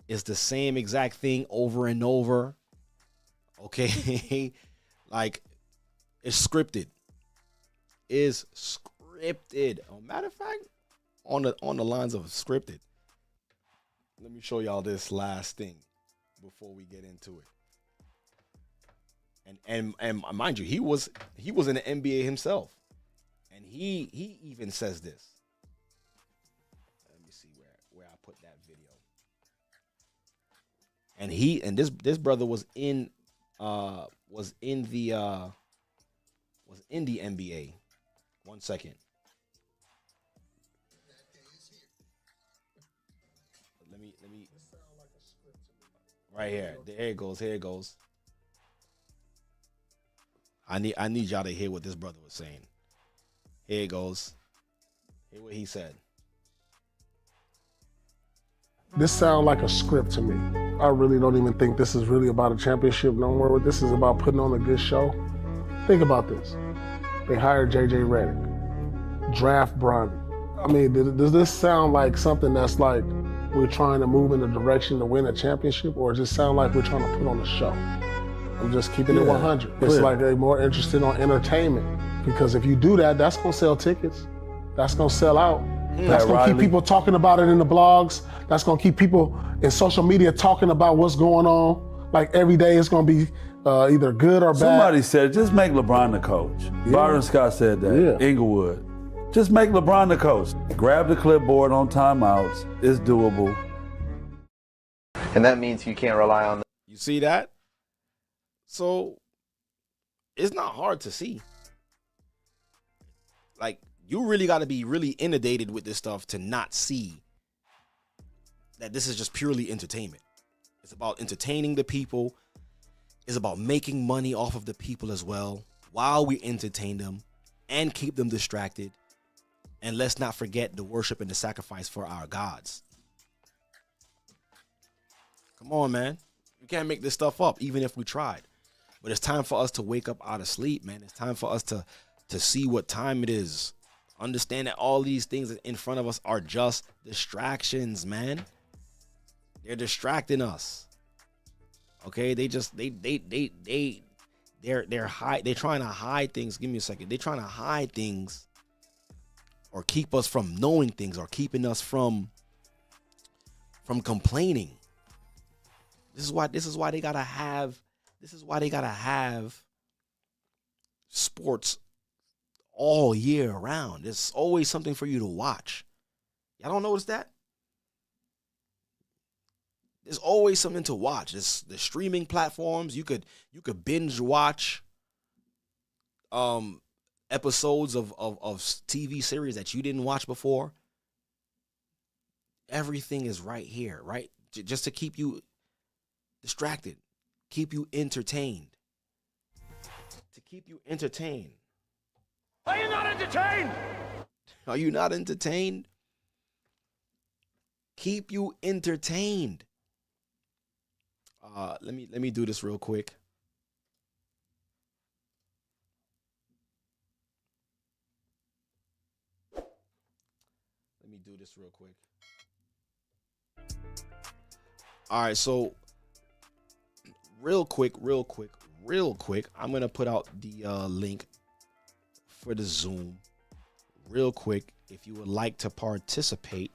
It's the same exact thing over and over. Okay, like it's scripted. Is scripted. Matter of fact, on the lines of scripted. Let me show y'all this last thing before we get into it. And mind you, he was in the NBA himself, and he even says this. Let me see where I put that video. And this brother was in the NBA. 1 second. Let me. Right here. Here it goes. I need y'all to hear what this brother was saying. Here it goes. Hear what he said. This sounds like a script to me. I really don't even think this is really about a championship no more. This is about putting on a good show. Think about this. They hired J.J. Redick, draft Bronny. I mean, does this sound like something that's like we're trying to move in a direction to win a championship, or does it sound like we're trying to put on a show? I'm just keeping it 100. It's like they're more interested on entertainment, because if you do that, that's gonna sell tickets. That's gonna sell out. That's gonna keep people talking about it in the blogs. That's gonna keep people in social media talking about what's going on. Like every day it's gonna be either good or bad. Somebody said, just make LeBron the coach. Byron Scott said that. Inglewood. Just make LeBron the coach. Grab the clipboard on timeouts. It's doable. And that means you can't rely on You see that? So it's not hard to see. Like, you really got to be really inundated with this stuff to not see that this is just purely entertainment. It's about entertaining the people. It's about making money off of the people as well while we entertain them and keep them distracted. And let's not forget the worship and the sacrifice for our gods. Come on, man. You can't make this stuff up, even if we tried. But it's time for us to wake up out of sleep, man. It's time for us to see what time it is. Understand that all these things in front of us are just distractions, man. They're distracting us. Okay, they're trying to hide things. Give me a second. They're trying to hide things or keep us from knowing things or keeping us from complaining. This is why they gotta have This is why they gotta have sports all year round. There's always something for you to watch. Y'all don't notice that? There's always something to watch. There's the streaming platforms. You could binge watch episodes of TV series that you didn't watch before. Everything is right here, right? Just to keep you distracted, keep you entertained. To keep you entertained. Are you not entertained? Are you not entertained? Keep you entertained. Let me do this real quick. Let me do this real quick. All right, so real quick, I'm gonna put out the link for the Zoom real quick. If you would like to participate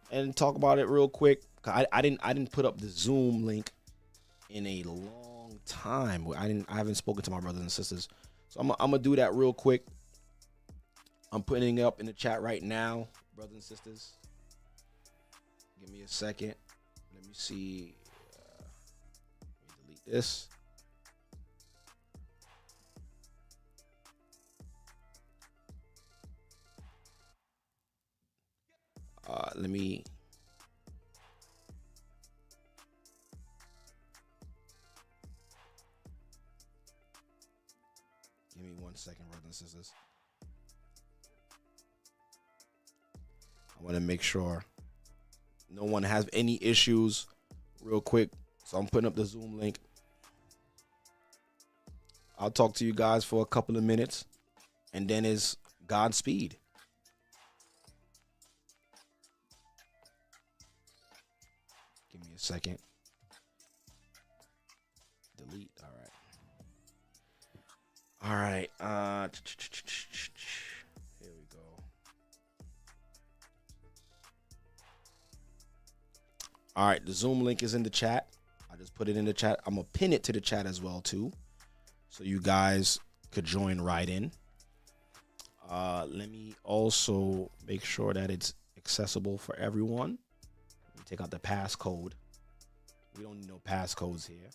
and talk about it real quick, I didn't put up the Zoom link in a long time. I haven't spoken to my brothers and sisters, so I'm gonna do that real quick. I'm putting it up in the chat right now, brothers and sisters. Give me a second. Let me see. Let me delete this. Let me. Give me 1 second, brothers and sisters. I want to make sure no one has any issues real quick. So I'm putting up the Zoom link. I'll talk to you guys for a couple of minutes, and then it's Godspeed. Give me a second. Delete. All right. Here we go. All right, the Zoom link is in the chat. I just put it in the chat. I'm gonna pin it to the chat as well too, so you guys could join right in. Let me also make sure that it's accessible for everyone. Let me take out the passcode. We don't need no passcodes here.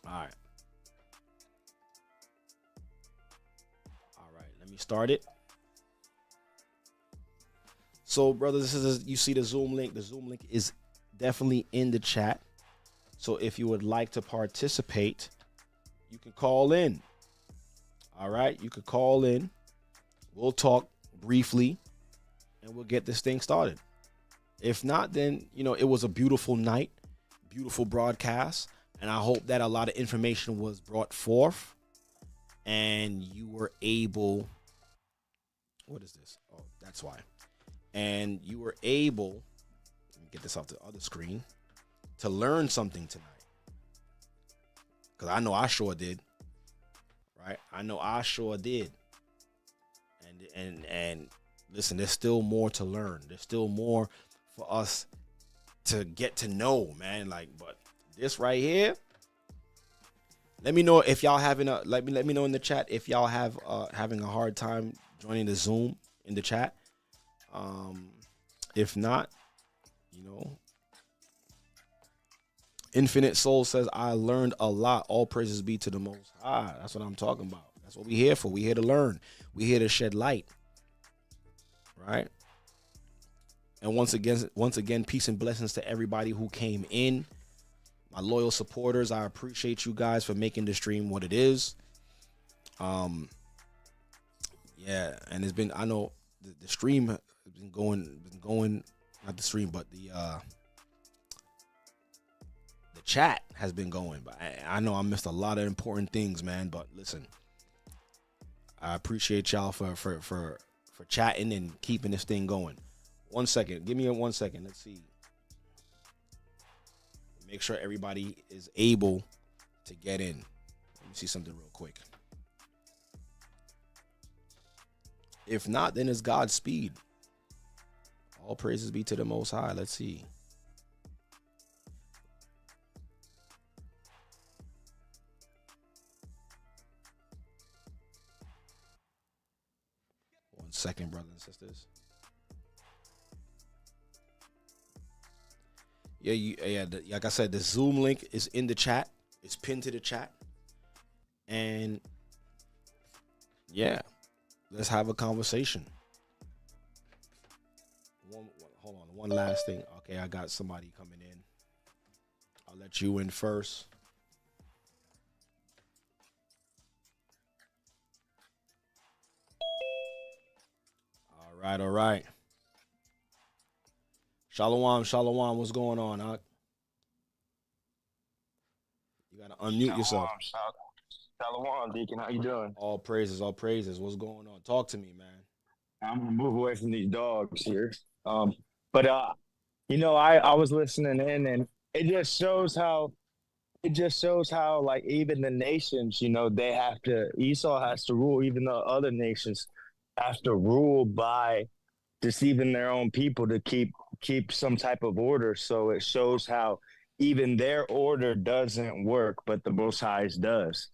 All right. Let me start it. So, brothers and sisters, you see the Zoom link. The Zoom link is definitely in the chat. So if you would like to participate, you can call in. All right, you could call in. We'll talk briefly, and we'll get this thing started. If not, then, it was a beautiful night, beautiful broadcast, and I hope that a lot of information was brought forth, and you were able. What is this? Oh, that's why. And you were able, let me get this off the other screen, to learn something tonight. Because I know I sure did. Right? I know I sure did. And listen, there's still more to learn. There's still more for us to get to know, man. But this right here, let me know if y'all having let me know in the chat if y'all have having a hard time joining the Zoom in the chat. If not, Infinite Soul says, I learned a lot. All praises be to the Most High. That's what I'm talking about. That's what we're here for. We're here to learn. We're here to shed light. Right? And once again, peace and blessings to everybody who came in. My loyal supporters, I appreciate you guys for making the stream what it is. Yeah, and it's been, I know the stream has been going, not the stream, but the chat has been going. But I know I missed a lot of important things, man. But listen, I appreciate y'all for chatting and keeping this thing going. 1 second, give me 1 second. Let's see. Make sure everybody is able to get in. Let me see something real quick. If not, then it's Godspeed. All praises be to the Most High. Let's see. 1 second, brothers and sisters. Yeah, like I said, the Zoom link is in the chat. It's pinned to the chat. And yeah, let's have a conversation. Hold on, one last thing. Okay, I got somebody coming in. I'll let you in first. All right. Shalom, what's going on, Ak? You gotta unmute yourself. Shalom, Deacon. How you doing? All praises. What's going on? Talk to me, man. I'm gonna move away from these dogs here. But I was listening in, and it just shows how like even the nations, they have to. Esau has to rule. Even the other nations have to rule by deceiving their own people to keep some type of order. So it shows how even their order doesn't work, but the Most High's does.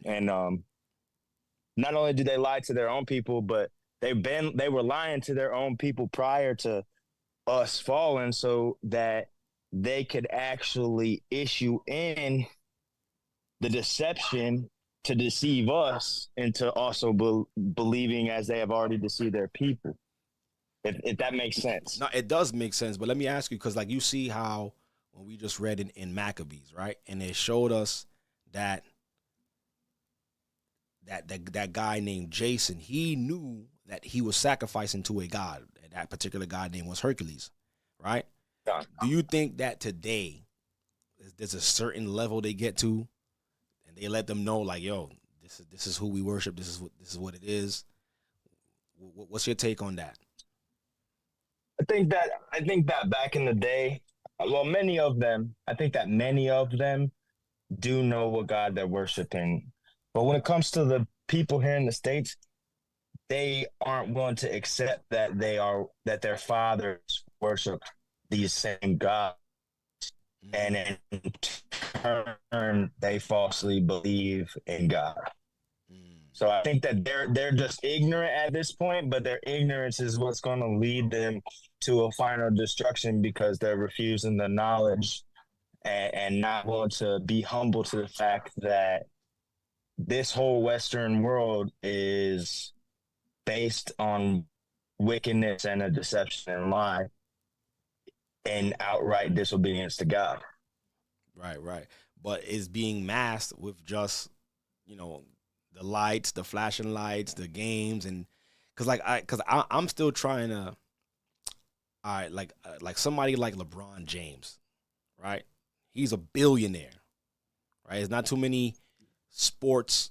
And not only do they lie to their own people, but they were lying to their own people prior to us falling, so that they could actually issue in the deception to deceive us into also believing as they have already deceived their people. If that makes sense. No, it does make sense. But let me ask you, because like you see how when we just read in Maccabees, right? And it showed us that guy named Jason, he knew that he was sacrificing to a god. And that particular god name was Hercules, right? Yeah. Do you think that today there's a certain level they get to, and they let them know, like, yo, this is who we worship. This is what it is. What's your take on that? I think that back in the day, well, many of them do know what God they're worshiping. But when it comes to the people here in the States, they aren't willing to accept that their fathers worship these same gods. And in turn, they falsely believe in God. So I think that they're just ignorant at this point, but their ignorance is what's going to lead them to a final destruction, because they're refusing the knowledge and not willing to be humble to the fact that this whole Western world is based on wickedness and a deception and lie and outright disobedience to God. Right. But it's being masked with just, the lights, the flashing lights, the games, and because I'm still trying to, all right, like somebody like LeBron James, right? He's a billionaire, right? There's not too many sports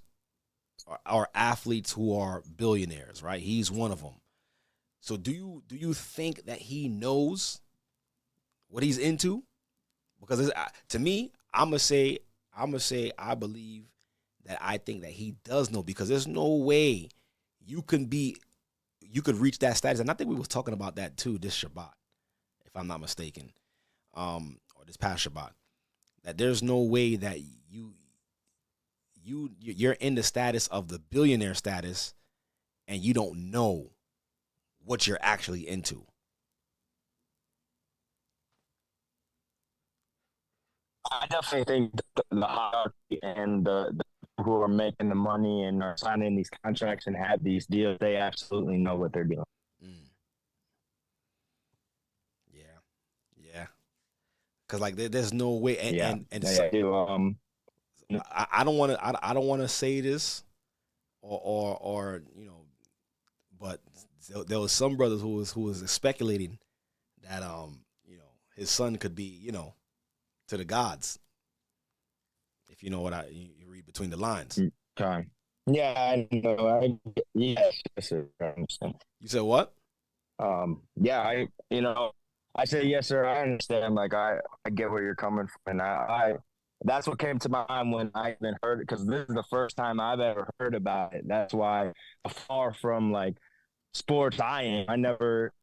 or athletes who are billionaires, right? He's one of them. So do you think that he knows what he's into? Because to me, I'm gonna say I believe that I think that he does know, because there's no way you could reach that status. And I think we was talking about that too this Shabbat, if I'm not mistaken, or this past Shabbat, that there's no way that you're in the status of the billionaire status and you don't know what you're actually into. I definitely think the hierarchy and the who are making the money and are signing these contracts and have these deals, they absolutely know what they're doing. Yeah. Because like there's no way, and they do. I don't want to say this, or but there was some brothers who was speculating that his son could be to the gods, if you know what you read between the lines. Okay. Yeah, I know. Yes, sir. I understand. You said what? Yeah, I said yes, sir. I understand. Like I get where you're coming from, and I that's what came to my mind when I even heard it, because this is the first time I've ever heard about it. That's why, far from like sports, I never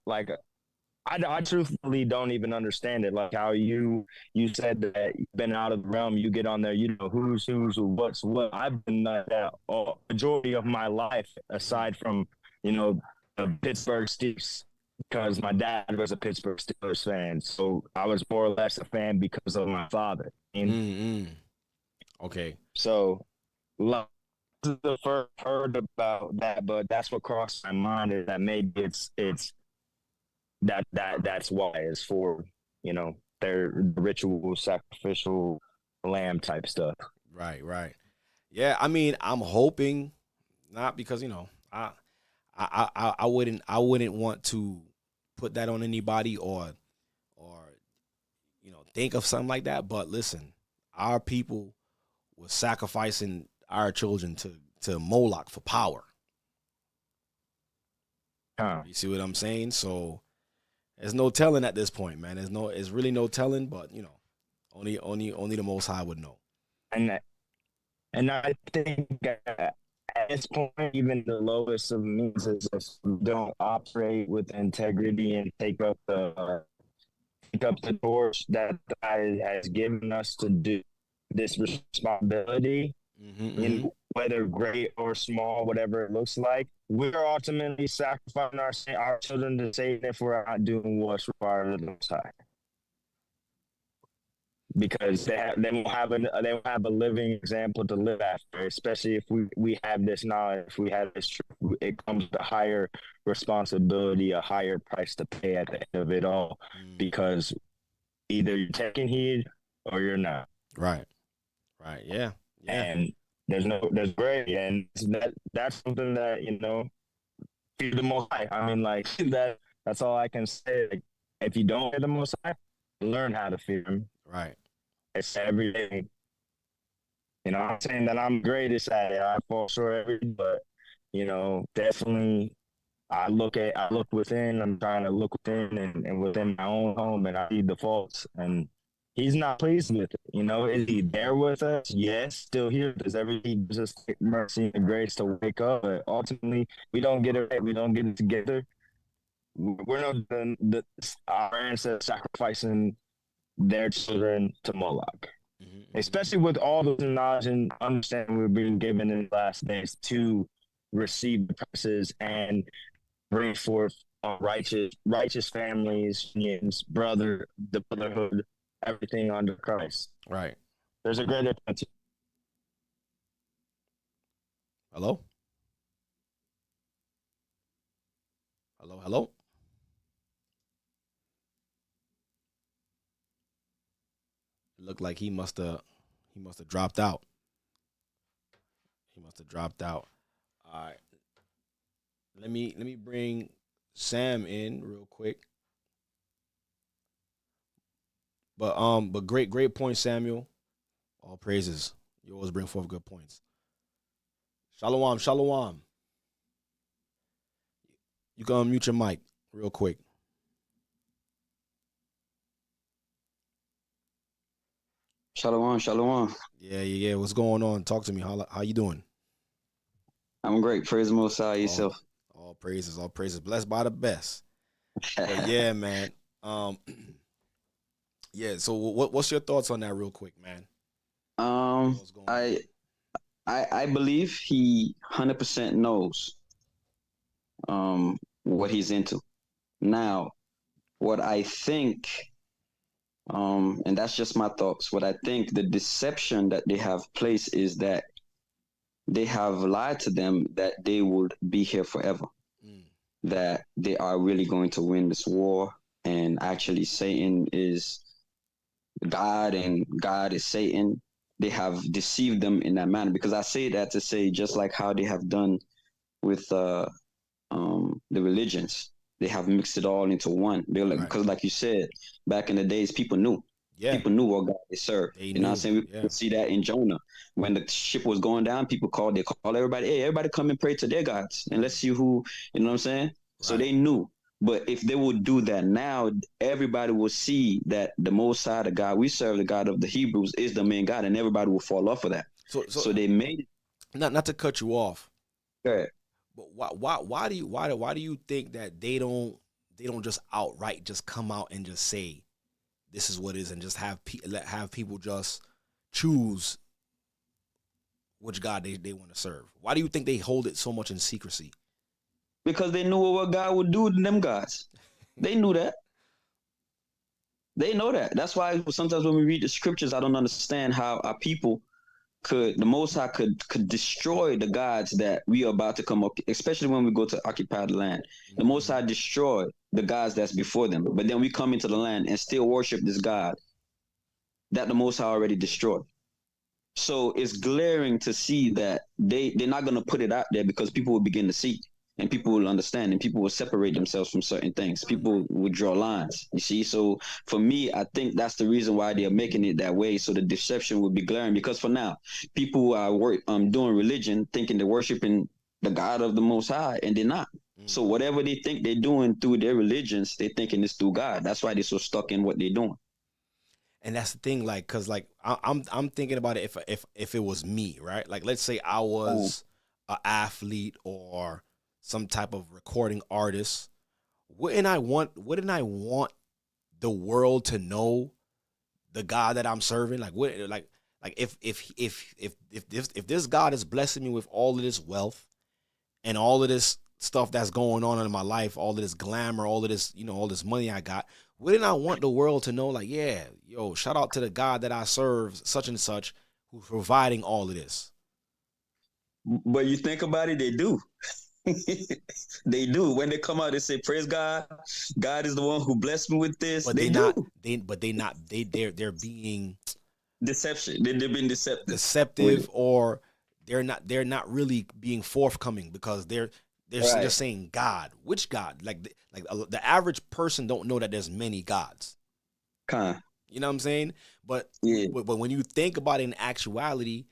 I truthfully don't even understand it. Like how you said that you've been out of the realm, you get on there, you know who's what's what. I've been like that majority of my life, aside from the Pittsburgh Steelers, because my dad was a Pittsburgh Steelers fan, so I was more or less a fan because of my father. Okay, so this is the first heard about that, but that's what crossed my mind, is that maybe it's that's why it's for their ritual sacrificial lamb type stuff. Right. Yeah, I mean, I'm hoping not, because I wouldn't want to put that on anybody or think of something like that. But listen, our people were sacrificing our children to Moloch for power. You see what I'm saying? So there's no telling at this point, man. There's really no telling, but only the Most High would know. And I think at this point, even the lowest of means is if we don't operate with integrity and take up the torch that God has given us to do this responsibility, whether great or small, whatever it looks like, we're ultimately sacrificing our children to Satan if we're not doing what's required of the Most High. Because they won't have a living example to live after, especially if we have this knowledge, if we have this truth. It comes with a higher responsibility, a higher price to pay at the end of it all, because either you're taking heed or you're not. Right, yeah. And there's gray, and that's something that fear the Most High. I mean, like that's all I can say. Like, if you don't fear the Most High, learn how to fear Him. Right. It's every day. I'm saying that I'm greatest at it. I fall short every day, but definitely I look within. I'm trying to look within and within my own home, and I see the faults, and He's not pleased with it. Is He there with us? Yes, still here. Does everything just mercy and grace to wake up? But ultimately, we don't get it right. We don't get it together. We're not our ancestors sacrificing their children to Moloch, especially with all those knowledge and understanding we're being given in the last days to receive the promises and bring forth righteous families, unions, the brotherhood, everything under Christ. Right. There's a greater potential. Hello? It looked like he must have dropped out. All right. Let me bring Sam in real quick. But great point, Samuel. All praises. You always bring forth good points. Shalom. You can unmute your mic real quick. Shalom. Yeah. What's going on? Talk to me. How you doing? I'm great. Praise the Most High. Yourself. All praises. Blessed by the best. But yeah, man. Yeah. So what's your thoughts on that, real quick, man? I believe he 100% knows what he's into. Now, what I think, and that's just my thoughts, what I think the deception that they have placed is that they have lied to them that they would be here forever, that they are really going to win this war, and actually Satan is God and God is Satan. They have deceived them in that manner, because I say that to say, just like how they have done with the religions, they have mixed it all into one. Because like you said, back in the days, people knew. Yeah. People knew what God they served. You know what I'm saying? We could see that in Jonah. When the ship was going down, people called everybody, hey, everybody come and pray to their gods, and let's see who, you know what I'm saying? Right. So they knew. But if they would do that now, everybody will see that the Most High, the God we serve, the God of the Hebrews, is the main God, and everybody will fall off of that. So they made it. Not to cut you off. Go ahead. But why do you think that they don't they don't just outright just come out and just say this is what it is and just have people just choose which God they want to serve? Why do you think they hold it so much in secrecy? Because they knew what God would do to them guys. They knew that. They know that. That's why sometimes when we read the scriptures, I don't understand how our people the Most High could destroy the gods that we are about to come up, especially when we go to occupied land. The Most High destroyed the gods that's before them, but then we come into the land and still worship this God that the Most High already destroyed. So it's glaring to see that they're not going to put it out there because people will begin to see. And people will understand, and people will separate themselves from certain things. People will draw lines, you see? So for me, I think that's the reason why they're making it that way, so the deception will be glaring. Because for now, people are doing religion thinking they're worshiping the God of the Most High, and they're not. So whatever they think they're doing through their religions, they're thinking it's through God. That's why they're so stuck in what they're doing. And that's the thing, like, because like I'm thinking about it if it was me, right? Like, let's say I was an athlete or some type of recording artist, wouldn't I want the world to know the God that I'm serving? Like, if this God is blessing me with all of this wealth and all of this stuff that's going on in my life, all of this glamour, all of this, all this money I got, wouldn't I want the world to know, like, yeah, yo, shout out to the God that I serve, such and such, who's providing all of this? But you think about it, they do. They do. When they come out, they say, "Praise God. God is the one who blessed me with this." But they're being deception. They're being deceptive, or they're not really being forthcoming because they're Right. just saying God. Which God? Like the average person don't know that there's many gods. You know what I'm saying? But but when you think about it in actuality,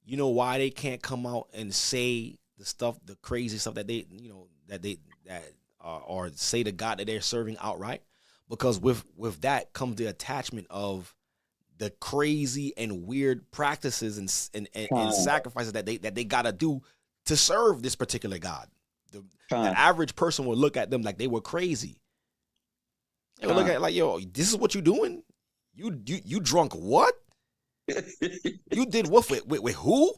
you know why they can't come out and say the crazy stuff that they, or say the God that they're serving outright, because with that comes the attachment of the crazy and weird practices and sacrifices that they gotta do to serve this particular God. The average person will look at them like they were crazy. They will look at it like, yo, this is what you doing? You drunk what? You did what with who?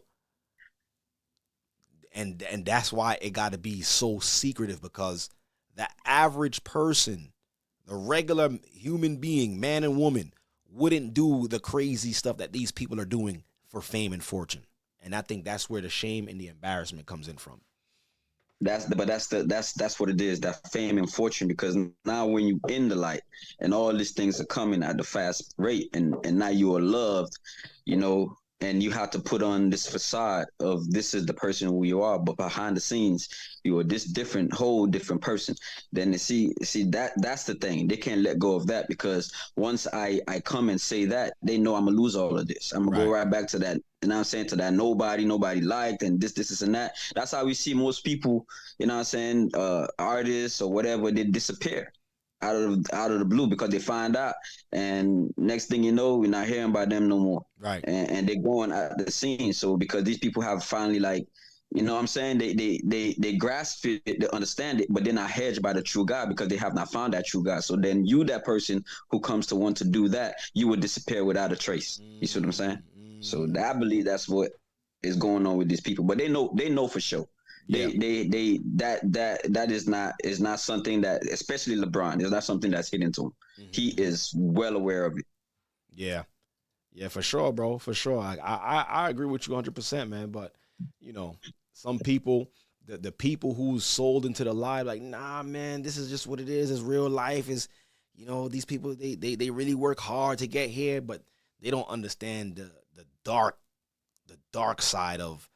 And that's why it got to be so secretive, because the average person, the regular human being, man and woman, wouldn't do the crazy stuff that these people are doing for fame and fortune. And I think that's where the shame and the embarrassment comes in from. That's what it is, that fame and fortune, because now when you in the light and all these things are coming at a fast rate, and now you are loved, and you have to put on this facade of this is the person who you are, but behind the scenes you are this whole different person. Then they see that's the thing. They can't let go of that, because once I come and say that, they know I'm gonna lose all of this. I'm gonna go right back to that. And I'm saying to that nobody liked, and this and that. That's how we see most people, artists or whatever, they disappear out of the blue because they find out, and next thing you know, we're not hearing about them no more. Right. And they're going out the scene. So because these people have finally, they grasp it, they understand it, but they're not hedged by the true God because they have not found that true God. So then that person who comes to want to do that, you would disappear without a trace. You see what I'm saying? So I believe that's what is going on with these people. But they know for sure. That is not something that, especially LeBron, is not something that's hidden to him. He is well aware of it. Yeah, for sure, bro, for sure. I agree with you 100%, man. But some people, the people who's sold into the lie, like, nah, man, this is just what it is. It's real life. Is these people they really work hard to get here, but they don't understand the dark side of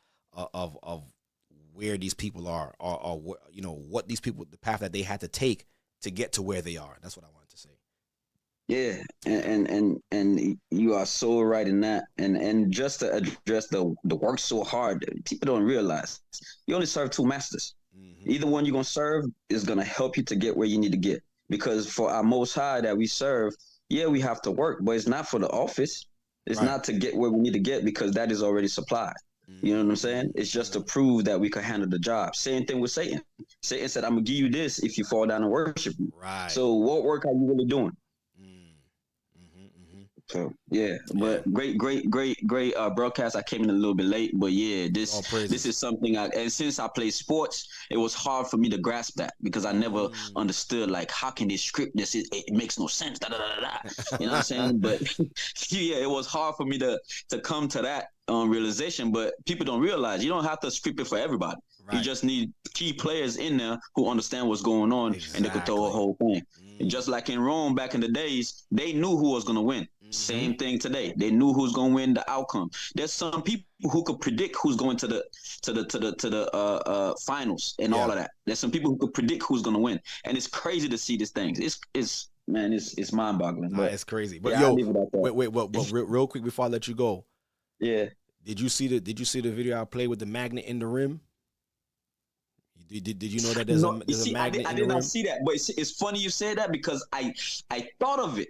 where these people are, or what these people, the path that they had to take to get to where they are. That's what I wanted to say. Yeah, and you are so right in that. And just to address the work so hard, people don't realize you only serve two masters. Either one you're gonna serve is gonna help you to get where you need to get. Because for our Most High that we serve, we have to work, but it's not for the office. It's not to get where we need to get, because that is already supplied. You know what I'm saying? It's just to prove that we can handle the job. Same thing with Satan. Satan said, "I'm gonna give you this if you fall down and worship me." Right. So what work are you really doing? So yeah, but great broadcast. I came in a little bit late, but yeah, this is something and since I played sports, it was hard for me to grasp that because I never understood like how can they script this? It makes no sense. Da, da, da, da. You know what I'm saying? But yeah, it was hard for me to come to that realization. But people don't realize you don't have to script it for everybody. Right. You just need key players in there who understand what's going on and they could throw a whole thing. And just like in Rome back in the days, they knew who was going to win. Same thing today. They knew who's going to win the outcome. There's some people who could predict who's going to the finals and all of that. There's some people who could predict who's going to win, and it's crazy to see these things. It's mind boggling. But it's crazy. But yeah, wait, real quick before I let you go. Yeah. Did you see the video I played with the magnet in the rim? Did you know that there's a magnet in the rim? I did not see that, but it's funny you say that because I thought of it.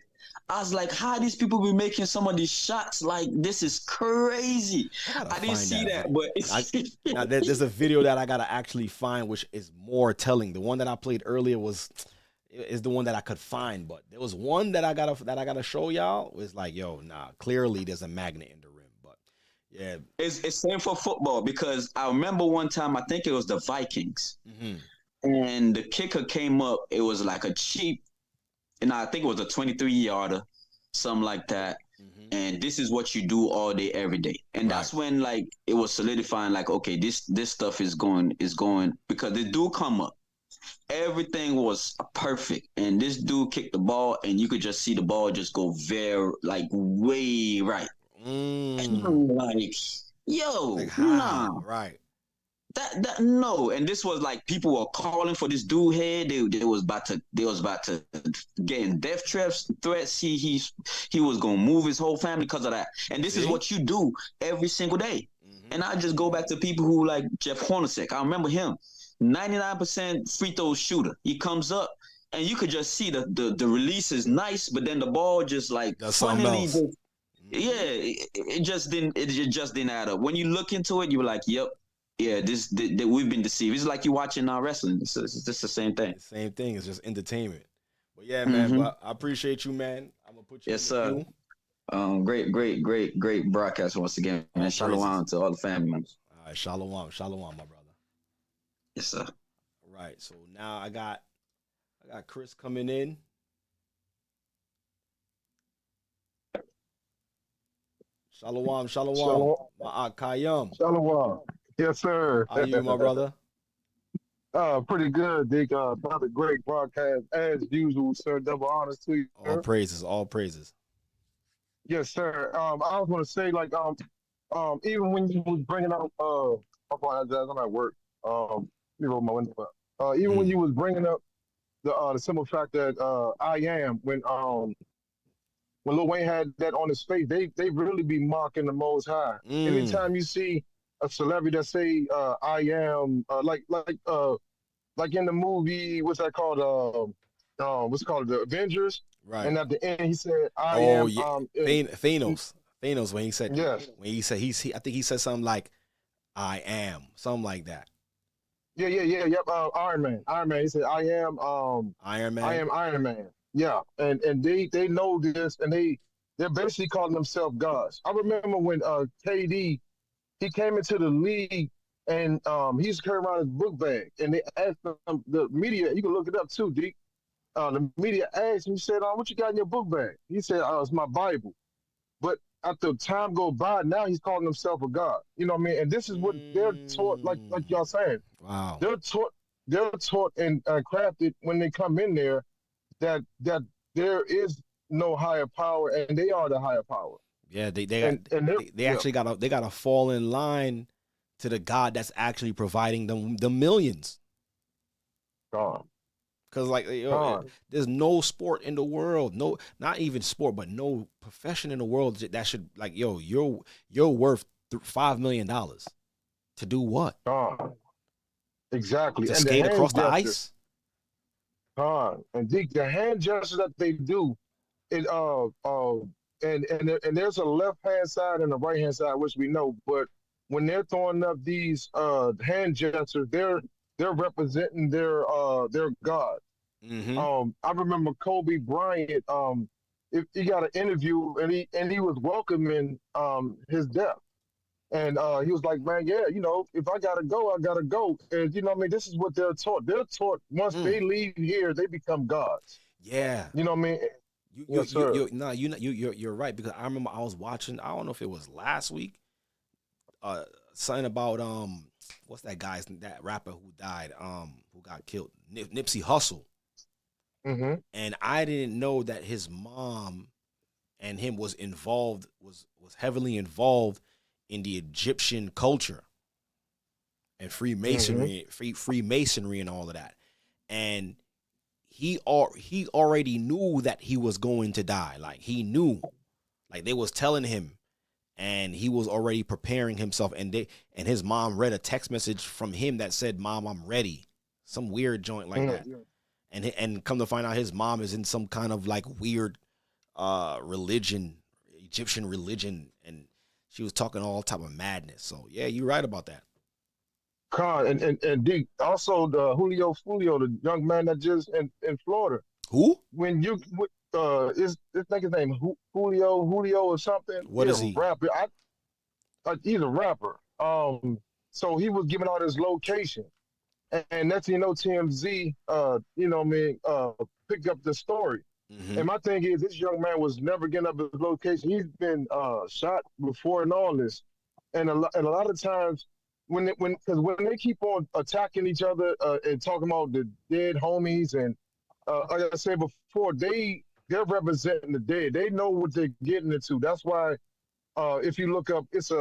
I was like, how these people be making some of these shots? Like, this is crazy. I didn't see that, but now, there's a video that I gotta actually find, which is more telling. The one that I played earlier is the one that I could find, but there was one that I gotta show y'all. It's like, yo, nah, clearly there's a magnet in the rim, but yeah, it's same for football because I remember one time I think it was the Vikings, and the kicker came up. It was like a cheap. And I think it was a 23-yarder, something like that. And this is what you do all day, every day. And that's when like it was solidifying, like, okay, this stuff is going because the dude come up. Everything was perfect. And this dude kicked the ball and you could just see the ball just go way right. And I'm like, yo, nah. Right. That no, and this was like people were calling for this dude head. They was about to get in death threats. He was gonna move his whole family because of that. And this is what you do every single day. And I just go back to people who like Jeff Hornacek. I remember him, 99% free throw shooter. He comes up and you could just see the release is nice, but then the ball just like funnily it just didn't add up. When you look into it, you were like, yep. Yeah, we've been deceived. It's like you watching wrestling. It's just the same thing. Same thing. It's just entertainment. But yeah, man. But I appreciate you, man. I'm gonna put you. Yes, sir. Great broadcast once again, man. Shalom to all the family members. All right, shalom, my brother. Yes, sir. All right. So now I got Chris coming in. Shalom. Kayam. Shalom. Yes, sir. How are you, my brother? Pretty good, Dick. Another great broadcast as usual, sir. Double honors to you. All praises, all praises. Yes, sir. I was going to say, like, even when you was bringing up, I apologize, I'm at work. Let me roll my window up. Even when you was bringing up the simple fact that I am when Lil Wayne had that on his face, they really be mocking the Most High. Anytime you see a celebrity that say I am like in the movie, what's that called? What's it called? The Avengers. Right. And at the end he said I am. Yeah. Thanos when he said yes. When he said I think he said something like I am, something like that. Yep. Iron Man. He said I am Iron Man. I am Iron Man. Yeah, and they know this, and they're basically calling themselves gods. I remember when KD he came into the league and he used to carry around his book bag, and they asked him, the media, you can look it up too, Deke. The media asked him, he said, "What you got in your book bag?" He said, "It's my Bible." But after time go by, now he's calling himself a god. You know what I mean? And this is what they're taught, like y'all saying. Wow. They're taught and crafted when they come in there that there is no higher power, and they are the higher power. Yeah, they actually gotta fall in line to the God that's actually providing them the millions. Because there's no sport in the world, no, not even sport, but no profession in the world that should like, you're worth $5 million to do what? Exactly. To skate across the ice. And the hand gestures that they do, and there's a left hand side and a right hand side, which we know, but when they're throwing up these hand gestures, they're representing their God. I remember Kobe Bryant. If he got an interview and he was welcoming his death. And he was like, man, yeah, if I gotta go, I gotta go. And what I mean, this is what they're taught. They're taught once they leave here, they become gods. Yeah. You know what I mean? Yes, sir. You're right, because I remember I was watching, I don't know if it was last week, something about what's that rapper who died, who got killed, Nipsey Hussle. And I didn't know that his mom and him was heavily involved in the Egyptian culture and Freemasonry, Freemasonry and all of that. And he already knew that he was going to die. Like, he knew, like, they was telling him, and he was already preparing himself. And his mom read a text message from him that said, "Mom, I'm ready." Some weird joint like that. And come to find out, his mom is in some kind of like weird religion, Egyptian religion, and she was talking all type of madness. So yeah, you're right about that. And D, also the Julio, the young man that just in Florida. Who? When you is this nigga's name Julio or something? What is he? Rapper. He's a rapper. So he was giving out his location, and that's TMZ. Picked up the story. And my thing is, this young man was never getting up his location. He's been shot before and all this, and a lot of times when they keep on attacking each other and talking about the dead homies, and like I said before, they're representing the dead. They know what they're getting into. That's why if you look up, it's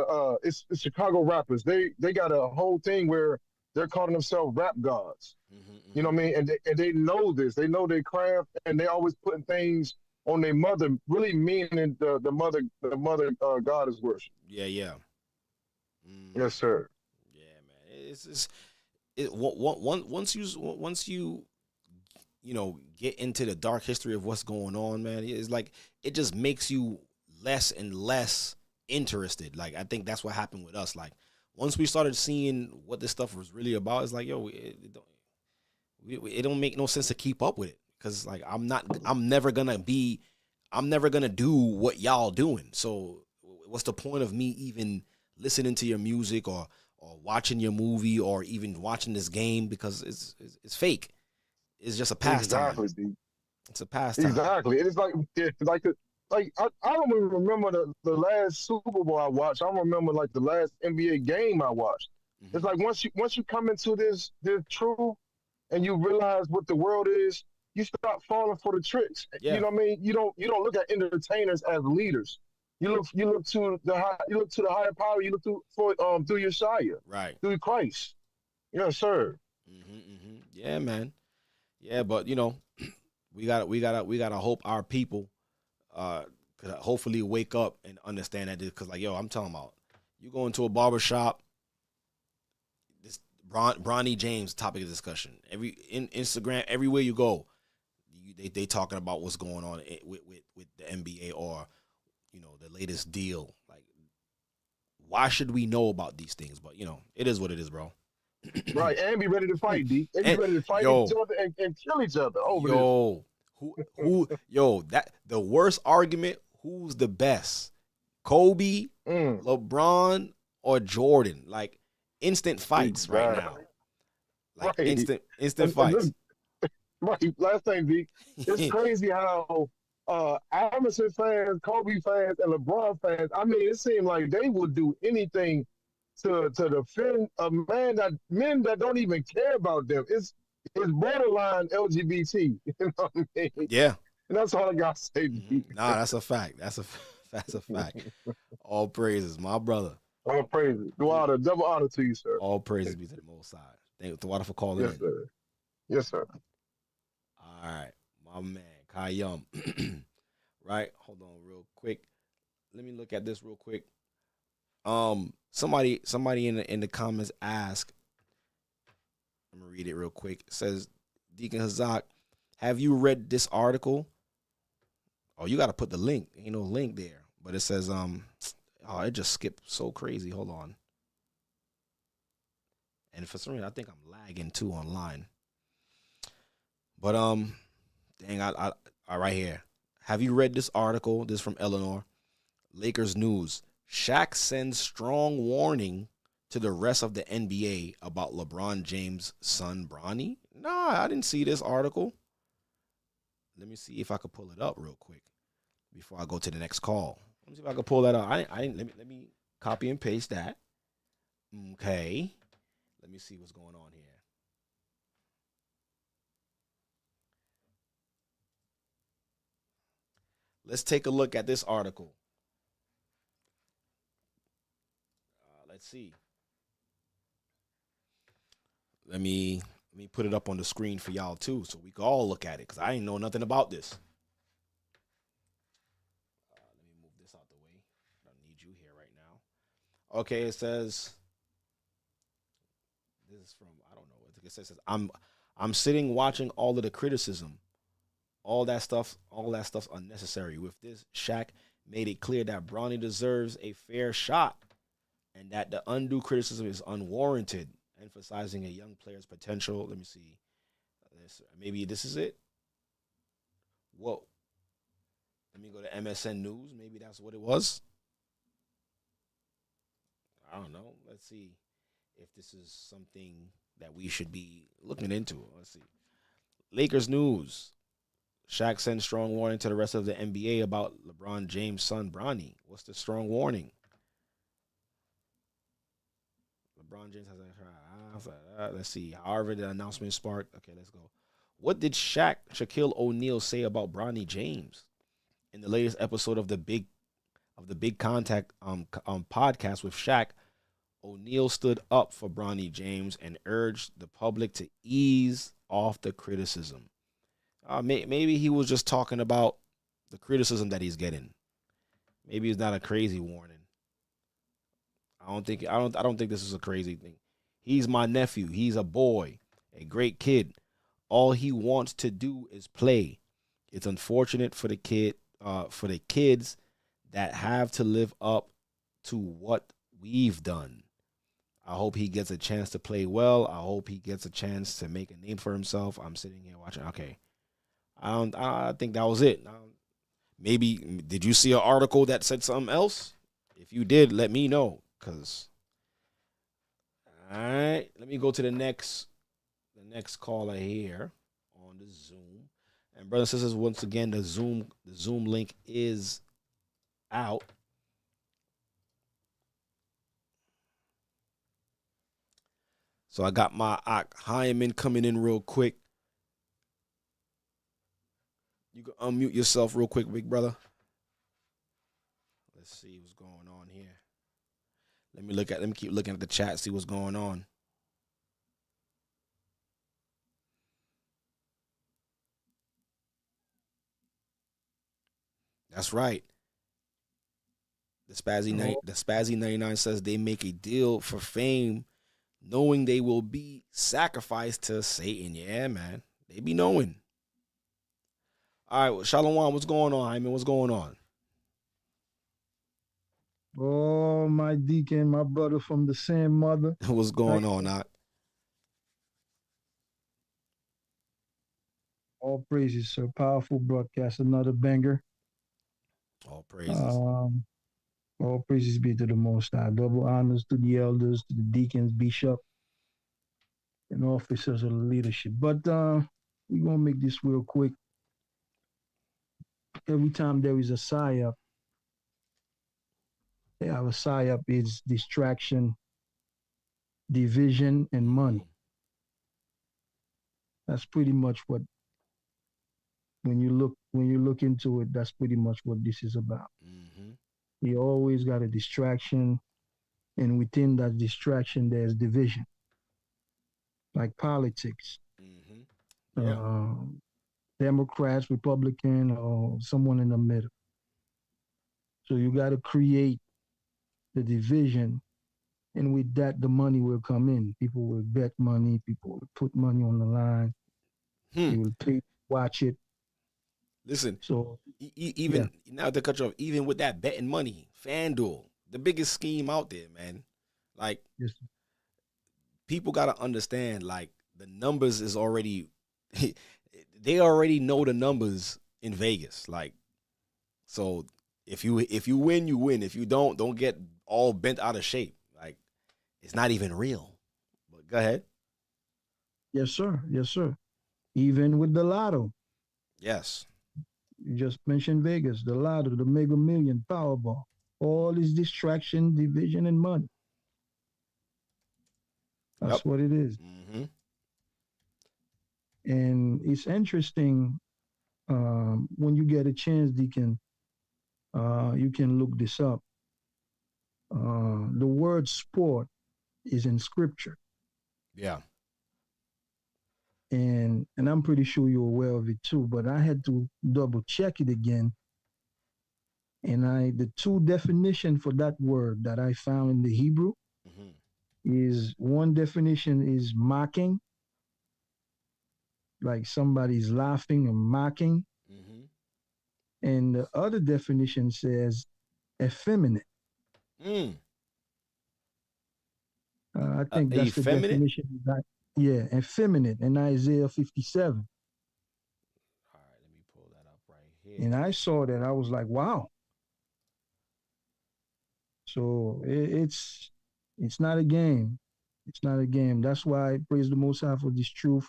Chicago rappers. They got a whole thing where they're calling themselves rap gods. You know what I mean? And they know this. They know their craft, and they always putting things on their mother, really meaning the mother God is worship. Yeah. Yes, sir. Yeah, man. Once you get into the dark history of what's going on, man, it's like it just makes you less and less interested. Like, I think that's what happened with us. Like, once we started seeing what this stuff was really about, it's like, yo, it don't make no sense to keep up with it, because like I'm never gonna do what y'all doing. So what's the point of me even listening to your music or watching your movie or even watching this game, because it's fake. It's just a pastime. Exactly. It's a pastime. Exactly. It's like I don't even remember the last Super Bowl I watched. I don't remember like the last NBA game I watched. It's like once you come into this truth and you realize what the world is, you stop falling for the tricks. Yeah. You know what I mean? You don't look at entertainers as leaders. You look to the higher power. You look through your Shia, right? Through Christ. Yes, sir. Yeah, man. Yeah, but we gotta hope our people could hopefully wake up and understand that, because like, yo, I'm talking about, you go into a barbershop, this Bronny James topic of discussion. In Instagram, everywhere you go, they talking about what's going on with the NBA or the latest deal. Like, why should we know about these things? But it is what it is, bro. Right, and be ready to fight, D. And be ready to fight each other and kill each other over this. That the worst argument, who's the best? Kobe, LeBron, or Jordan? Like, instant fights right now. Like, instant fights. Right. Last thing, D. It's crazy how Emerson fans, Kobe fans, and LeBron fans, I mean, it seemed like they would do anything to defend men that don't even care about them. It's borderline LGBT. You know what I mean? Yeah. And that's all I got to say. Nah, that's a fact. That's a fact. All praises, my brother. All praises. Double honor to you, sir. All praises be to the Most High. Thank you, Thwada, for calling in. Sir. Yes, sir. All right, my man, Kayum. Right, hold on real quick. Let me look at this real quick. Somebody in the comments asked, I'm gonna read it real quick. It says, Deacon Hazak, have you read this article? Oh, you gotta put the link. Ain't no link there. But it says, it just skipped so crazy. Hold on. And for some reason, I think I'm lagging too online. But dang, I right here. Have you read this article? This is from Eleanor. Lakers news. Shaq sends strong warning to the rest of the NBA about LeBron James' son Bronny. Nah, I didn't see this article. Let me see if I could pull it up real quick before I go to the next call. Let me see if I can pull that up. Let me copy and paste that. Okay. Let me see what's going on here. Let's take a look at this article. Let's see. Let me put it up on the screen for y'all too, so we can all look at it, because I ain't know nothing about this. Let me move this out the way. I don't need you here right now. Okay, it says, this is from, I don't know. It says I'm sitting watching all of the criticism. All that stuff's unnecessary. With this, Shaq made it clear that Bronny deserves a fair shot and that the undue criticism is unwarranted, emphasizing a young player's potential. Let me see. Maybe this is it. Whoa. Let me go to MSN News. Maybe that's what it was. I don't know. Let's see if this is something that we should be looking into. Let's see. Lakers news. Shaq sends strong warning to the rest of the NBA about LeBron James' son, Bronny. What's the strong warning? LeBron James has a... Let's see. However, the announcement sparked... Okay, let's go. What did Shaquille O'Neal say about Bronny James? In the latest episode of the Big Contact podcast with Shaq, O'Neal stood up for Bronny James and urged the public to ease off the criticism. Maybe he was just talking about the criticism that he's getting. Maybe it's not a crazy warning. I don't think this is a crazy thing. He's my nephew. He's a boy, a great kid. All he wants to do is play. It's unfortunate for the kids that have to live up to what we've done. I hope he gets a chance to play well. I hope he gets a chance to make a name for himself. I'm sitting here watching. Okay. I think that was it. Maybe, did you see an article that said something else? If you did, let me know. All right, let me go to the next caller here on the Zoom. And brothers and sisters, once again, the Zoom link is out. So I got my Hyman coming in real quick. You can unmute yourself real quick, big brother. Let's see what's going on here. Let me keep looking at the chat, see what's going on. That's right. The Spazzy 99 says they make a deal for fame, knowing they will be sacrificed to Satan. Yeah, man. They be knowing. All right, well, Shalom, what's going on, Hyman? What's going on? Oh, my deacon, my brother from the same mother. What's going on, Doc? All praises, sir. Powerful broadcast, another banger. All praises. All praises be to the Most High. Double honors to the elders, to the deacons, bishop, and officers of the leadership. But we're going to make this real quick. Every time there is a psyop, a psyop is distraction, division, and money. That's pretty much what, when you look into it, that's pretty much what this is about. Mm-hmm. You always got a distraction, and within that distraction, there's division, like politics. Mm-hmm. Yeah. Democrats, Republican, or someone in the middle. So you got to create the division, and with that, the money will come in. People will bet money. People will put money on the line. They will pay, watch it. Listen, so even now to cut you off, even with that betting money, FanDuel, the biggest scheme out there, man. Like, people got to understand, like, the numbers is already, they already know the numbers in Vegas. Like, so if you win, you win. If you don't get all bent out of shape. Like, it's not even real. But go ahead. Yes, sir. Yes, sir. Even with the lotto. Yes. You just mentioned Vegas, the lotto, the Mega Million, Powerball. All is distraction, division, and money. That's what it is. Mm-hmm. And it's interesting when you get a chance, Deacon, you can look this up. The word sport is in Scripture. Yeah. And I'm pretty sure you're aware of it too, but I had to double check it again. And the two definition for that word that I found in the Hebrew is, one definition is mocking, like somebody's laughing and mocking. And the other definition says effeminate. I think that's the definition. Yeah, effeminate in Isaiah 57. All right, let me pull that up right here. And I saw that. I was like, wow. So it's not a game. It's not a game. That's why I praise the Most High for this truth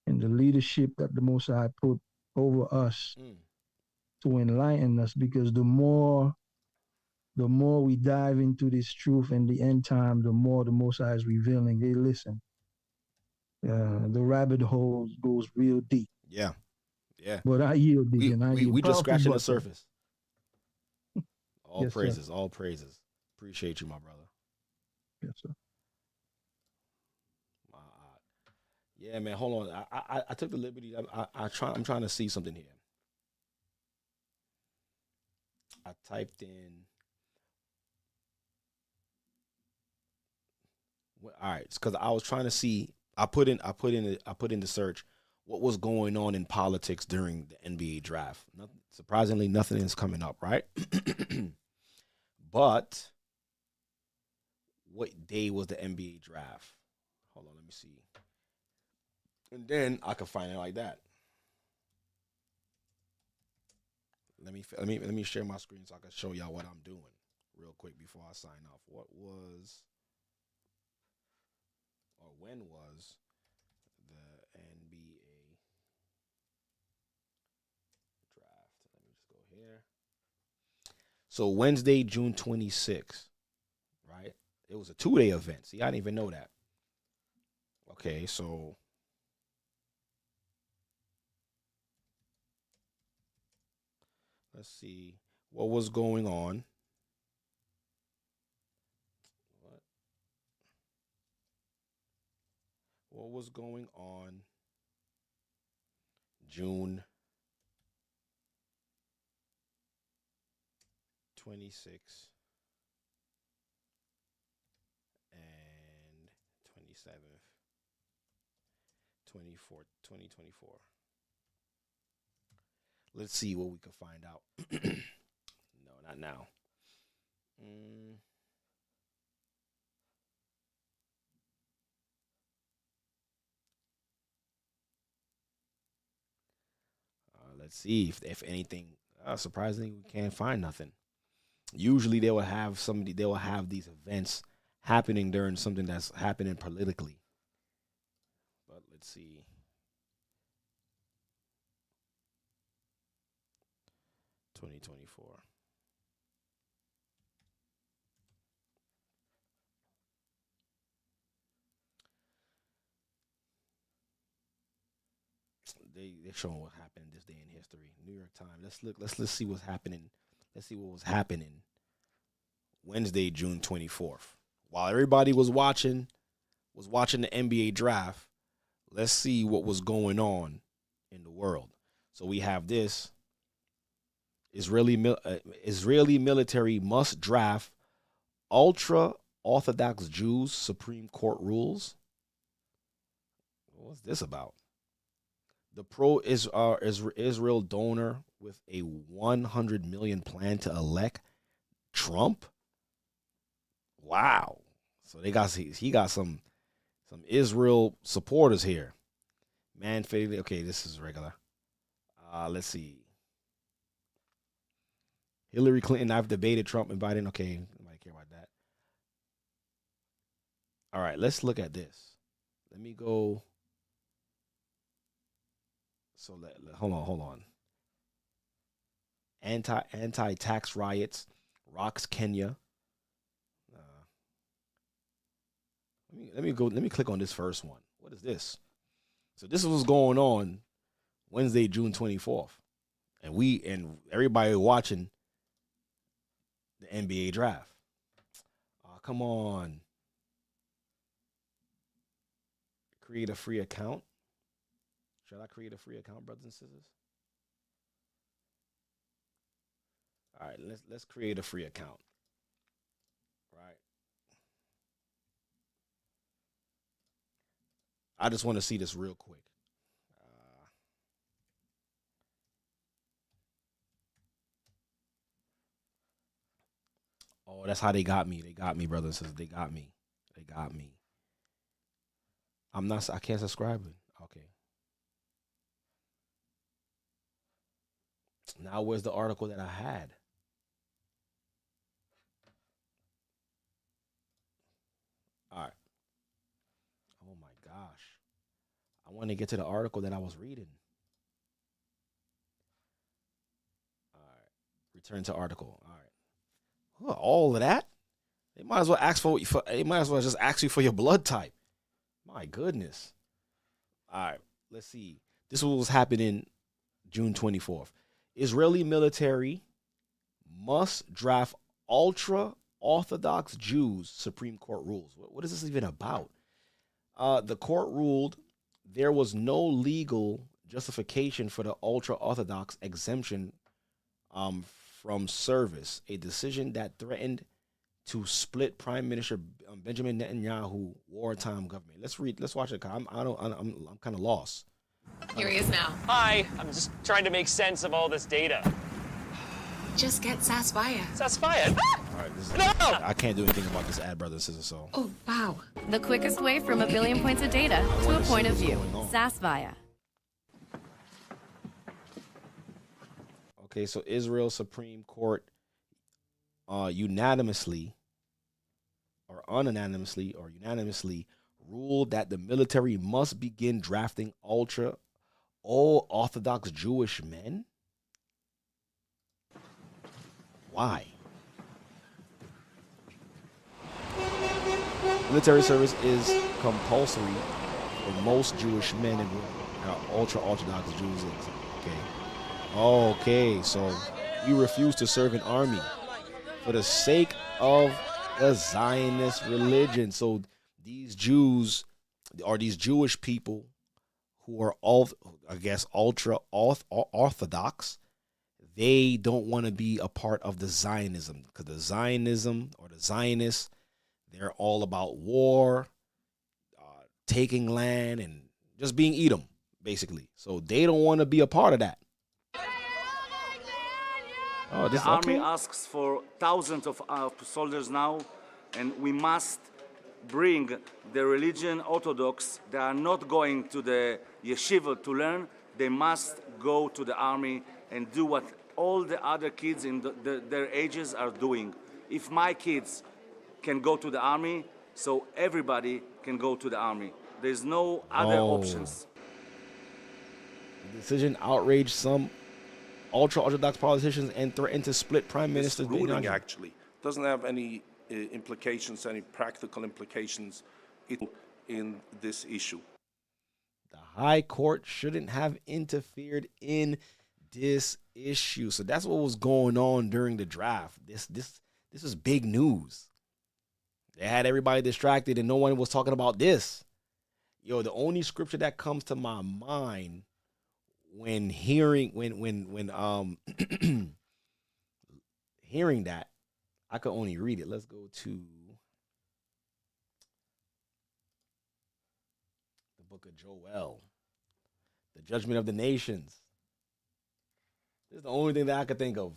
and the leadership that the Most High put over us to enlighten us. Because the more we dive into this truth and the end time, the more the Most High is revealing. Hey, listen, the rabbit hole goes real deep. Yeah. Yeah. But I yield, Deacon. We just scratching the surface. All Yes, praises, sir. all praises. Appreciate you, my brother. Yes, sir. Yeah, man. Hold on. I took the liberty. I'm trying to see something here. I typed in. All right, it's because I was trying to see. I put in the search what was going on in politics during the NBA draft. Surprisingly, nothing is coming up, right? But what day was the NBA draft? Hold on, let me see. And then I could find it like that. Let me share my screen so I can show y'all what I'm doing real quick before I sign off. What was or when was the NBA draft? Let me just go here. So Wednesday, June 26th, right? It was a 2-day event. See, I didn't even know that. Okay, so let's see what was going on. What was going on June 26th and 27th, 2024. Let's see what we can find out. No, not now. Let's see if anything. Surprisingly, we can't find nothing. Usually, they will have these events happening during something that's happening politically. But let's see. $2024. They're showing what happened this day in history. New York Times. Let's look. Let's see what's happening. Let's see what was happening Wednesday, June 24th. While everybody was watching the NBA draft, let's see what was going on in the world. So we have this. Israeli military must draft ultra-Orthodox Jews, Supreme Court rules. What's this about? The pro-Israel donor with a $100 million plan to elect Trump. Wow. So he got some Some Israel supporters here. Man faded. Okay, this is regular. Let's see. Hillary Clinton, I've debated Trump and Biden. Okay, nobody care about that. All right, let's look at this. Let me go. So hold on. Anti-tax riots rocks Kenya. Let me click on this first one. What is this? So this is what's going on Wednesday, June 24th. And everybody watching the NBA draft. Come on. Create a free account. Should I create a free account, brothers and sisters? All right, let's create a free account. Right. I just want to see this real quick. Oh, that's how they got me. They got me, brothers and sisters. They got me. I can't subscribe. Okay. Now where's the article that I had? All right. Oh my gosh. I want to get to the article that I was reading. All right. Return to article. All right. All of that? They might as well just ask you for your blood type. My goodness. All right. Let's see. This was happening June 24th. Israeli military must draft ultra-Orthodox Jews, Supreme Court rules. What is this even about? The court ruled there was no legal justification for the ultra-Orthodox exemption from service, a decision that threatened to split Prime Minister Benjamin Netanyahu wartime government. Let's watch it. I'm kind of lost. Here he is now. Hi, I'm just trying to make sense of all this data. Just get Sasvaya. Sasvaya? All right, I can't do anything about this ad, brother and sister, so. Oh, wow. The quickest way from a billion points of data to a point of view. Sasvaya. Okay, so Israel Supreme Court unanimously ruled that the military must begin drafting Orthodox Jewish men. Why? Military service is compulsory for most Jewish men and women. Ultra-Orthodox Jews. Okay, so we refuse to serve an army for the sake of the Zionist religion. So these Jews, or these Jewish people who are ultra-Orthodox, they don't want to be a part of the Zionism, because the Zionism or the Zionists, they're all about war, taking land, and just being Edom, basically. So they don't want to be a part of that. The army asks for thousands of soldiers now, and we must bring the religion Orthodox. They are not going to the yeshiva to learn. They must go to the army and do what all the other kids in their ages are doing. If my kids can go to the army, so everybody can go to the army. There's no other options. The decision outraged some ultra-Orthodox politicians and threatened to split Prime Minister. This ruling actually doesn't have any implications, any practical implications in this issue. The High Court shouldn't have interfered in this issue. So that's what was going on during the draft. This is big news. They had everybody distracted and no one was talking about this. Yo, the only scripture that comes to my mind when hearing hearing that, I could only read it. Let's go to the book of Joel, the judgment of the nations. This is the only thing that I could think of.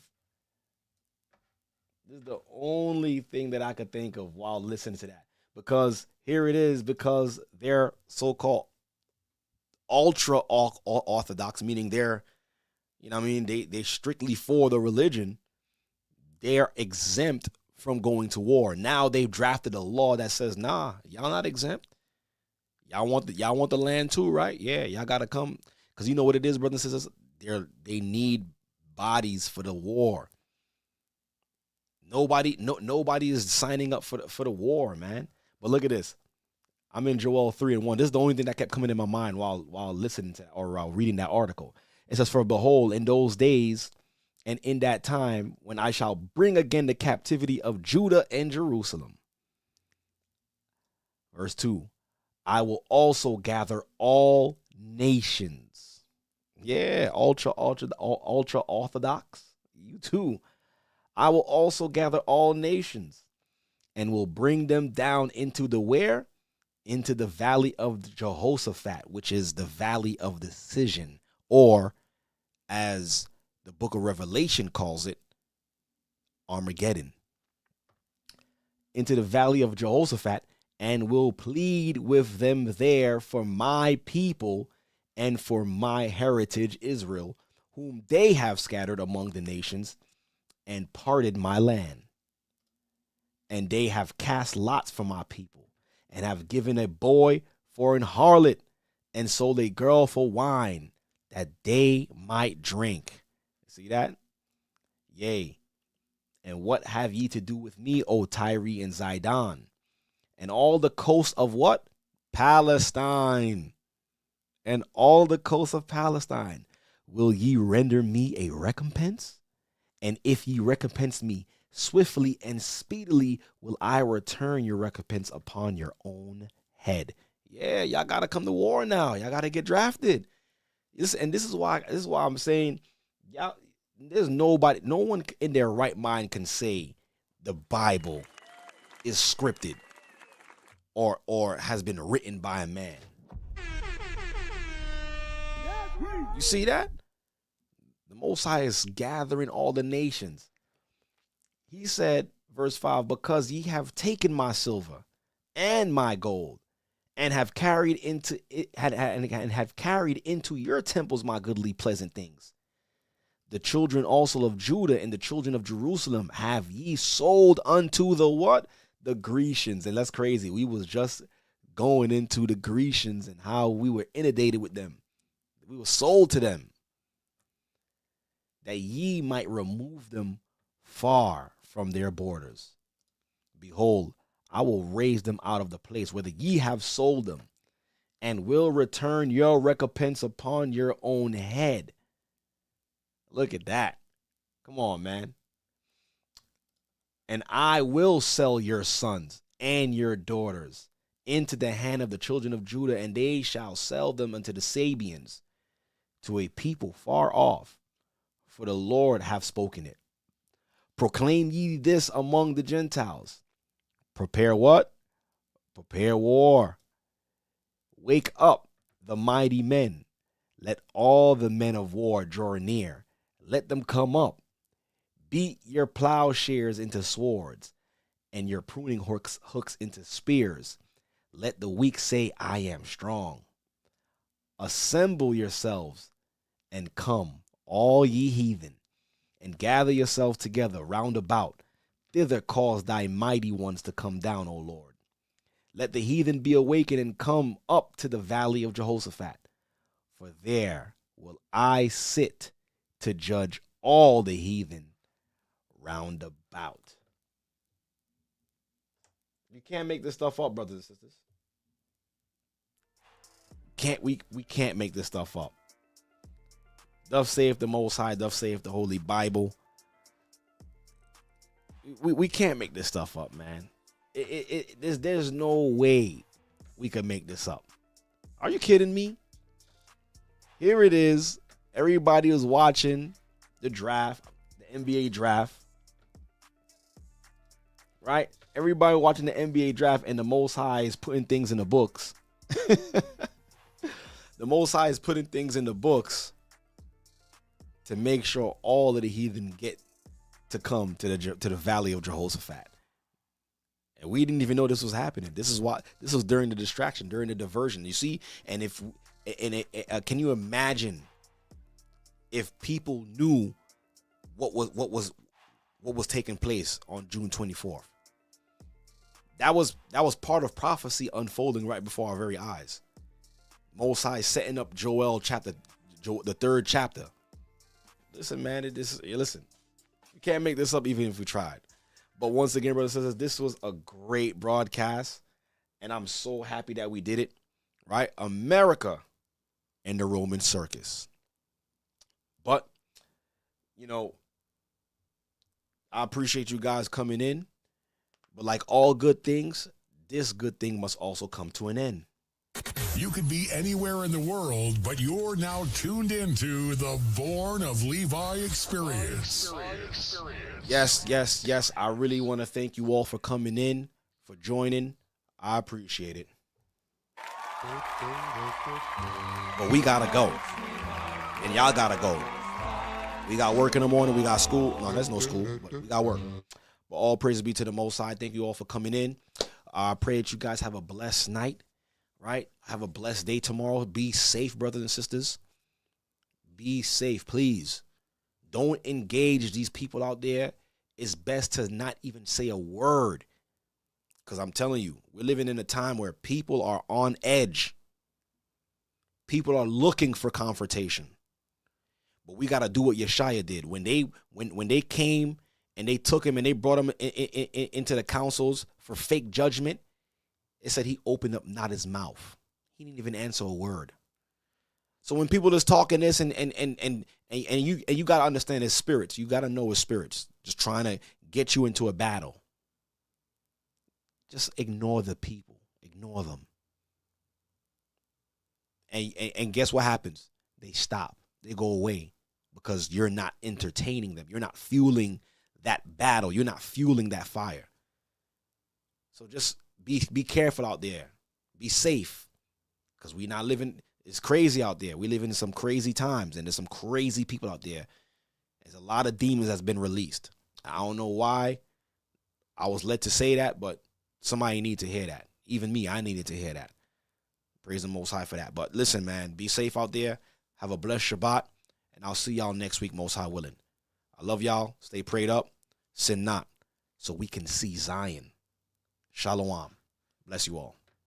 This is the only thing that I could think of while listening to that. Because here it is, because they're so-called ultra orthodox, meaning they're, you know what I mean, they strictly for the religion. They're exempt from going to war. Now they've drafted a law that says, nah, y'all not exempt. Y'all want the land too, right? Yeah, y'all gotta come. Because you know what it is, brothers and sisters? They need bodies for the war. Nobody is signing up for the war, man. But look at this. I'm in Joel 3:1. This is the only thing that kept coming in my mind while listening to or while reading that article. It says, "For behold, in those days and in that time, when I shall bring again the captivity of Judah and Jerusalem." Verse 2, "I will also gather all nations." Yeah, ultra orthodox. You too. "I will also gather all nations and will bring them down into the where? Into the valley of Jehoshaphat, which is the valley of decision, or as the book of Revelation calls it, Armageddon. Into the valley of Jehoshaphat, and will plead with them there for my people and for my heritage Israel, whom they have scattered among the nations and parted my land. And they have cast lots for my people, and have given a boy for an harlot, and sold a girl for wine, that they might drink." See that? "Yea, and what have ye to do with me, O Tyre and Zidon? And all the coast of" what? "Palestine. And all the coast of Palestine. Will ye render me a recompense? And if ye recompense me swiftly and speedily, will I return your recompense upon your own head." Yeah, y'all gotta come to war now. Y'all gotta get drafted. This is why I'm saying, y'all, there's no one in their right mind can say the Bible is scripted or has been written by a man. You see that? The Most High is gathering all the nations. He said, verse 5, "Because ye have taken my silver and my gold, and have carried into your temples my goodly pleasant things. The children also of Judah and the children of Jerusalem have ye sold unto the" what? "The Grecians." And that's crazy. We was just going into the Grecians and how we were inundated with them. We were sold to them, "that ye might remove them far from their borders. Behold, I will raise them out of the place whether ye have sold them, and will return your recompense upon your own head." Look at that. Come on, man. "And I will sell your sons and your daughters into the hand of the children of Judah, and they shall sell them unto the Sabians, to a people far off, for the Lord hath spoken it. Proclaim ye this among the Gentiles. Prepare" what? "Prepare war. Wake up the mighty men. Let all the men of war draw near. Let them come up. Beat your plowshares into swords, and your pruning hooks into spears. Let the weak say, I am strong. Assemble yourselves and come, all ye heathen, and gather yourselves together round about. Thither cause thy mighty ones to come down, O Lord. Let the heathen be awakened and come up to the valley of Jehoshaphat. For there will I sit to judge all the heathen round about." You can't make this stuff up, brothers and sisters. We can't make this stuff up. Thus saith the Most High, thus saith the Holy Bible. We can't make this stuff up, man. There's no way we could make this up. Are you kidding me? Here it is. Everybody was watching the draft, the NBA draft. Right? Everybody watching the NBA draft, and the Most High is putting things in the books. The Most High is putting things in the books to make sure all of the heathen get to come to the valley of Jehoshaphat. And we didn't even know this was happening. This was during the distraction, during the diversion. You see, and can you imagine if people knew what was taking place on June 24th? That was part of prophecy unfolding right before our very eyes. Most High setting up Joel the 3rd chapter. Listen, man, listen. You can't make this up even if we tried. But once again, brothers and sisters, this was a great broadcast, and I'm so happy that we did it. Right? America and the Roman Circus. But, I appreciate you guys coming in. But like all good things, this good thing must also come to an end. You could be anywhere in the world, but you're now tuned into the Born of Levi experience. Yes. I really want to thank you all for coming in, for joining. I appreciate it. But we gotta go. And y'all gotta go. We got work in the morning. We got school. No, there's no school, but we got work. But all praise be to the Most High. Thank you all for coming in. I pray that you guys have a blessed night, right? Have a blessed day tomorrow. Be safe, brothers and sisters. Be safe, please. Don't engage these people out there. It's best to not even say a word. Because I'm telling you, we're living in a time where people are on edge. People are looking for confrontation. But we got to do what Yeshaya did. When they came and they took him and they brought him into the councils for fake judgment, it said he opened up not his mouth. He didn't even answer a word. So when people is talking this and you got to understand his spirits. You got to know his spirits. Just trying to get you into a battle. Just ignore the people. Ignore them. And guess what happens? They stop. They go away because you're not entertaining them. You're not fueling that battle. You're not fueling that fire. So just be careful out there. Be safe because we're not living. It's crazy out there. We live in some crazy times, and there's some crazy people out there. There's a lot of demons that's been released. I don't know why I was led to say that, but somebody need to hear that. Even me, I needed to hear that. Praise the Most High for that. But listen, man, be safe out there. Have a blessed Shabbat, and I'll see y'all next week, Most High willing. I love y'all. Stay prayed up. Sin not, so we can see Zion. Shalom. Bless you all.